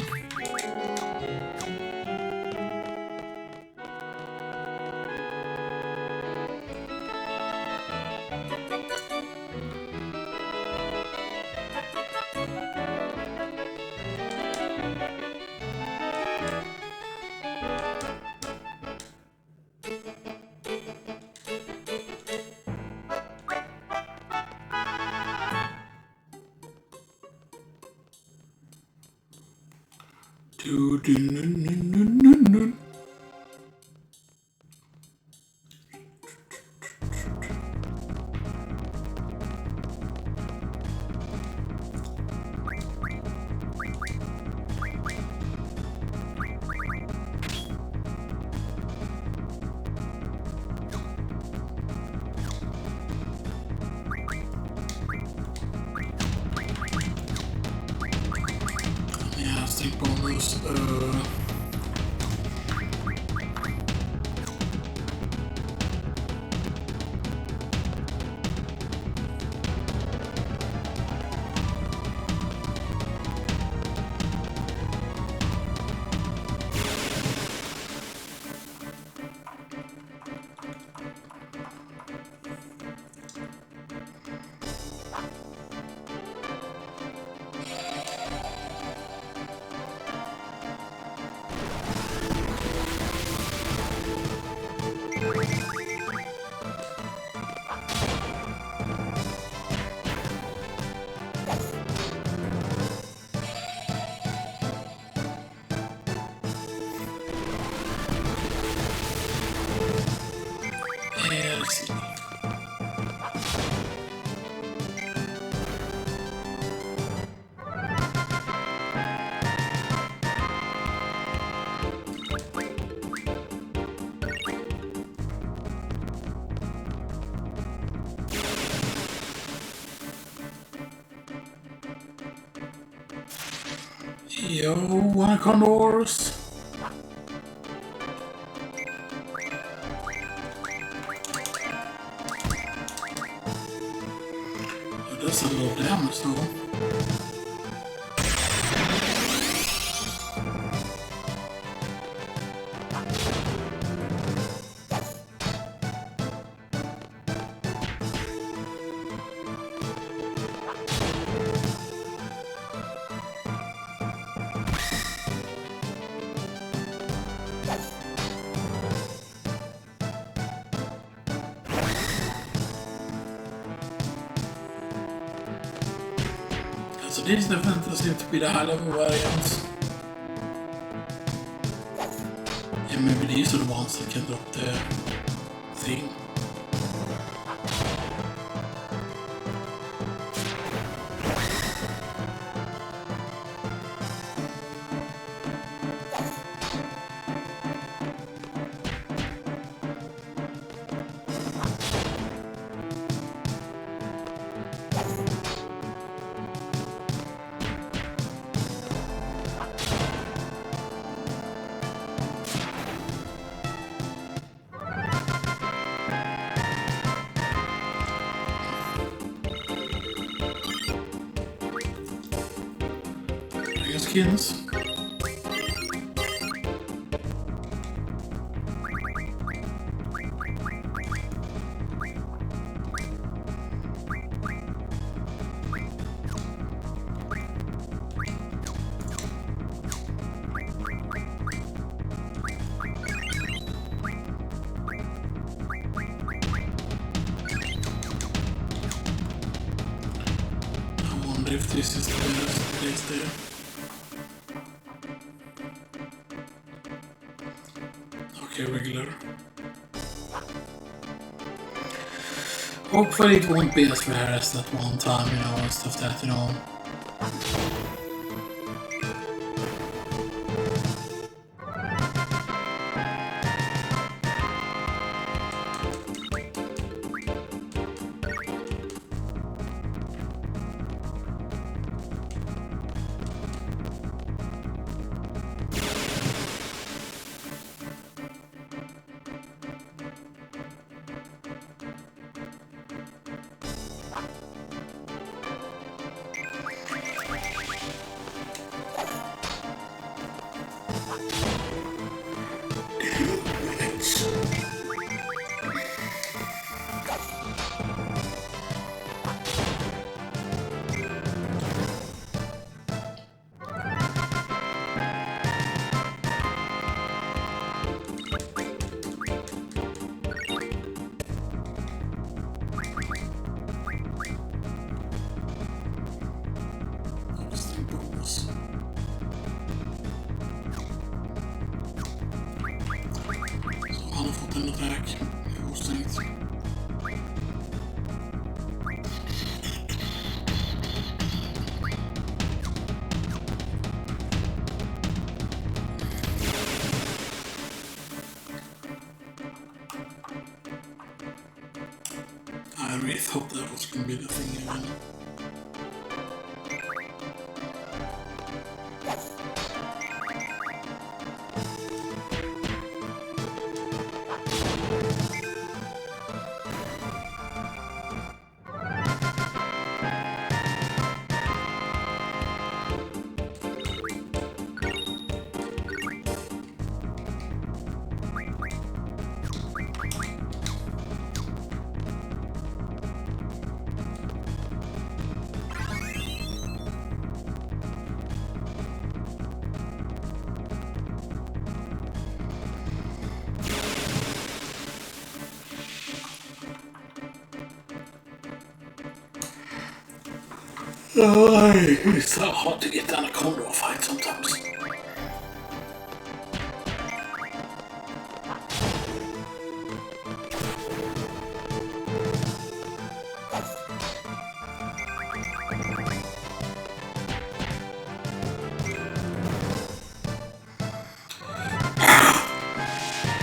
Yeah, stick bonus. Yo, Anaconduars! That does a lot of damage though. So these definitely seem to be the high level variants. And maybe these are the ones that can drop the thing. Skins. I wonder if this is the best place there. like a regular. Hopefully it won't be as rare as that one time, you know, and stuff that, you know. I really thought that was going to be the thing again. Oh, it's so hard to get Anaconduar fight sometimes.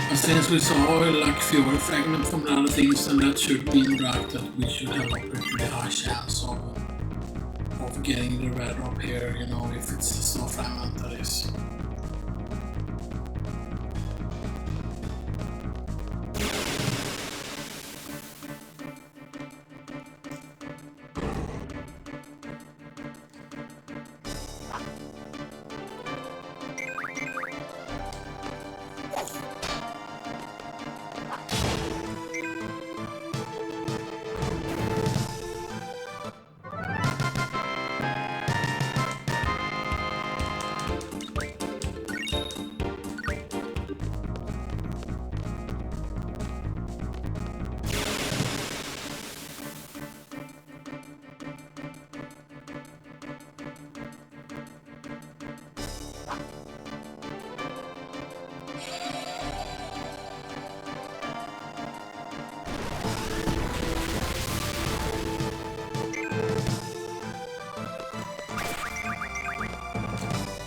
And since we saw like fewer fragments from the other things, then that should mean right that we should have a pretty high chance of getting the red up here, you know, if it's the Star Fragment that is.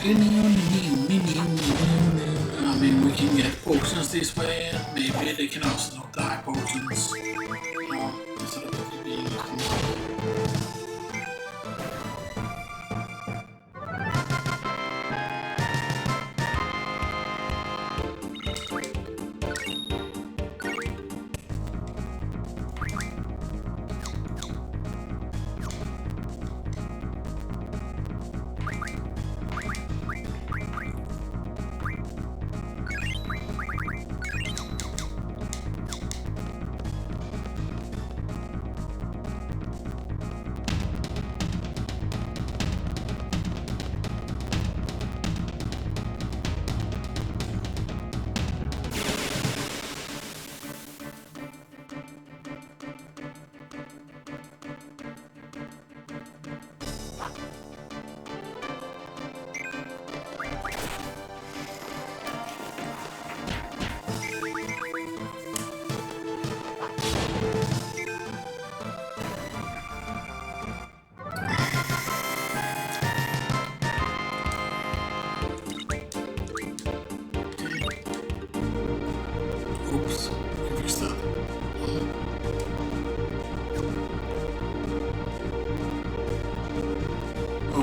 I mean, we can get potions this way, and maybe they can also not die potions. You know, instead of it being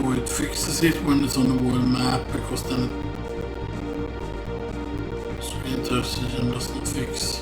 or it fixes it when it's on the world map, because then screen transition does not fix.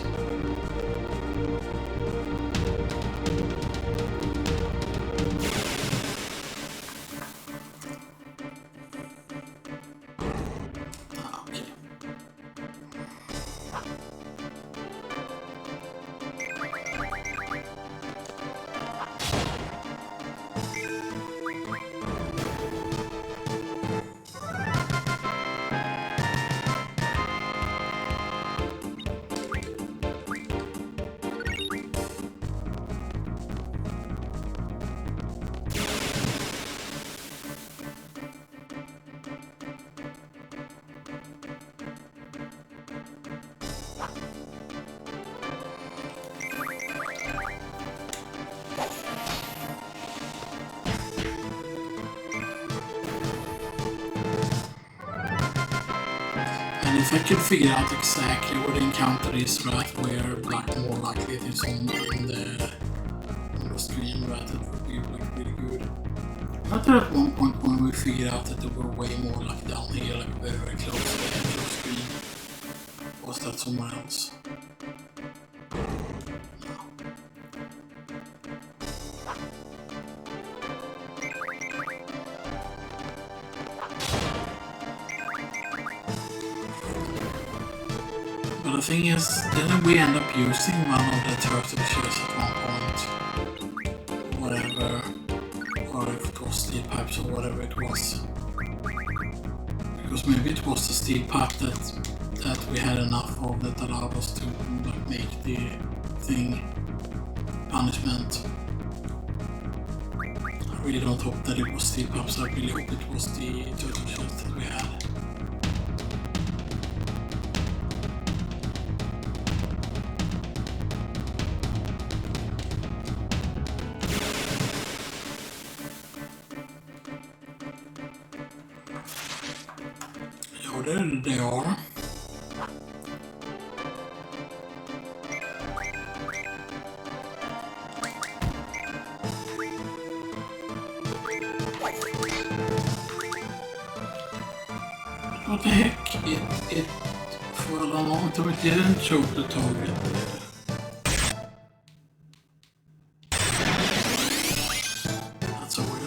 And if I could figure out exactly where the encounter is, right, where like more likely it is on the screen, right, it would be like really good. Not at one point when we figured out that they were way more like down here, like very, very close to the edge of the screen. Or was that somewhere else? But the thing is, didn't we end up using one of the turtle shells at one point? Whatever, or if it was steel pipes or whatever it was. Because maybe it was the steel pipe that we had enough of that allowed us to like, make the thing punishment. I really don't hope that it was steel pipes, I really hope it was the turtle shells that we had. There they are. What the heck? It for a long time it didn't show the target. That's so weird.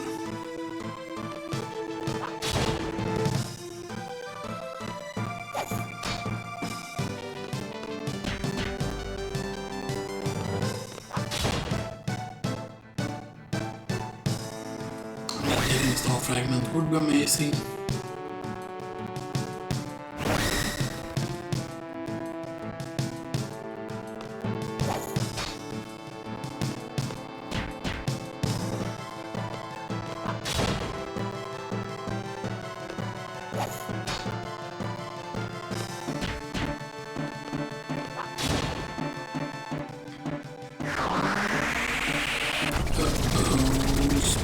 Star Fragment would be amazing.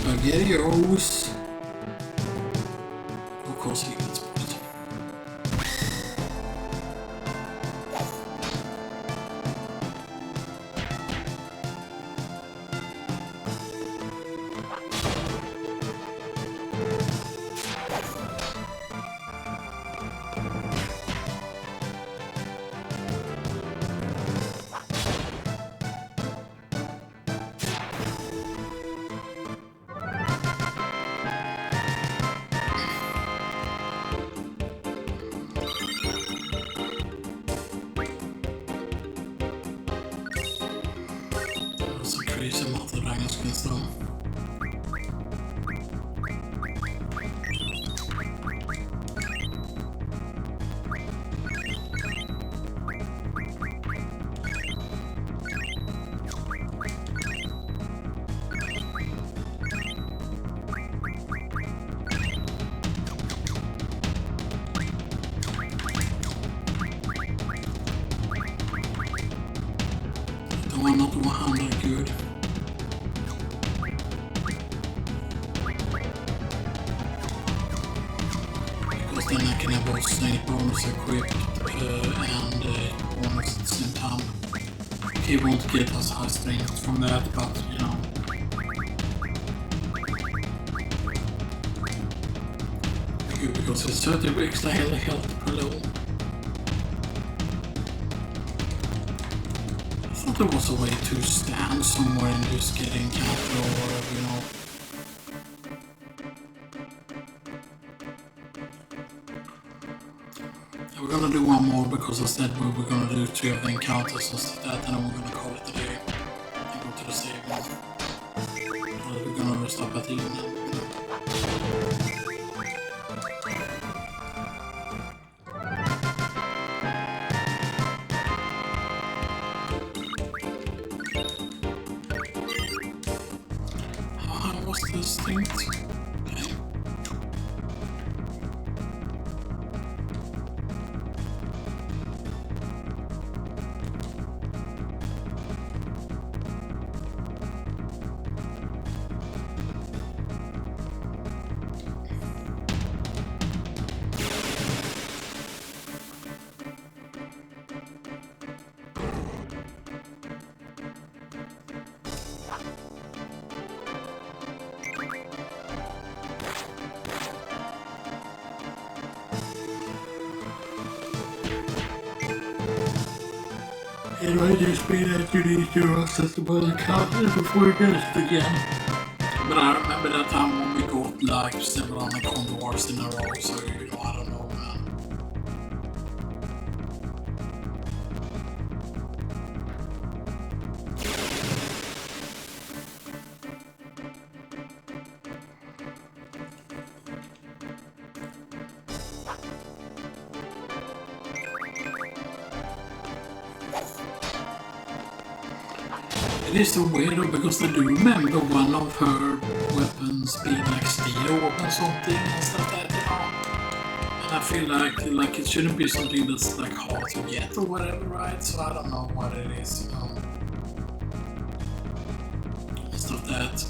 SpaghettiOs. Of course he gets spotted. Some of the Dragon Fangs though. The one not 100 good. Then I can have both snake bonus equipped and bonus at the same time. He won't get as high strength from that, but you know. good because it's 30 extra health per level. I thought there was a way to stand somewhere and just get encounter or whatever, you know. We're gonna do one more because I said we were gonna do 2 of the encounters and stuff like that, and then we're gonna call it a day and go to the save one. We're gonna stop at the evening. How was this thing? It might just be that you need to access the button counter before you get it again. But I remember that time when we got like several Anaconduars in a row, so you know, I don't know, man. It is so weird though, because I do remember one of her weapons being like steel or something and stuff like that, you know. And I feel like it shouldn't be something that's like hard to get or whatever, right? So I don't know what it is, you know. And stuff like that.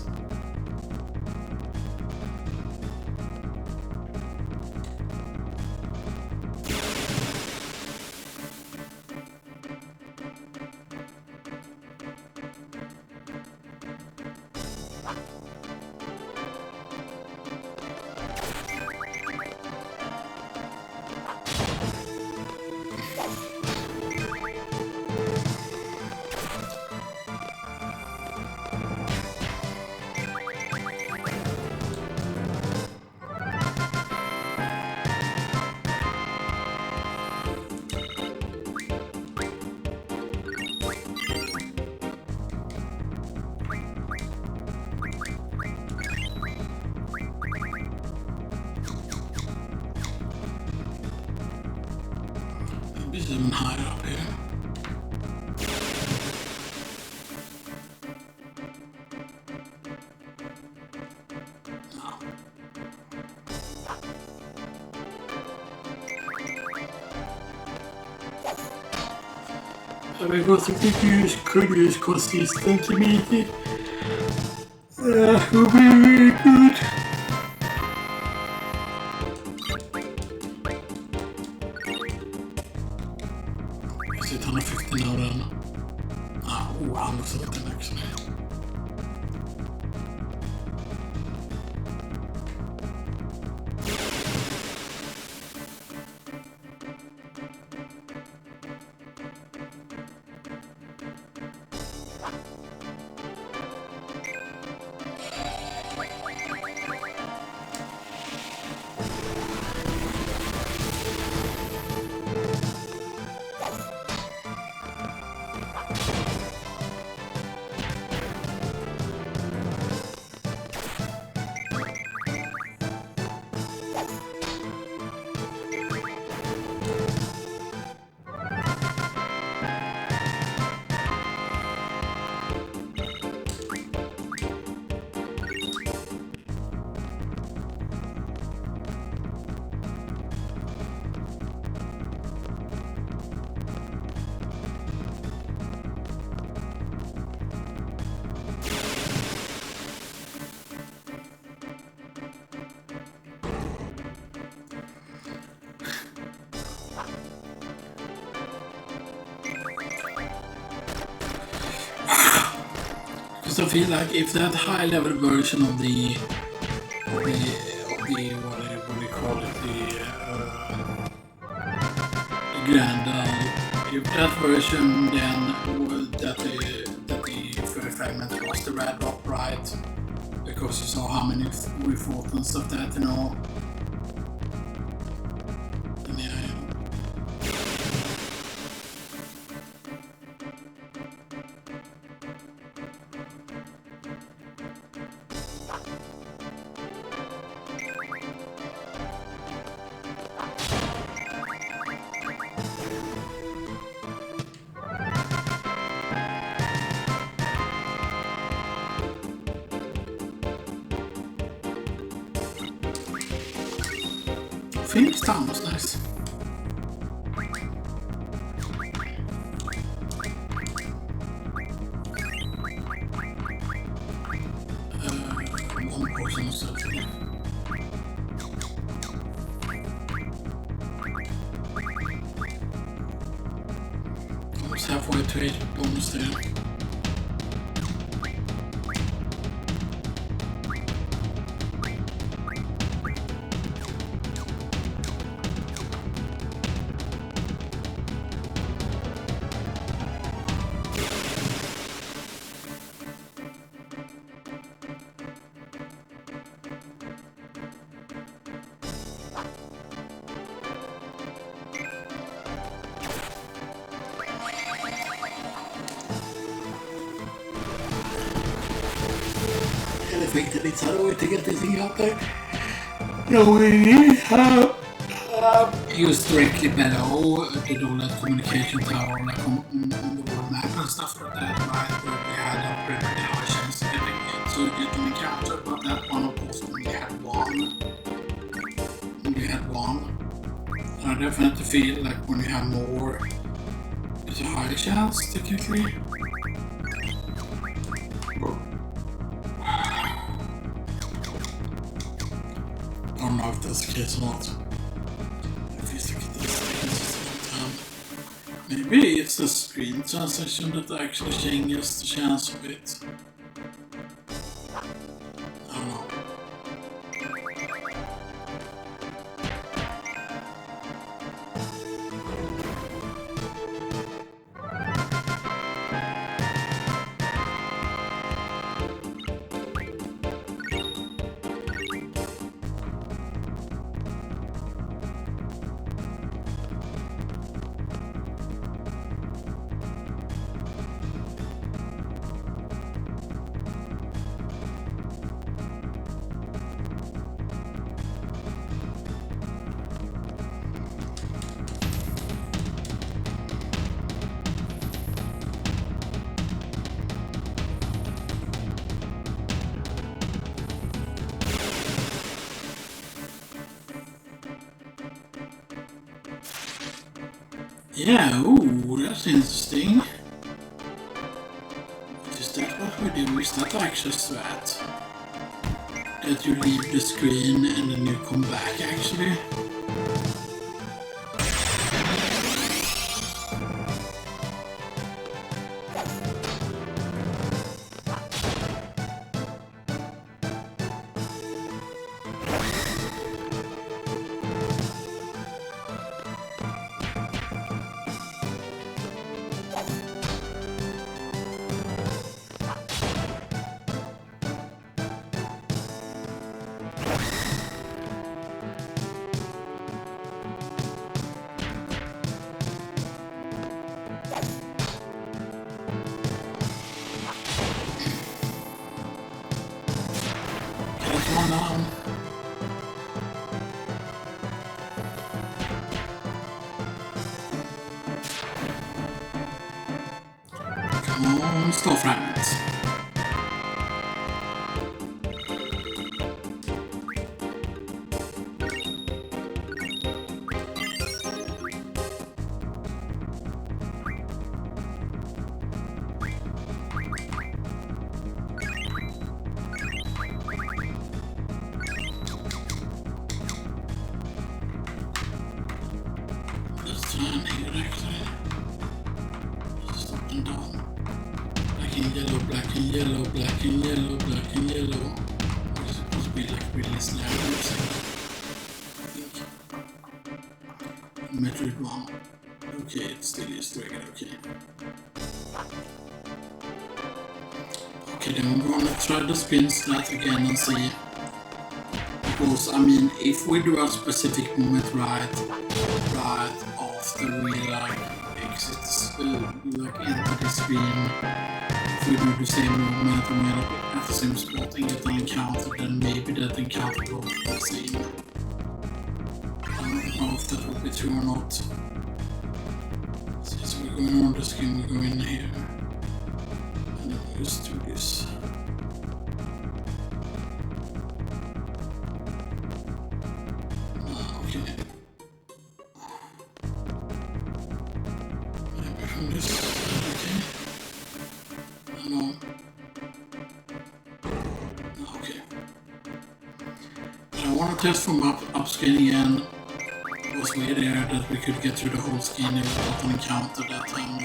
It's even higher up here. No. Because if you could use consistent immediately, that would be really good. Is it 150 now then? Ah, 130 actually. Because I feel like if that high level version of the what do you call it, the Grendel. If that version, then that the FFVIII Fragment was the red droprate, because you saw how many we fought and stuff that, you know. And yeah. Phoenix Town was nice. One person or something. Almost halfway to 8 bonus there. Effekten lite såhär, oj, tänker att det är out there. No, we have used directly below the Dolet communication tower, like on the world map and stuff like that, right? Where we had upgraded the high chance of getting it, so you can encounter, but that one of course only had one. Only had one. And I definitely feel like when you have more, it's a higher chance, technically. I don't know if that's the case or not. Maybe it's the screen transition that actually changes the chance of it. I don't know. Yeah, ooh, that's interesting. Is that what we do? Is that actually strat? That you leave the screen and then you come back actually? Come on. Come on, Star Fragments. Here actually. Just up and down. Black and yellow, black and yellow, black and yellow, black and yellow. It's supposed to be like really slow. Metroid 1. Okay, it still is Dragon, okay. Okay, then we're gonna try the spin stat again and see. Because, I mean, if we do a specific moment right after we like exit, like enter the screen, if we do the same movement and we're at the same spot and get an encounter, then maybe that encounter will be the same. I don't know if that will be true or not. Since we're going on the screen, we go in here. And then we just do this. Okay. Maybe from this. Okay. No. Okay. But I want to test from up screen again. It was way there that we could get through the whole screen without an encounter that time.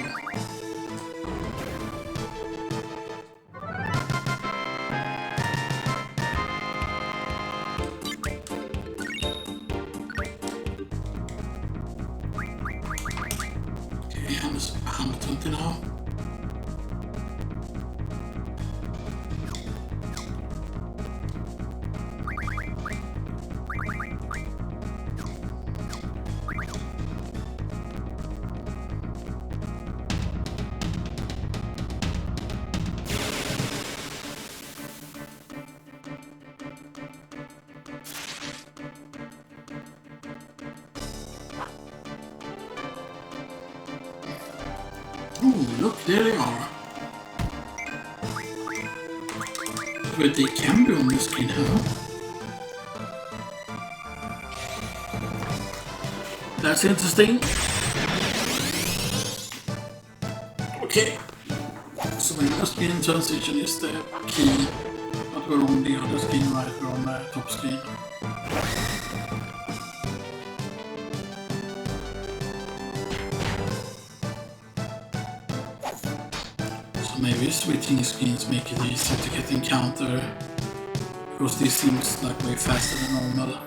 Okay, 120 now. Oh, look, there they are. But they can be on the screen, huh? That's interesting. Okay. So the last screen transition is the key. But we're on the other screen, right? We're on the top screen. Maybe switching screens make it easier to get encounter, because this seems like way faster than normal.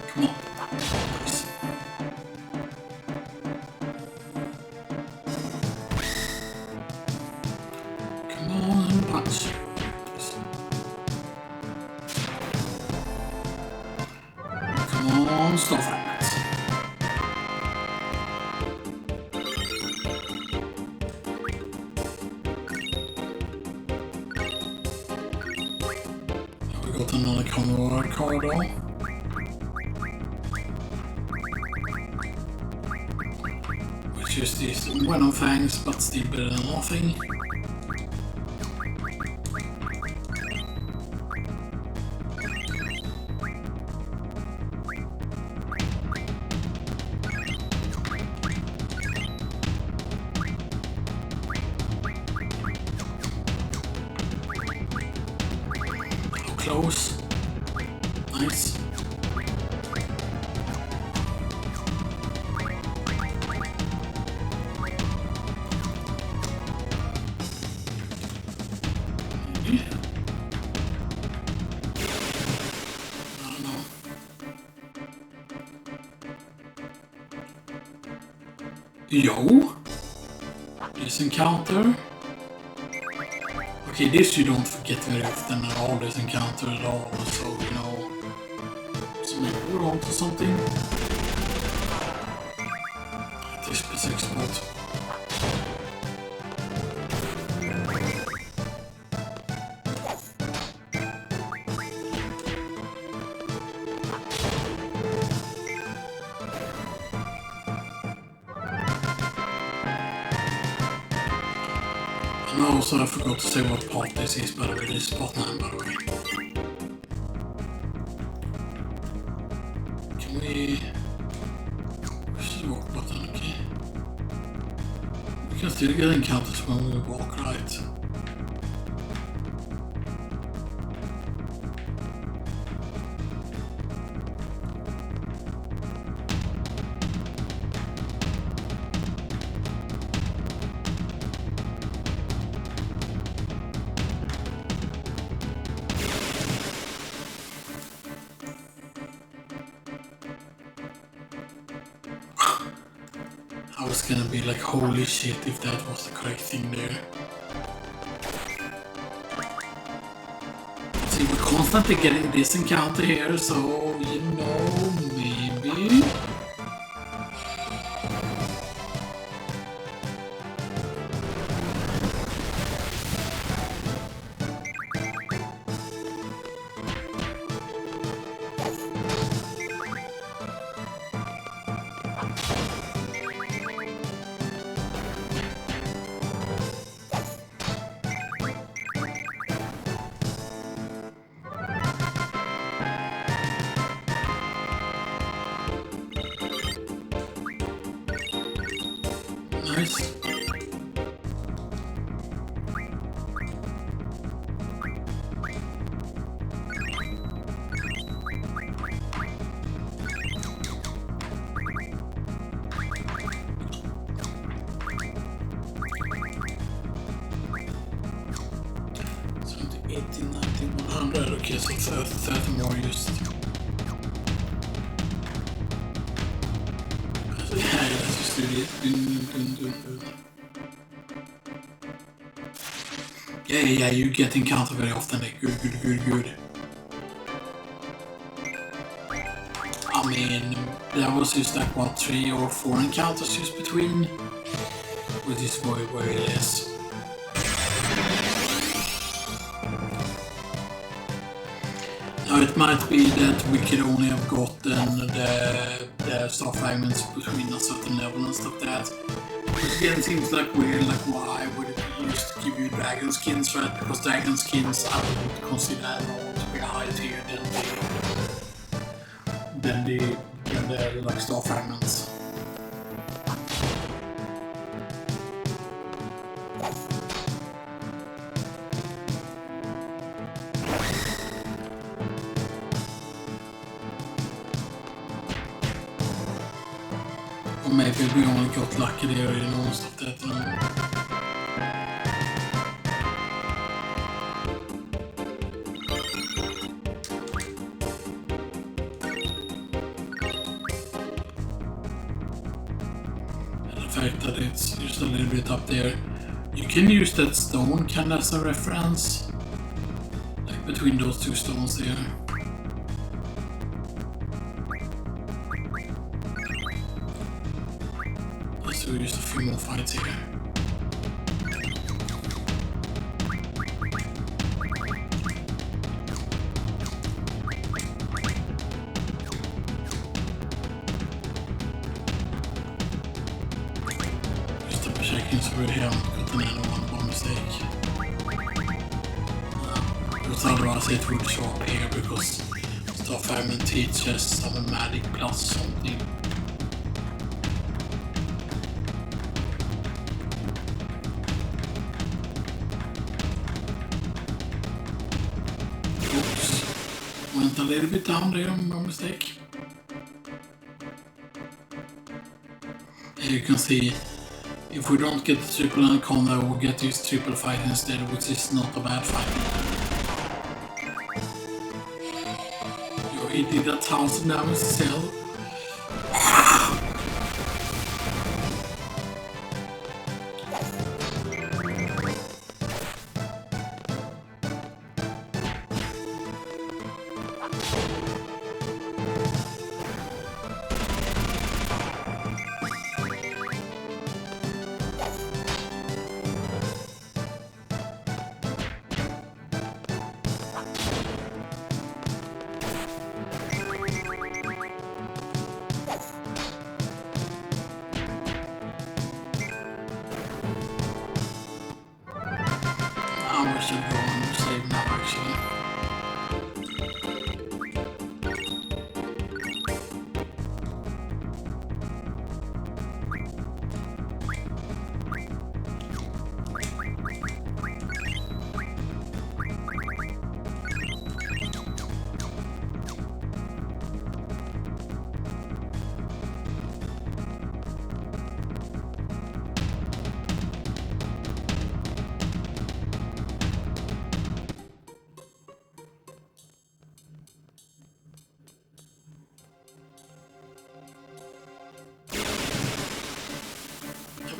Come on. Nice. Punch. Come on, Star Fragments. Now we got another Anaconduars corridor. Which is this Dragon Fangs, but still better than nothing. Close. Nice. Maybe. I don't know. Yo! This encounter. Okay, this you don't forget very often at all, this encounter at all, so you know. So maybe we're on to something. At this specific spot. And also I forgot to say what part this is, by the way, this is part 9, by the way. Can we... This is the walk button, okay. We can still get encounters when we walk, right? was gonna be like, holy shit, if that was the correct thing there. See, we're constantly getting this encounter here, so, you know, maybe... Nice. So 80, 90, 100, okay, so 30 more used. So yeah, let's just do this. Yeah, you get encountered very often. Good. I mean, that was just like, what, 3 or 4 encounters just between? Which is very less. Now it might be that we could only have gotten the Star Fragments between a certain level and stuff like that. Which again seems like weird, like why would it used to give you dragon skins, right? Because dragon skins I would consider at all to be a higher tier than the like Star Fragments. Or maybe we only got lucky there, you know, stuff like that. The fact that it's just a little bit up there. You can use that stone kind of as a reference, like between those 2 stones there. Let's do just a few more fights here. So we haven't gotten anyone by mistake. Because otherwise it would show up here because Star Fragment teaches some magic plus something. Oops. Went a little bit down there by mistake. Here you can see if we don't get the triple Anaconda, we'll get this triple fight instead, which is not a bad fight. Yo, he did 1,000 damage still.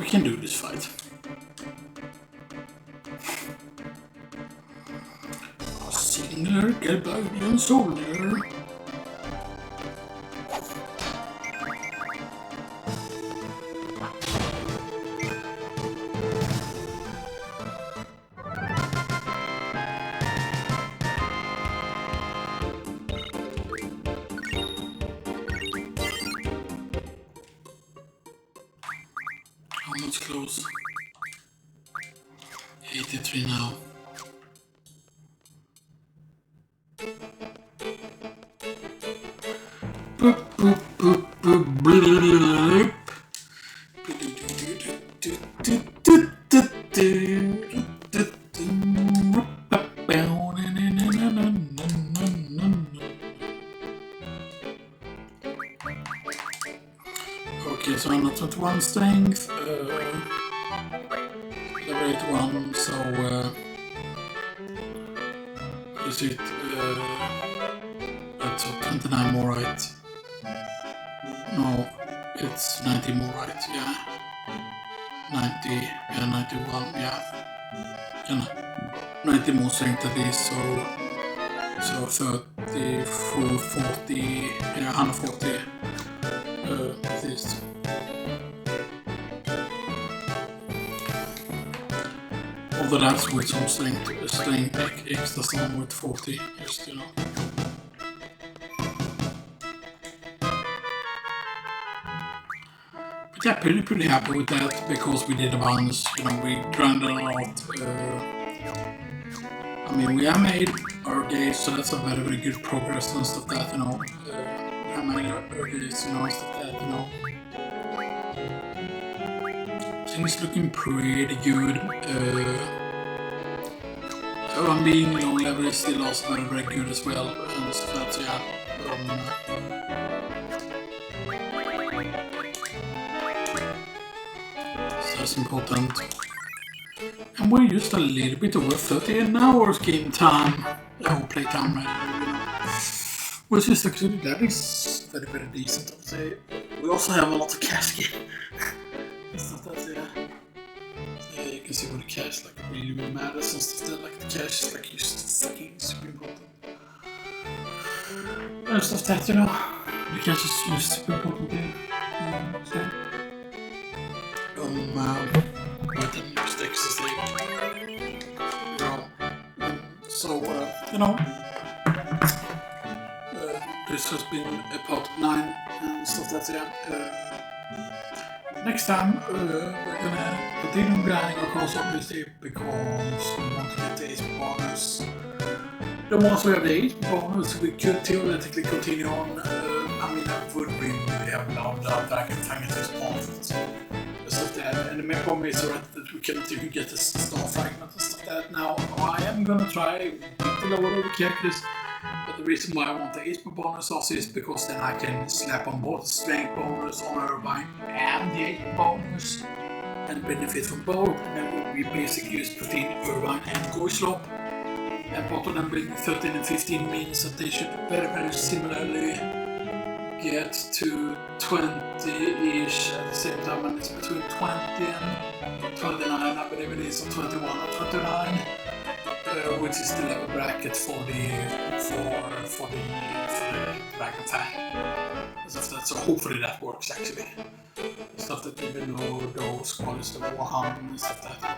can do this fight. A singular Galbadian soldier. Close. 83 now. Boop, boop, boop, boop, bloop. Okay, so I'm at 21 strength. Level 81, so is it that's 29 more, right? No, it's 90 more, right? Yeah, 90, yeah, 91, yeah, 90 more strength at least, so 30, 40, yeah, 140 at least. Although that's with some strength extra some with 40, just, you know. But yeah, pretty happy with that, because we did a bonus, you know, we grinded a lot. I mean, we have made our gauge, so that's a very good progress and stuff that, you know. We have made our gauge, you know, and stuff that, you know. Things looking pretty good. I'm being low level is still also very good as well, and so that's, yeah. So that's important. And we're just a little bit over 13 hours game time, play time right now, which is actually, that is very decent, I would say. We also have a lot of cash game. You can see what the cash like really matters and stuff that, like the cash is like just fucking super important. And stuff that, you know, the cash is just super important here. But then just extra thing. So, you know, this has been a part 9 and stuff that's, yeah. Next time, we're gonna continue grinding, of course, obviously, because we want to get the HP bonus. Then once we have the HP bonus, we could theoretically continue on. I mean, that would be really have now the Dragon Fangs response and stuff that. And the main problem is that we cannot even get the Star Fragment and stuff like that. Now, I am gonna try to lower all the characters. But the reason why I want the HP bonus also is because then I can slap on both the strength bonus on Irvine and the HP bonus and benefit from both. And then we basically just put in Irvine and Goislop. And both of them being 13 and 15 means that they should very similarly get to 20-ish at the same time, and it's between 20 and 29, I believe it is, or 21 or 29. Which is the level bracket for the Dragon Fang. So hopefully that works actually. Stuff that even though Squall is level 100 and stuff that,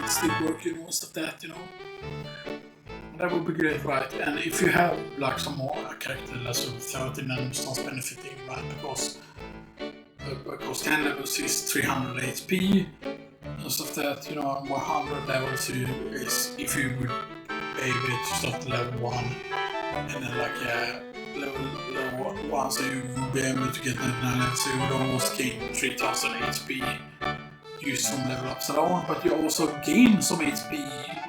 it's still working and stuff that, you know. That would be great, right? And if you have like some more character less than 13 and starts benefiting, right? Because 10 levels is 300 HP. And stuff that, you know, 100 levels is if you would be able to start level 1 and then like level 1, so you would be able to get 99 levels, so you would almost gain 3000 HP used from level ups and on, but you also gain some HP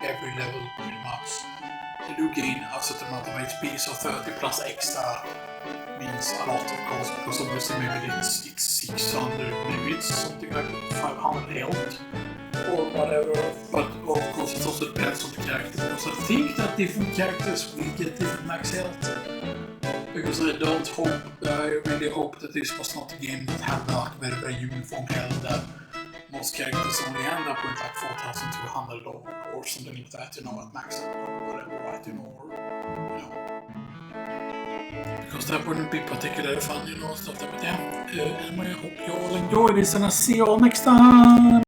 every level pretty much. You do gain a certain amount of HP, so 30 plus extra means a lot, of course, because obviously maybe it's 600, maybe it's something like 500 health or whatever, but of course it also depends on the character, because I think that different characters will get different max health, because I really hope that this was not a game that had like very uniform health, that most characters only end up with like 4,200 or something like that, you know, at max or whatever, right, you know, or, you know. Because that wouldn't be particularly fun, you know, stuff like that. But yeah, anyway, I hope you all enjoy this and I'll see you all next time.